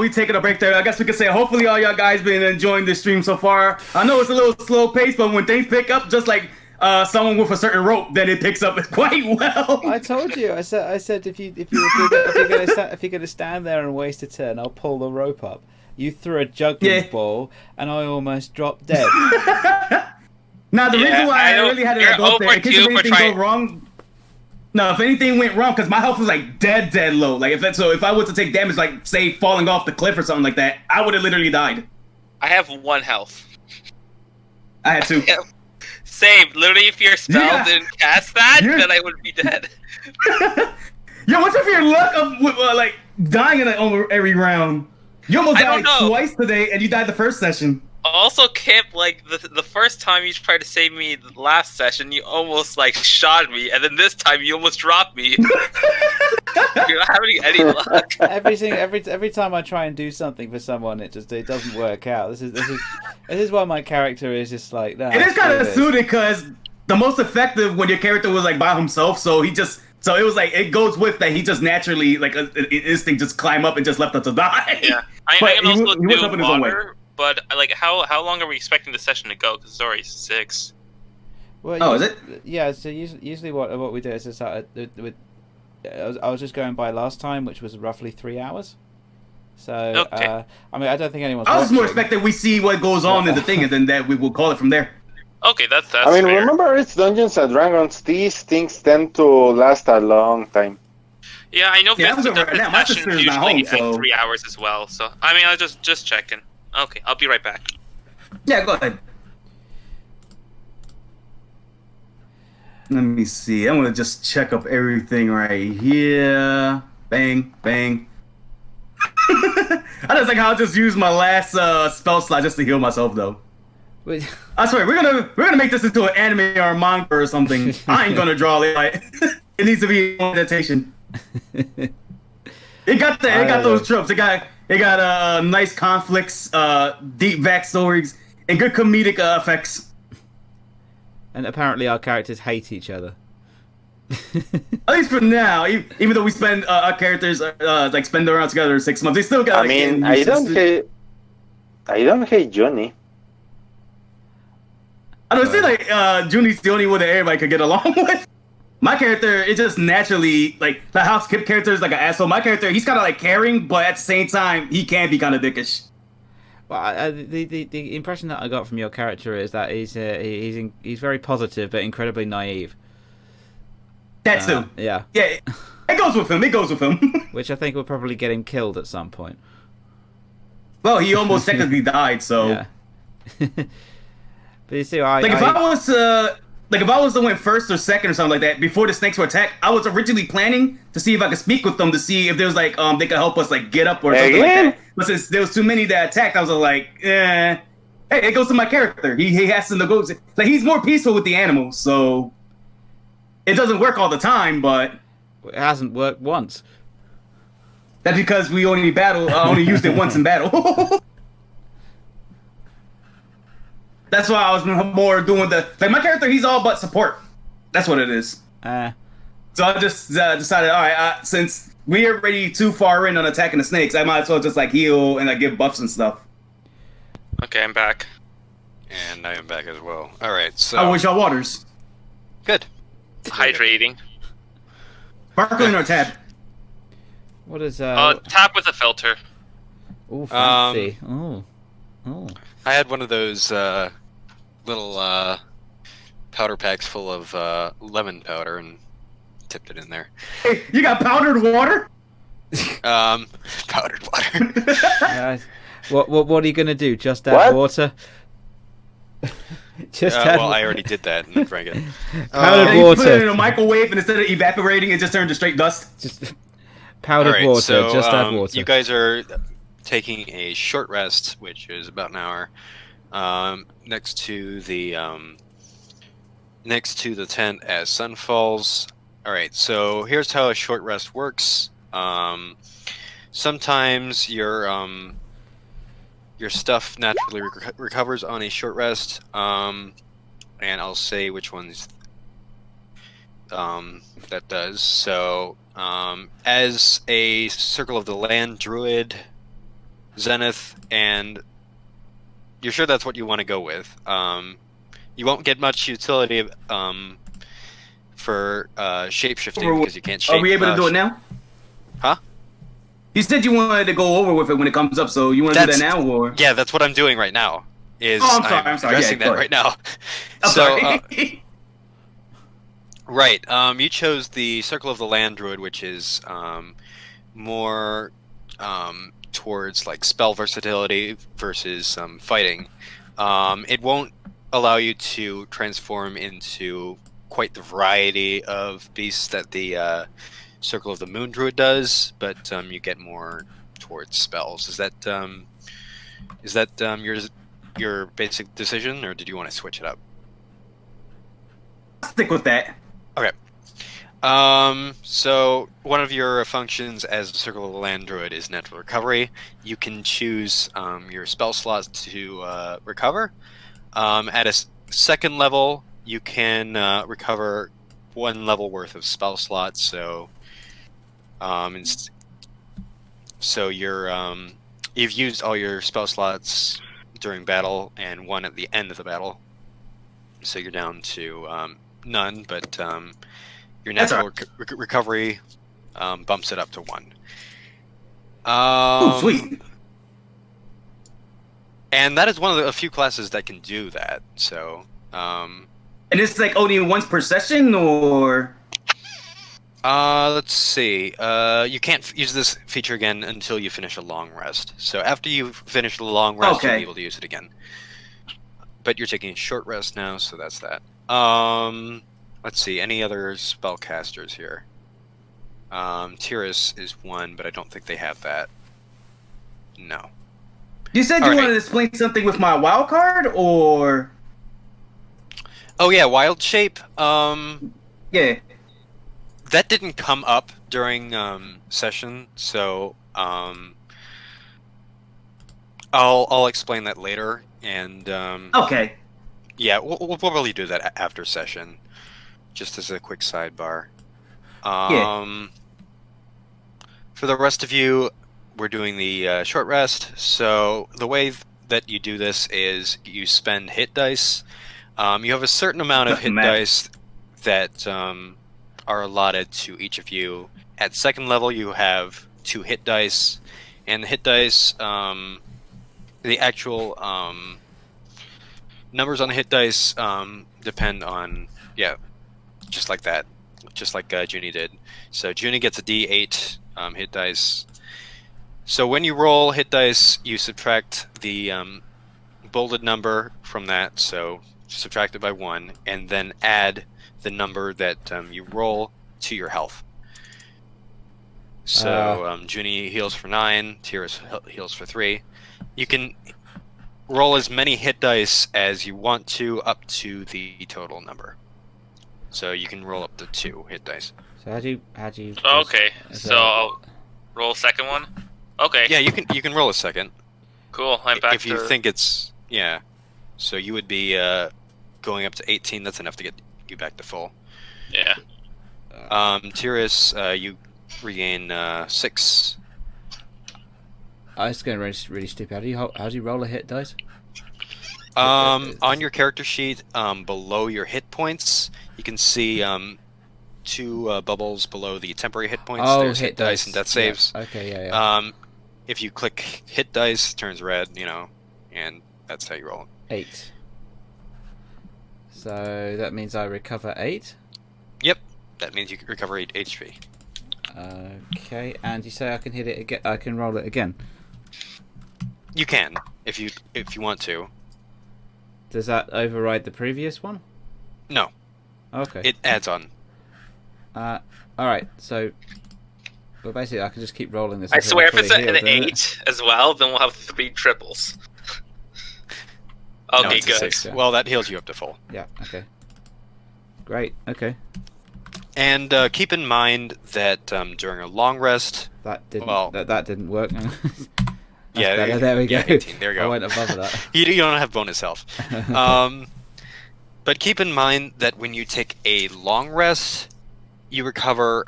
we taking a break there. I guess we could say hopefully all y'all guys been enjoying this stream so far. I know it's a little slow pace, but when things pick up, just like someone with a certain rope, then it picks up quite well. I told you. I said if you're gonna stand there and waste a turn, I'll pull the rope up. You threw a juggling ball, and I almost dropped dead. Now the reason why I really had to you're go up there, in case overdue for anything go trying- wrong. No, if anything went wrong, because my health was like dead low. Like if I was to take damage, like say falling off the cliff or something like that, I would have literally died. I have 1 health. I had to. Yeah. Same. Literally, if your spell Yeah. didn't cast that, Yeah. then I would be dead. Yo, what's up for your luck of like dying in over every round? You almost I don't died know. twice today, and you died the first session. Also, Kip, like the first time you tried to save me the last session, you almost like shot me, and then this time you almost dropped me. You're not having any luck. Every time I try and do something for someone, it doesn't work out. This is why my character is just like that. It is kind of suited because the most effective when your character was like by himself, so he just So it was like it goes with that. He just naturally like an instinct just climb up and just left us to die. Yeah, I But can also he was do helping his own way. water, but like how long are we expecting the session to go? Because it's already 6. Well, Oh, is it? Yeah. So usually what we do is just I was just going by last time, which was roughly 3 hours. So Okay. I mean, I don't think anyone's. I was more watching. expecting we see what goes on in the thing, and then that we will call it from there. Okay, that's I mean, fair. remember it's Dungeons and Dragons. These things tend to last a long time. Yeah, I know Yeah, I was Vista over does right now. My sessions sister's not usually home, so- 3 hours as well. So I mean, I was just checking. Okay, I'll be right back. Yeah, go ahead. Let me see. I'm gonna just check up everything right here. Bang, bang. I just like how I just used my last spell slot just to heal myself, though. Wait, I swear we're gonna make this into an anime or a manga or something. I ain't gonna draw it. Like, it needs to be meditation. It got those tropes. It got nice conflicts, deep backstories, and good comedic effects. and apparently our characters hate each other. At least for now, even though we spend our characters like spend around together 6 months, they still got. I Like, mean, getting I don't hate Johnny. I don't see like Junie's the only one that everybody could get along with. My character, it just naturally like the house character is like an asshole. My character, he's kind of like caring, but at the same time, he can be kind of dickish. Well, the impression that I got from your character is that he's very positive but incredibly naive. That too. Yeah, Yeah, it goes with him. It goes with him. which I think will probably get him killed at some point. Well, he almost technically died, so. Yeah. But you see, I Like if I was to win first or second or something like that before the snakes were attacked, I was originally planning to see if I could speak with them to see if there was like they could help us like get up or something like that. But since there was too many that attacked, I was like, Hey, it goes to my character. He has to negotiate. Like he's more peaceful with the animals, so it doesn't work all the time. But it hasn't worked once. that's because we only used it once in battle. That's why I was more doing my character. He's all but support. That's what it is. So I just decided, all right, since we are already too far in on attacking the snakes, I might as well just like heal and like give buffs and stuff. Okay, I'm back. And I am back as well. All right, so I wish y'all waters. good. Hydrating. Sparkling or tab? What is Tap with a filter. Oh, fancy. Oh. I had one of those little powder packs full of lemon powder and tipped it in there. Hey, you got powdered water? Powdered water. What are you gonna do? Just add What? water? Just add well, I already did that and drank it. powdered You water. put it in a microwave and instead of evaporating, it just turned to straight dust. Just powdered All right, water. so, Just add water. You guys are taking a short rest, which is about an hour, next to the tent as sun falls. All right, so here's how a short rest works. Sometimes your stuff naturally recovers on a short rest, and I'll say which ones that does. So, as a Circle of the Land Druid, Zenith, and you're sure that's what you want to go with. You won't get much utility for shape-shifting because you can't shape. Are we able to do it now? Huh? You said you wanted to go over with it when it comes up, so you want to do that now, or? Yeah, that's what I'm doing right now. I'm I'm sorry. addressing Yeah, that right now. I'm sorry. Right. You chose the Circle of the Land Druid, which is more towards like spell versatility versus fighting. It won't allow you to transform into quite the variety of beasts that the Circle of the Moon Druid does, but you get more towards spells. Is that your basic decision, or did you want to switch it up? Stick with that. Okay. So one of your functions as a Circle of the Land Druid is natural recovery. You can choose your spell slots to recover. At a second level, you can recover 1 level worth of spell slots. So, so you've used all your spell slots during battle and 1 at the end of the battle. So you're down to none, but your That's natural recovery bumps it up to 1. Oh, sweet. And that is one of the few classes that can do that. So, And it's like only once per session, or let's see. You can't use this feature again until you finish a long rest. So after you finish the long rest, you'll be able to use it again. But you're taking a short rest now, so that's that. Let's see. Any other spellcasters here? Tyrus is 1, but I don't think they have that. No. you said you wanted to explain something with my wild card, or Oh yeah, wild shape. yeah. That didn't come up during session, so I'll explain that later. And Okay. yeah, we'll probably do that after session, just as a quick sidebar. For the rest of you, we're doing the short rest. So the way that you do this is you spend hit dice. You have a certain amount of hit dice that are allotted to each of you. At 2nd level, you have 2 hit dice, and the hit dice, the actual numbers on the hit dice depend on, just like that, just like Junie did. So Junie gets a D8 hit dice. So when you roll hit dice, you subtract the bolded number from that, so subtract it by 1, and then add the number that you roll to your health. So Junie heals for 9, Tyrus heals for 3. You can roll as many hit dice as you want to, up to the total number. So you can roll up to 2 hit dice. So how do you? Okay, so I'll roll 2nd one. Okay. Yeah, you can roll a 2nd. Cool. I'm back if you think it's So you would be going up to 18. That's enough to get you back to full. Yeah. Tyrus, you regain 6. I was going really stupid. How do you roll a hit dice? On your character sheet, below your hit points, you can see 2 bubbles below the temporary hit points. Oh, there's hit dice and death saves. Yeah. Okay, yeah. If you click hit dice, it turns red, and that's how you roll. 8. So that means I recover 8. Yep, that means you can recover 8 HP. Okay, and you say I can hit it again? I can roll it again. You can, if you want to. Does that override the previous one? No. Okay. It adds on. Alright, so... Well, basically, I can just keep rolling this. I swear, if it's an healed, 8 as well, then we'll have 3 triples. Okay, it's a good. 6. Well, that heals you up to full. Yeah, okay. Great, okay. And keep in mind that during a long rest... That didn't, well, that didn't work. Yeah, better. There we go. 18, there you go. I went above that. You don't have bonus health. But keep in mind that when you take a long rest, you recover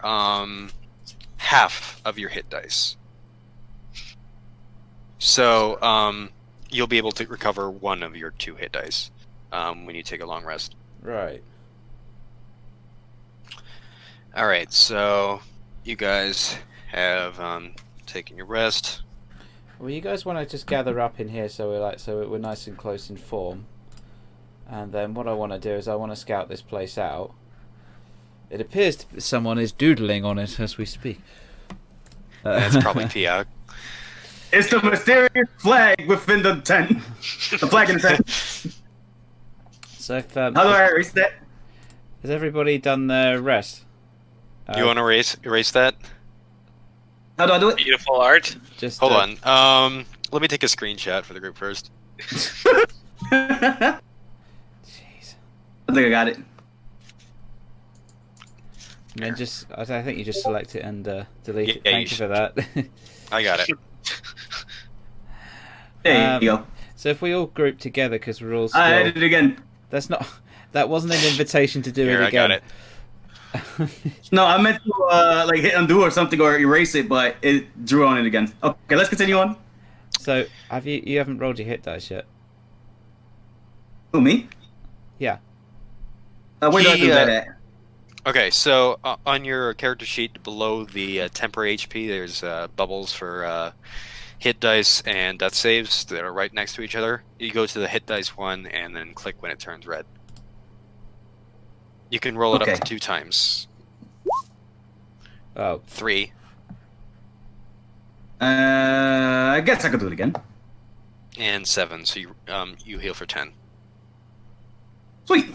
half of your hit dice. So you'll be able to recover 1 of your 2 hit dice when you take a long rest. Right. Alright, so you guys have taken your rest. Well, you guys want to just gather up in here so we're nice and close in form. And then what I want to do is I want to scout this place out. It appears someone is doodling on it as we speak. That's probably Pia. It's the mysterious flag within the tent. The flag in the tent. So if, How do I erase that? has everybody done their rest? You want to erase that? How do I do it? Beautiful art. Just Hold on. Let me take a screenshot for the group first. Jeez. I think I got it. And then I think you just select it and delete it. Yeah, Thank you for that. I got it. There you go. So if we all group together, because we're all I did it again. That wasn't an invitation to do Here, it again. I got it. No, I meant to like hit undo or something or erase it, but it drew on it again. Okay, let's continue on. So have you haven't rolled your hit dice yet? Who, me? Yeah. Where do I do that at? Okay, so on your character sheet below the temporary HP, there's bubbles for hit dice and death saves that are right next to each other. You go to the hit dice one and then click when it turns red. You can roll it Okay. up to 2 times. Oh, 3. I guess I could do it again. And 7, so you heal for 10. Sweet.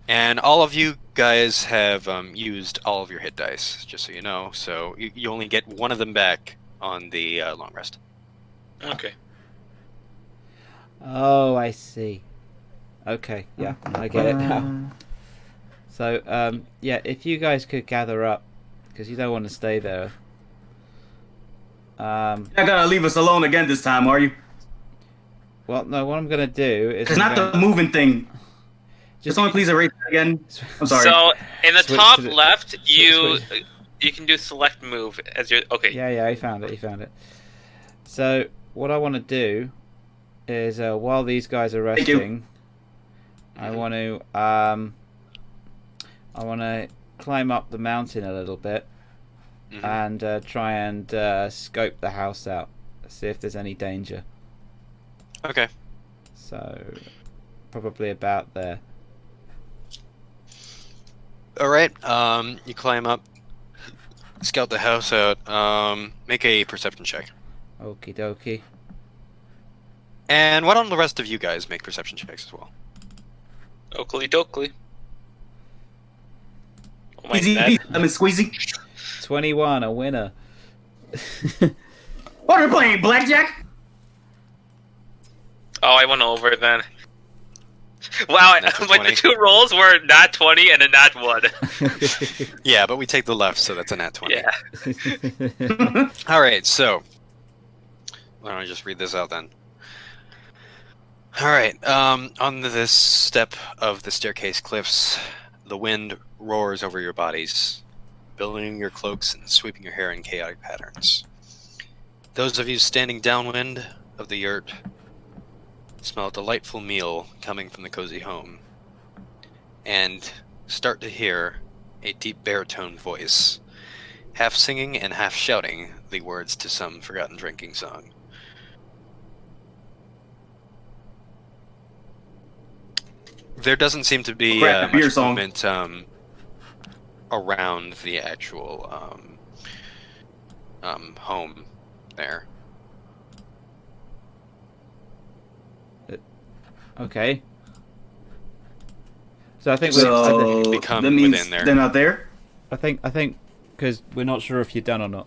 And all of you guys have used all of your hit dice, just so you know. So you only get one of them back on the long rest. Okay. oh, I see. Okay, yeah, I get it now. So, yeah, if you guys could gather up, because you don't want to stay there. You're not gonna leave us alone again this time, are you? Well, no, what I'm going to do is... It's not the moving thing. Just only please erase it again. I'm sorry. So in the Switch top to the- left, you switch. you can do select move as your okay. Yeah, he found it. So, what I want to do is, while these guys are Thank you. resting, I want to climb up the mountain a little bit Mhm. and try and scope the house out, see if there's any danger. Okay. So, probably about there. All right. You climb up, scout the house out. Make a perception check. Okie dokie. And why don't the rest of you guys make perception checks as well? Oakley dokley. Oh my Easy, god. lemon squeezy. 21, a winner. What are we playing, blackjack? Oh, I went over then. Wow, Natural like 20. the 2 rolls were nat 20 and a nat 1. Yeah, but we take the left, so that's a nat 20. Yeah. All right, so why don't I just read this out then? All right, on this step of the staircase cliffs, the wind roars over your bodies, billowing your cloaks and sweeping your hair in chaotic patterns. Those of you standing downwind of the yurt smell a delightful meal coming from the cozy home, and start to hear a deep baritone voice, half singing and half shouting the words to some forgotten drinking song. There doesn't seem to be Craft beer much song. movement around the actual home there. Okay. So I think So become that means within there. they're not there. I think because we're not sure if you're done or not.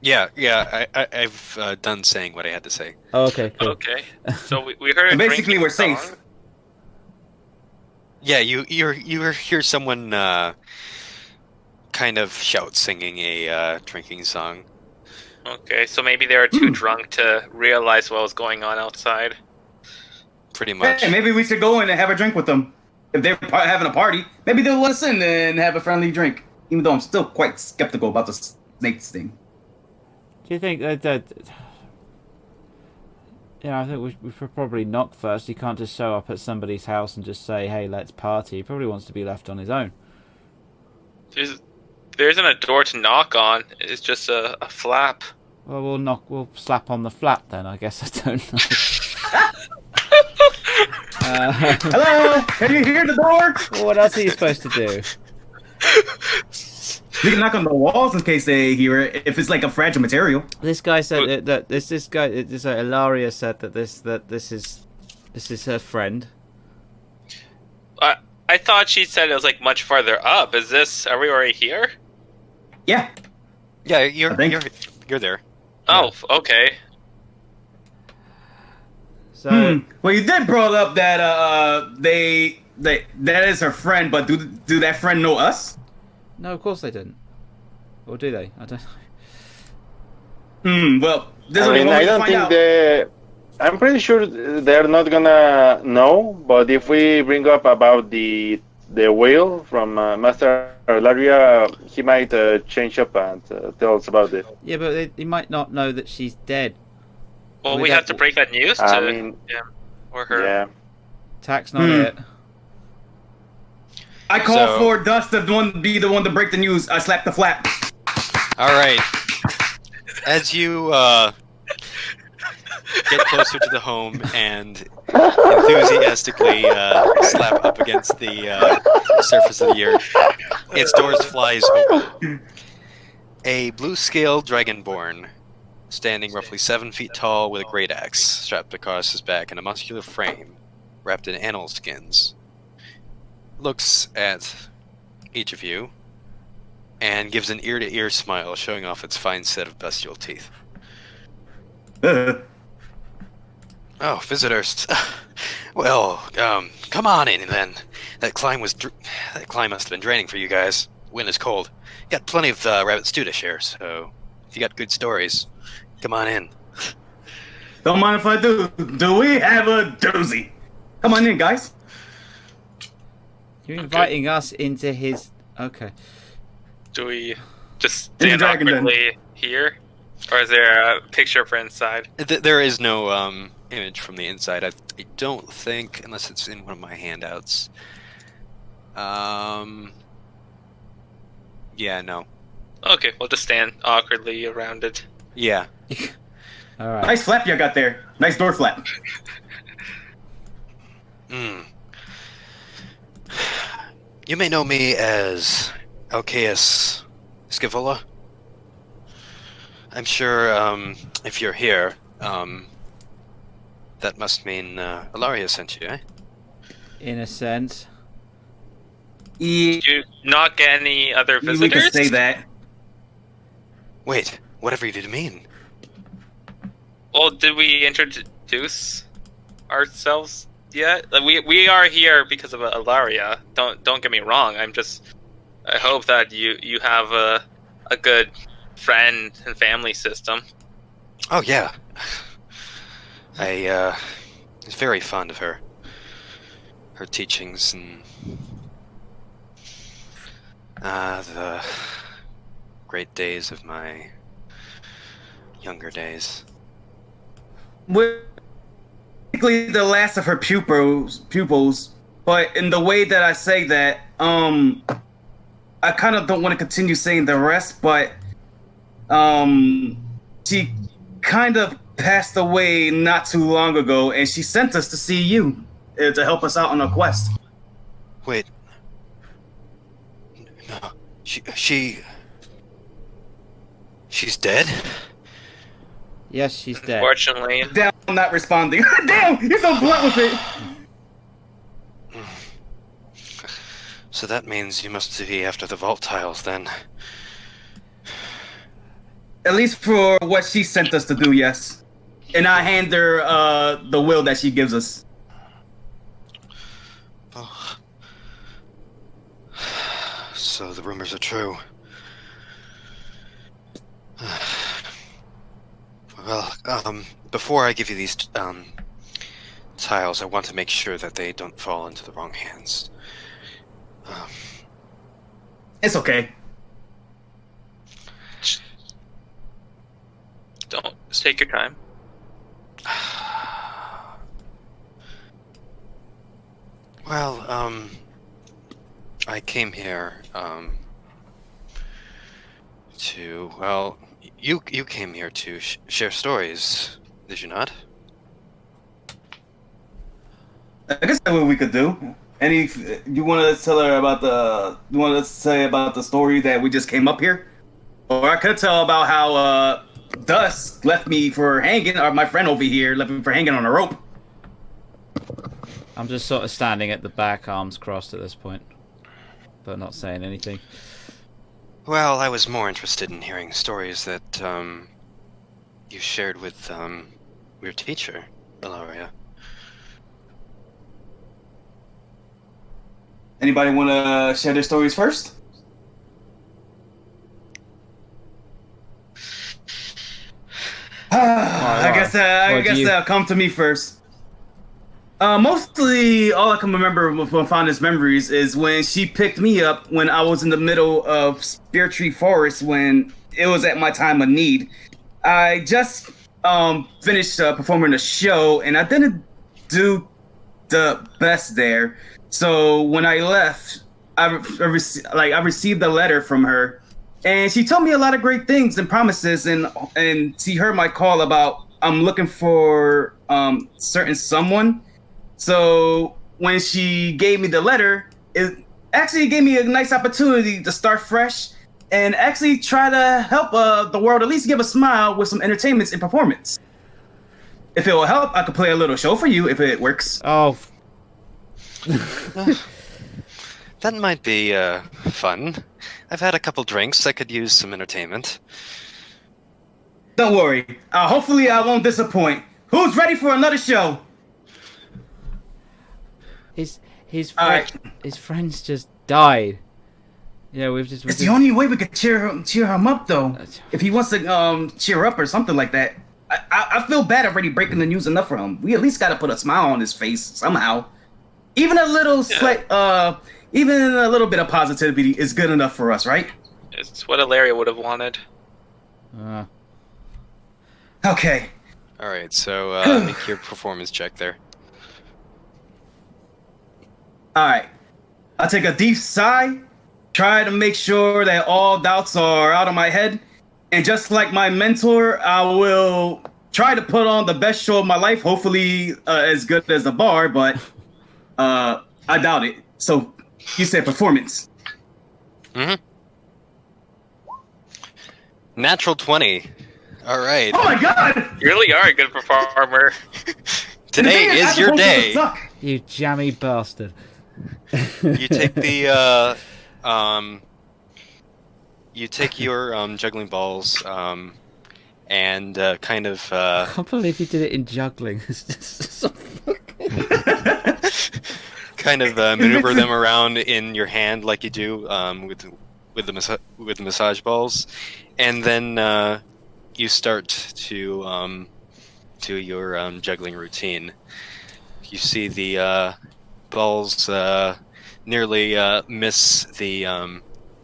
Yeah, I've done saying what I had to say. Oh, okay, cool. Okay. So we heard a Basically, drinking we're safe. song. Yeah, you hear someone kind of shout singing a drinking song. Okay, so maybe they were too drunk to realize what was going on outside. Pretty much. Hey, maybe we should go in and have a drink with them. If they're having a party, maybe they'll let us in and have a friendly drink. Even though I'm still quite skeptical about the snakes thing. Do you think that? Yeah, I think we should probably knock first. He can't just show up at somebody's house and just say, "Hey, let's party." He probably wants to be left on his own. There isn't a door to knock on. It's just a flap. Well, we'll slap on the flap then. I guess I don't know. Hello, can you hear the door? Well, what else are you supposed to do? You can knock on the walls in case they hear it. If it's like a fragile material. This guy said that this guy Ilaria said that this is her friend. I thought she said it was like much farther up. Are we already here? Yeah. Yeah, I think. you're there. Oh, okay. So Well, you did brought up that that is her friend, but do that friend know us? no, of course they didn't. Or do they? I don't know. Well, this is I mean, what I we don't find think out. I'm pretty sure they're not gonna know, but if we bring up about the whale from Master Laria, he might change up and tell us about it. Yeah, but they might not know that she's dead. Well, With we that- have to break that news I to mean, him or her. yeah. Tack's not it. I call So- for Dust to be the one to break the news. I slap the flap. All right. As you get closer to the home and enthusiastically slap up against the surface of the earth, its doors flies open. A blue-scaled dragonborn, standing roughly 7 feet tall with a great axe strapped across his back and a muscular frame wrapped in animal skins, looks at each of you and gives an ear-to-ear smile, showing off its fine set of bestial teeth. Oh, visitors. Well, come on in then. That climb must have been draining for you guys. Wind is cold. Got plenty of rabbit stew to share, so if you got good stories, come on in. Don't mind if I do. Do we have a doozy? Come on in, guys. You're inviting us into his. Okay. Do we just In the stand dragon den. awkwardly here? Or is there a picture for inside? There is no image from the inside. I don't think, unless it's in one of my handouts. Yeah, no. Okay, we'll just stand awkwardly around it. Yeah. All right. Nice flap you got there. Nice door flap. Mm. You may know me as Alcaeus Scaevola. I'm sure if you're here, that must mean Ilaria sent you, eh? In a sense. Yeah, Did you not get any other visitors? we could say that. Wait, whatever did you mean? Well, did we introduce ourselves yet? Like, we are here because of Ilaria. Don't get me wrong. I hope that you have a good friend and family system. Oh, yeah. I was very fond of her. Her teachings and the great days of my younger days. We're basically the last of her pupils, but in the way that I say that, I kind of don't want to continue saying the rest, but she kind of passed away not too long ago, and she sent us to see you to help us out on a quest. Wait. No. She's dead? Yes, she's dead. Unfortunately, Damn, I'm not responding. Damn, you're so blunt with it. So that means you must be after the vault tiles, then. At least for what she sent us to do, yes. And I hand her the will that she gives us. Oh. So the rumors are true. Well, before I give you these tiles, I want to make sure that they don't fall into the wrong hands. It's okay. don't just take your time. Well, I came here, you came here to share stories, did you not? I guess that's what we could do. You want to tell her about you want to say about the story that we just came up here? Or I could tell about how, Dusk left me for hanging, or my friend over here left me for hanging on a rope. I'm just sort of standing at the back, arms crossed at this point, but not saying anything. Well, I was more interested in hearing stories that, you shared with, your teacher, Ilaria. Anybody want to share their stories first? I guess What do you- that'll come to me first. Mostly, all I can remember from fondest memories is when she picked me up when I was in the middle of Spear Tree Forest when it was at my time of need. I just finished performing a show and I didn't do the best there. So when I left, I received a letter from her, and she told me a lot of great things and promises. And she heard my call about I'm looking for certain someone. So when she gave me the letter, it actually gave me a nice opportunity to start fresh and actually try to help the world, at least give a smile with some entertainments and performance. If it will help, I could play a little show for you if it works. Oh, That might be fun. I've had a couple drinks. I could use some entertainment. Don't worry. Hopefully I won't disappoint. Who's ready for another show? his All right. his friends just died. Yeah, It's the only way we could cheer him up, though. If he wants to cheer up or something like that. I feel bad already breaking the news enough for him. We at least got to put a smile on his face somehow. Even a little even a little bit of positivity is good enough for us, right? It's what Ilaria would have wanted. Okay. All right, so make your performance check there. All right. I'll take a deep sigh, try to make sure that all doubts are out of my head, and just like my mentor, I will try to put on the best show of my life, hopefully as good as the bar, but I doubt it. So you said performance. Mm-hmm. Natural 20. All right. Oh my god! You really are a good performer. Today The thing is your I'm supposed to day. suck. You jammy bastard. You take your juggling balls and kind of I can't believe you did it in juggling. It's just so kind of maneuver them around in your hand like you do with the massage balls, and then you start to your juggling routine. You see the balls nearly miss the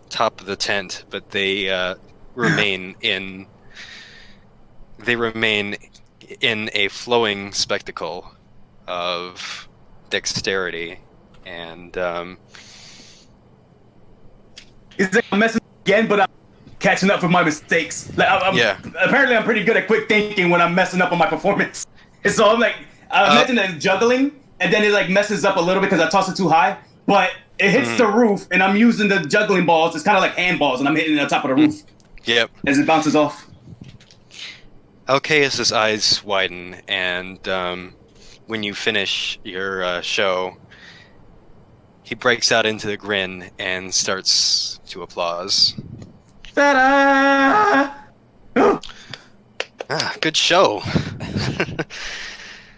top of the tent, but they remain in a flowing spectacle of dexterity and It's like I'm messing again, but I'm catching up with my mistakes. Like, apparently I'm pretty good at quick thinking when I'm messing up on my performance. And so I'm like, I imagine that juggling, and then it like messes up a little bit because I toss it too high, but it hits the roof, and I'm using the juggling balls. It's kind of like handballs, and I'm hitting the top of the roof. Yep. As it bounces off. Alcaeus' eyes widen, and when you finish your show, he breaks out into a grin and starts to applause. Ta-da! Good show.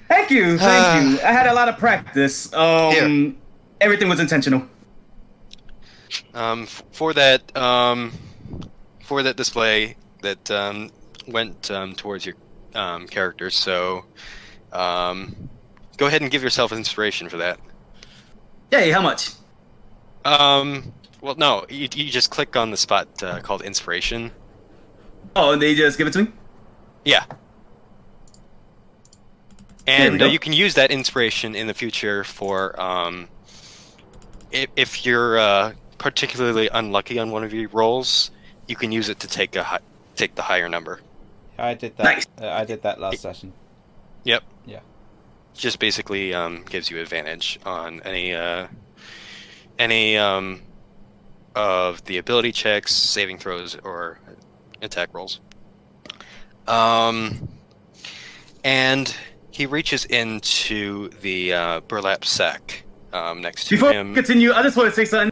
Thank you. I had a lot of practice. Here. Everything was intentional. For that display that went towards your character, so go ahead and give yourself inspiration for that. Hey, how much? Well, no, you just click on the spot called inspiration. Oh, and they just give it to me? Yeah. There we And go. you can use that inspiration in the future for if you're particularly unlucky on one of your rolls, you can use it to take the higher number. I did that. Nice. I did that last session. Yep. Yeah. Just basically gives you advantage on any of the ability checks, saving throws, or attack rolls. And he reaches into the burlap sack next to Before him. we continue, I just want to say something.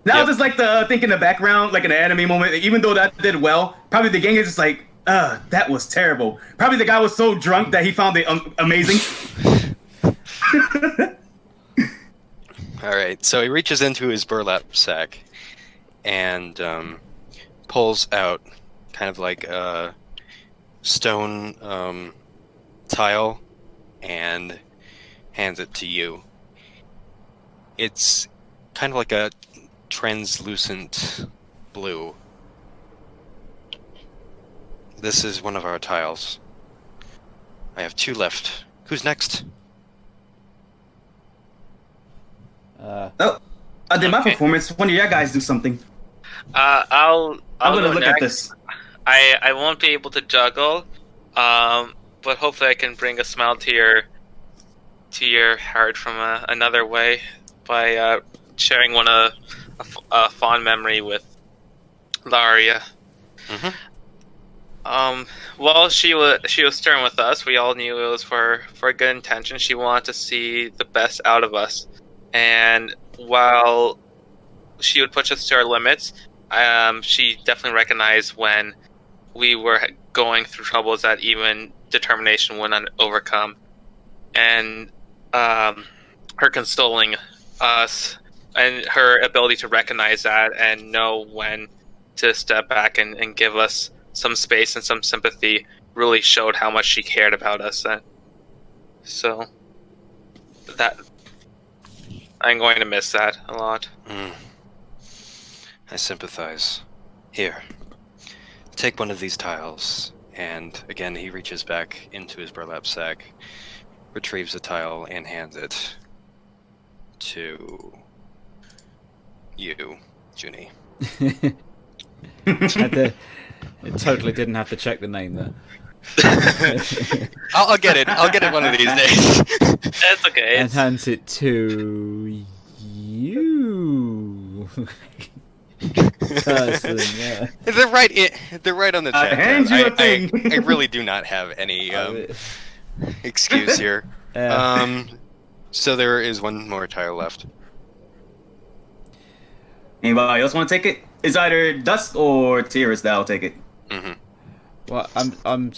Now, Yep. just like the think in the background, like an anime moment, even though that did well, probably the gang is just like, that was terrible. Probably the guy was so drunk that he found it amazing. All right, so he reaches into his burlap sack and pulls out kind of like stone tile and hands it to you. It's kind of like a translucent blue. This is one of our tiles. I have 2 left. Who's next? I did my Okay. performance. One of your guys do something. I'll I'm gonna go look next. at this. I won't be able to juggle, but hopefully I can bring a smile to your heart from another way by sharing a fond memory with Laria. Mm-hmm. Well, she was stern with us. We all knew it was for good intention. She wanted to see the best out of us, and while she would push us to our limits, she definitely recognized when we were going through troubles that even determination would not overcome, and her consoling us and her ability to recognize that and know when to step back and give us some space and some sympathy really showed how much she cared about us. So that I'm going to miss that a lot. I sympathize. Here. Take one of these tiles. And again, he reaches back into his burlap sack, retrieves the tile, and hands it to you, Junie. It totally didn't have to check the name there. I'll get it. I'll get it one of these days. That's okay. And hands it to you. Person, yeah. They're right on the chat. hand you a thing. I really do not have any excuse here. So there is one more tile left. Anybody else want to take it? It's either Dusk or Tyrus that'll take it. Mm-hmm. Well, I'm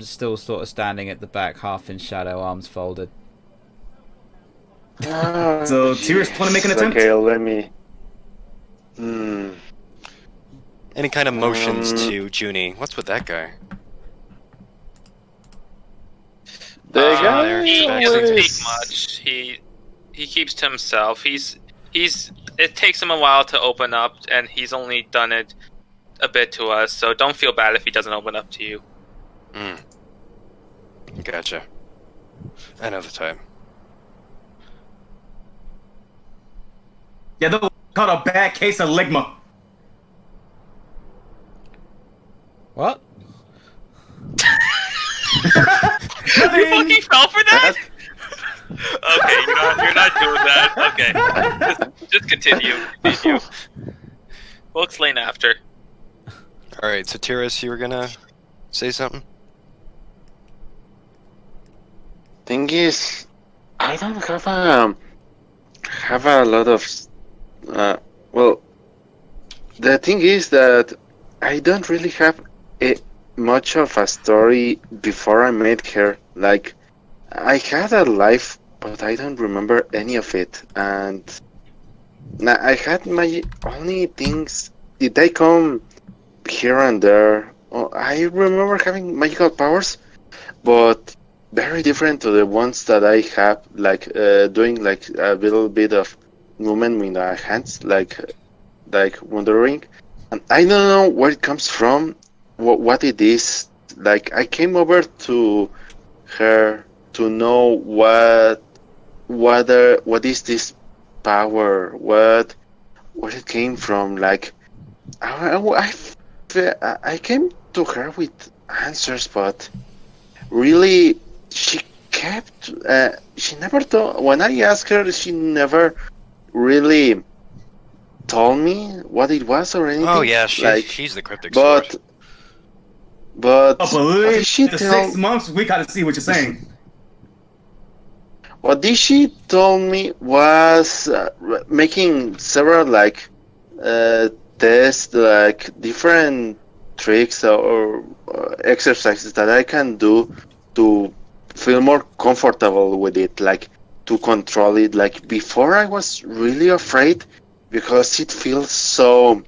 still sort of standing at the back, half in shadow, arms folded. So, Tyrus, wanna make an attempt? Okay, let me. Any kind of motions to Junie? What's with that guy? The guy there. He Back doesn't to- speak much. He keeps to himself. It takes him a while to open up, and he's only done it a bit to us. So don't feel bad if he doesn't open up to you. Gotcha. I know the type. Yeah, they'll call it a bad case of ligma. What? You fucking fell for that? Okay, you're not doing that. Okay, just continue. We'll explain after. Alright, so Tyrus, you were gonna say something? Thing is, I don't have a lot of. Well, the thing is that I don't really have much of a story before I met her. Like, I had a life, but I don't remember any of it. And I had my only things. Did they come here and there? Oh, I remember having magical powers, but very different to the ones that I have. Like doing like a little bit of movement with my hands, like wandering. And I don't know where it comes from. What it is. Like, I came over to her to know what is this power, where it came from. Like, I came to her with answers, but really she kept she never told. When I asked her, she never really told me what it was or anything. Oh yeah, she's the cryptic source. But Oh, what but did she the tell? 6 months, we gotta see what you're saying. What did she told me was making several like tests, like different tricks or exercises that I can do to feel more comfortable with it, like to control it. Like, before I was really afraid because it feels so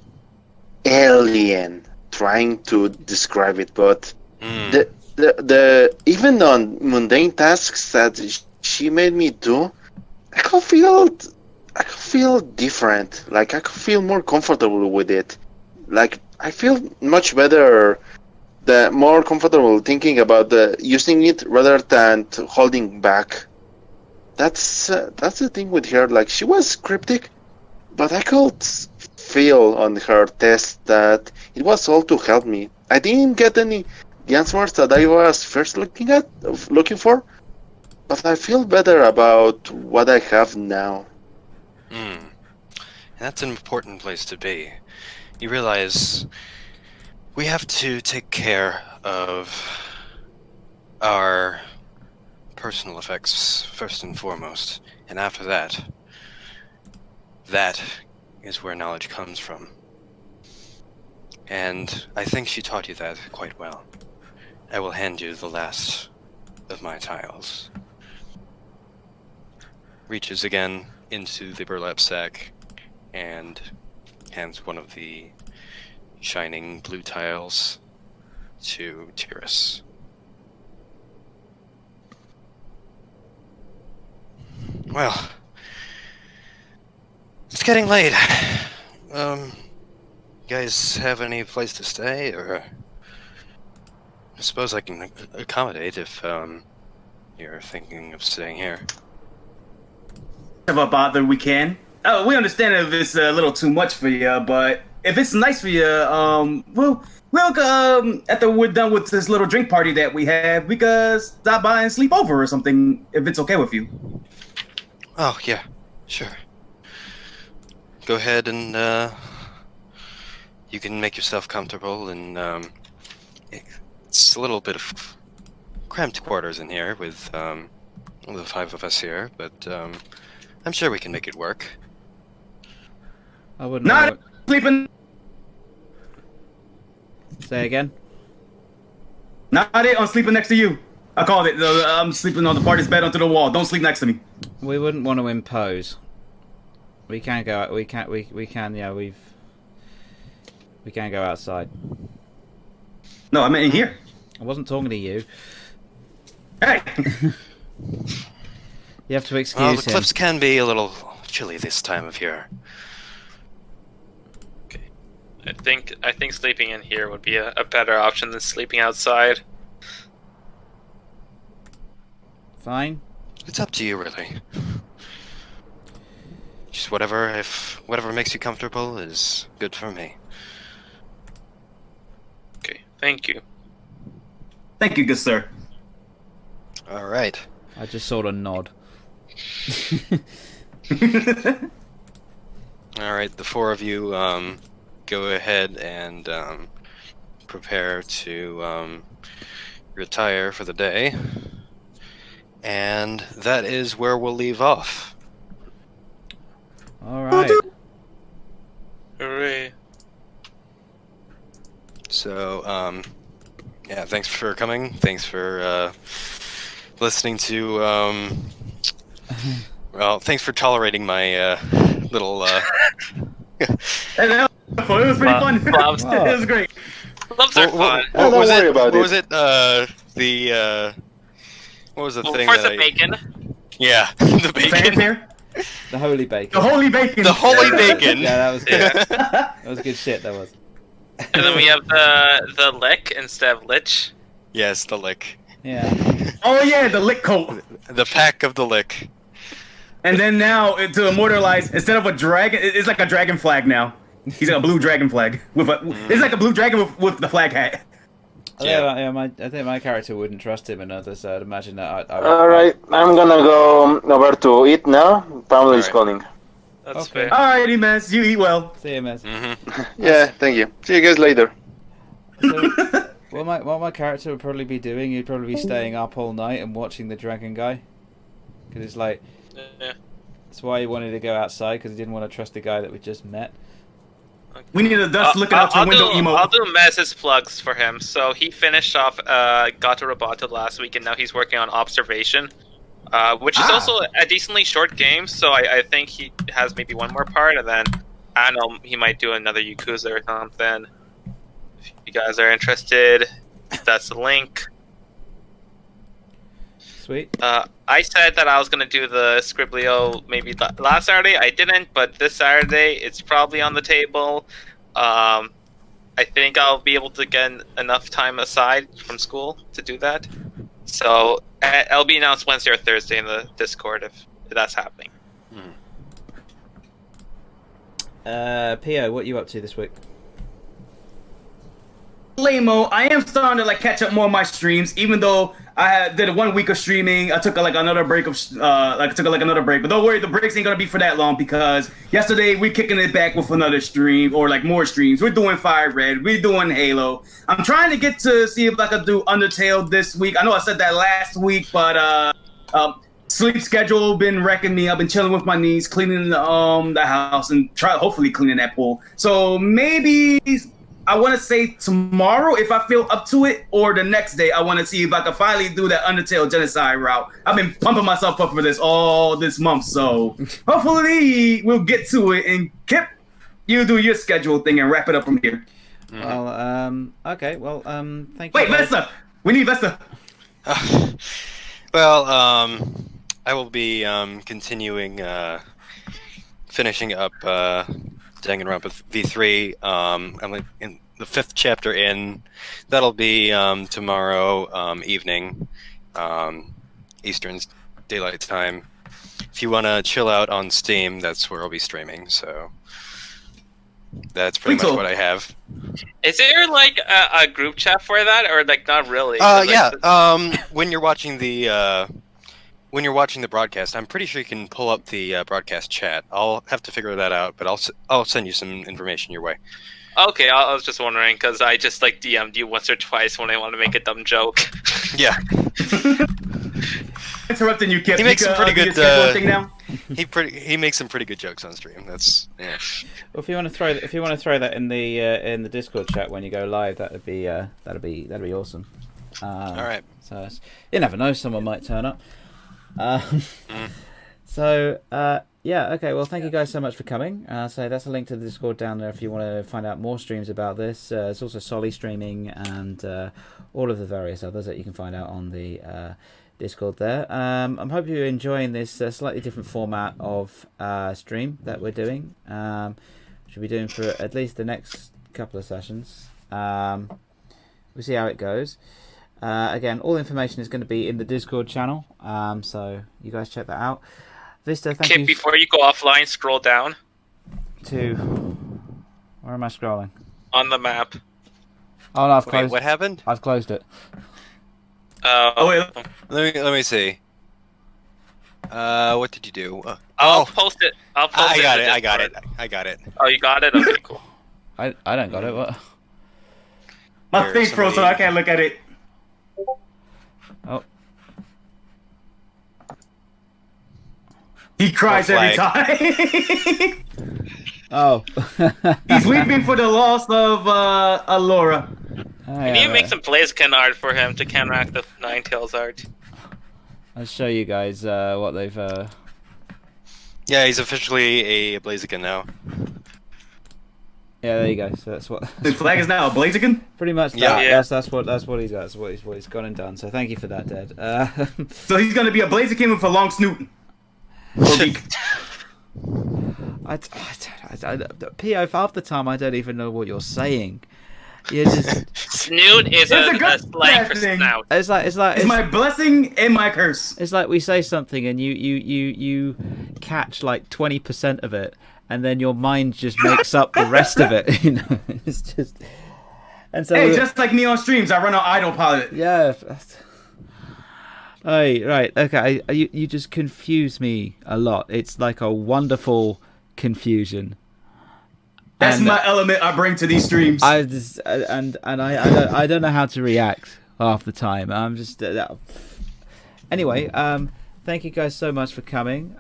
alien trying to describe it, but the even on mundane tasks that she made me do, I could feel different. Like I could feel more comfortable with it. Like I feel much better, the more comfortable thinking about using it rather than holding back. That's the thing with her. Like she was cryptic, but I could feel on her test that it was all to help me. I didn't get the answers that I was first looking for, but I feel better about what I have now. And that's an important place to be. You realize we have to take care of our personal effects first and foremost, and after that is where knowledge comes from. And I think she taught you that quite well. I will hand you the last of my tiles. Reaches again into the burlap sack and hands one of the shining blue tiles to Tyrus. Well, it's getting late. You guys have any place to stay, or I suppose I can accommodate if you're thinking of staying here. If a bother, we can. Oh, we understand if it's a little too much for you, but if it's nice for you, we'll after we're done with this little drink party that we have, we could stop by and sleep over or something, if it's okay with you. Oh, yeah, sure. Go ahead and you can make yourself comfortable, and it's a little bit of cramped quarters in here with the 5 of us here, but I'm sure we can make it work. I wouldn't. Not sleeping. Say again. Not it. I'm sleeping next to you. I called it. I'm sleeping on the party's bed onto the wall. Don't sleep next to me. We wouldn't want to impose. We can go. We can. We can. Yeah, we can go outside. No, I meant in here. I wasn't talking to you. Hey. You have to Well, excuse the him. cliffs can be a little chilly this time of year. I think sleeping in here would be a better option than sleeping outside. Fine. It's up to you, really. Just whatever makes you comfortable is good for me. Okay, thank you. Thank you, good sir. All right. I just sort of nod. All right, the 4 of you go ahead and prepare to retire for the day. And that is where we'll leave off. All right. Hooray. So, yeah, thanks for coming. Thanks for listening to, well, thanks for tolerating my little... And it was pretty fun. Bob's- It was great. Gloves are fun. Oh, don't worry about what it. was it? What was the Well, thing first that the bacon. Yeah, the bacon. Fanfare? The holy bacon. The holy bacon. The holy bacon. Yeah, that was good. Yeah. That was good shit. That was. And then we have the lick instead of lich. Yes, the lick. Yeah. Oh yeah, the lick coat. The pack of the lick. And then now to immortalize, instead of a dragon, it's like a dragon flag now. He's got a blue dragon flag with a. It's like a blue dragon with the flag hat. I think my character wouldn't trust him enough, so I'd imagine that. All right, I'm gonna go over to eat now. Family is Alright. calling. That's Okay. fair. Alrighty, man. You eat well. See you, miss. Yeah, thank you. See you guys later. So, what my character would probably be doing, he'd probably be staying up all night and watching the dragon guy. Because it's like, Yeah. that's why he wanted to go outside, because he didn't want to trust the guy that we just met. We need a dust looking out your window emo. I'll do Mez's plugs for him. So he finished off Gato Roboto last week, and now he's working on Observation, which is also a decently short game. So I think he has maybe one more part, and then I don't know, he might do another Yakuza or something. If you guys are interested, that's the link. Sweet. I said that I was gonna do the Scriblio maybe last Saturday. I didn't, but this Saturday it's probably on the table. I think I'll be able to get enough time aside from school to do that. So it'll be announced Wednesday or Thursday in the Discord if that's happening. Pio, what are you up to this week? Lamo, I am starting to like catch up more on my streams, even though did a 1 week of streaming. I took another break another break, but don't worry, the breaks ain't gonna be for that long because yesterday we kicking it back with another stream or like more streams. We're doing Fire Red, we're doing Halo. I'm trying to get to see if I could do Undertale this week. I know I said that last week, but sleep schedule been wrecking me. I've been chilling with my niece, cleaning the house, and hopefully cleaning that pool. So maybe I want to say tomorrow if I feel up to it, or the next day I want to see if I can finally do that Undertale Genocide route. I've been pumping myself up for this all this month, so hopefully we'll get to it. And Kip, you do your schedule thing and wrap it up from here. Well, okay. Well, thank you. Wait, Vesta! We need Vesta! Well, I will be continuing finishing up Danganronpa V3. I'm in the 5th chapter in. That'll be tomorrow evening, Eastern Daylight Time. If you want to chill out on Steam, that's where I'll be streaming. So that's pretty much what I have. Is there like a group chat for that, or like not really? Yeah. When you're watching the broadcast, I'm pretty sure you can pull up the broadcast chat. I'll have to figure that out, but I'll send you some information your way. Okay, I was just wondering because I just like DM'd you once or twice when I want to make a dumb joke. Yeah. Interrupting you, Kip. He makes some pretty good. Thing now? He makes some pretty good jokes on stream. That's yeah. Well, if you want to throw that in the Discord chat when you go live, that'd be awesome. All right. So you never know, someone might turn up. So yeah, okay. Well, thank you guys so much for coming. So that's a link to the Discord down there if you want to find out more streams about this. There's also Solly streaming and all of the various others that you can find out on the Discord there. I'm hoping you're enjoying this slightly different format of stream that we're doing. Should be doing for at least the next couple of sessions. We'll see how it goes. Again, all information is going to be in the Discord channel, so you guys check that out. Vista, thank you. Before you go offline, scroll down. Where am I scrolling? On the map. Oh no, I've closed. Wait, what happened? I've closed it. Let me see. What did you do? I'll post it. I got it. Oh, you got it? Okay, cool. I don't got it. What? My thing's frozen, so I can't look at it. Oh. He cries every time. Oh. He's weeping for the loss of Alora. We need to make some Blaziken art for him to counteract the Ninetales art. I'll show you guys what they've. Yeah, he's officially a Blaziken now. Yeah, there you go. So that's what his flag is now a Blaziken. Pretty much. Yeah. That's what he's got. That's what he's gone and done. So thank you for that, Dad. So he's gonna be a Blaziken with a long snoot. P.O. half the time I don't even know what you're saying. You just snoot is a slang for snout. It's my blessing and my curse. It's like we say something and you catch like 20% of it, and then your mind just makes up the rest of it. You know, it's just. And so hey, just like me on streams, I run on autopilot. Yeah. Hey, right, okay. You just confuse me a lot. It's like a wonderful confusion. That's my element I bring to these streams. I don't know how to react half the time. I'm just anyway. Thank you guys so much for coming.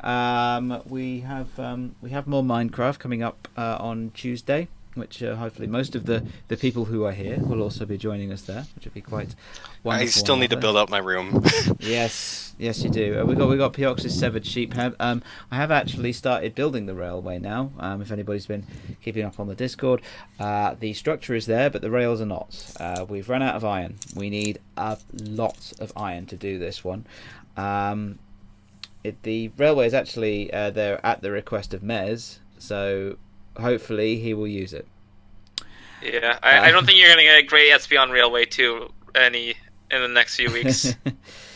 We have more Minecraft coming up on Tuesday, which hopefully most of the people who are here will also be joining us there, which would be quite wonderful. I still need to build up my room. Yes, you do. We got Piox's severed sheep. I have actually started building the railway now. If anybody's been keeping up on the Discord, the structure is there, but the rails are not. We've run out of iron. We need a lot of iron to do this one. The railway is actually there at the request of Mez, so hopefully he will use it. Yeah, I don't think you're gonna get a great Espeon Railway 2 in the next few weeks.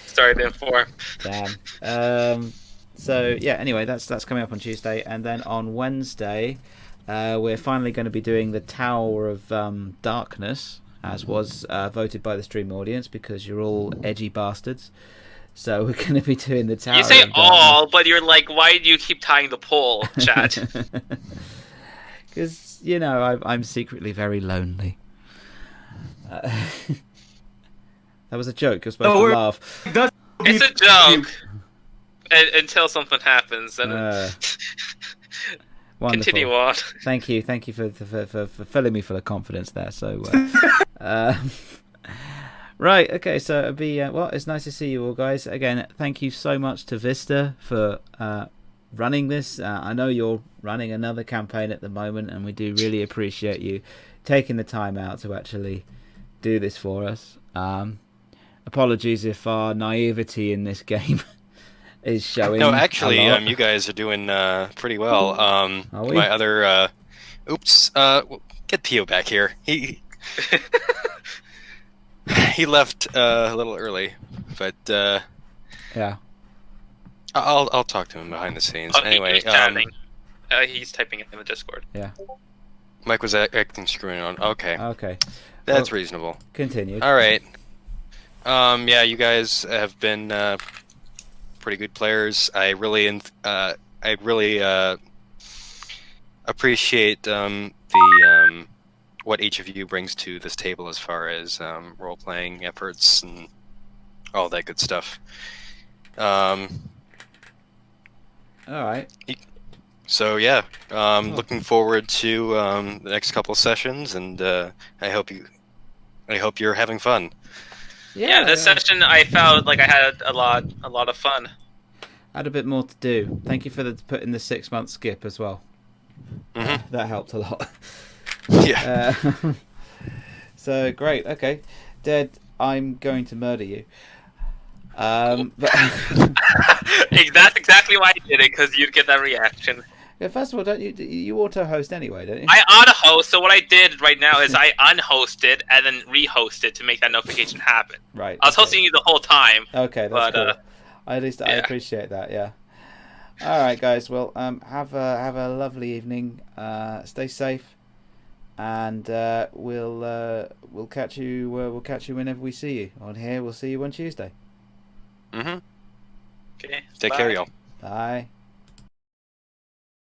Sorry to inform. Damn. So yeah. Anyway, that's coming up on Tuesday, and then on Wednesday, we're finally going to be doing the Tower of Darkness, as was voted by the stream audience, because you're all edgy bastards. So we're going to be doing the Tower. You say of all, but you're like, why do you keep tying the poll, chat? Because I'm secretly very lonely. That was a joke. You're supposed to laugh. It's a joke. Until something happens, and continue on. Thank you for filling me full of confidence there. So, right, okay. So it'll be it's nice to see you all, guys. Again, thank you so much to Vista for running this. I know you're running another campaign at the moment, and we do really appreciate you taking the time out to actually do this for us. Apologies if our naivety in this game is showing. No, actually, you guys are doing pretty well. Are we? My other, get Theo back here. He he left a little early, but yeah, I'll talk to him behind the scenes. Anyway, he's typing it in the Discord. Yeah. Mike was acting screwing on. Okay. Well, That's reasonable. Continue. All right. Yeah, you guys have been pretty good players. I really appreciate the what each of you brings to this table as far as role-playing efforts and all that good stuff. All right. So yeah, looking forward to the next couple of sessions, and I hope you're having fun. Yeah, this session I felt like I had a lot of fun. I had a bit more to do. Thank you for putting the 6-month skip as well. Mm-hmm. That helped a lot. Yeah. So great. Okay, Dead. I'm going to murder you. But That's exactly why I did it, because you'd get that reaction. yeah, first of all, don't you auto-host anyway, don't you? I unhost, so what I did right now is I unhosted and then rehosted to make that notification happen. Right. I was hosting you the whole time. Okay, that's cool. At least I appreciate that. Yeah. All right, guys. Well, have a lovely evening. Stay safe, and we'll catch you. We'll catch you whenever we see you on here. We'll see you on Tuesday. Mm-hmm. Okay. Take care, y'all. Bye.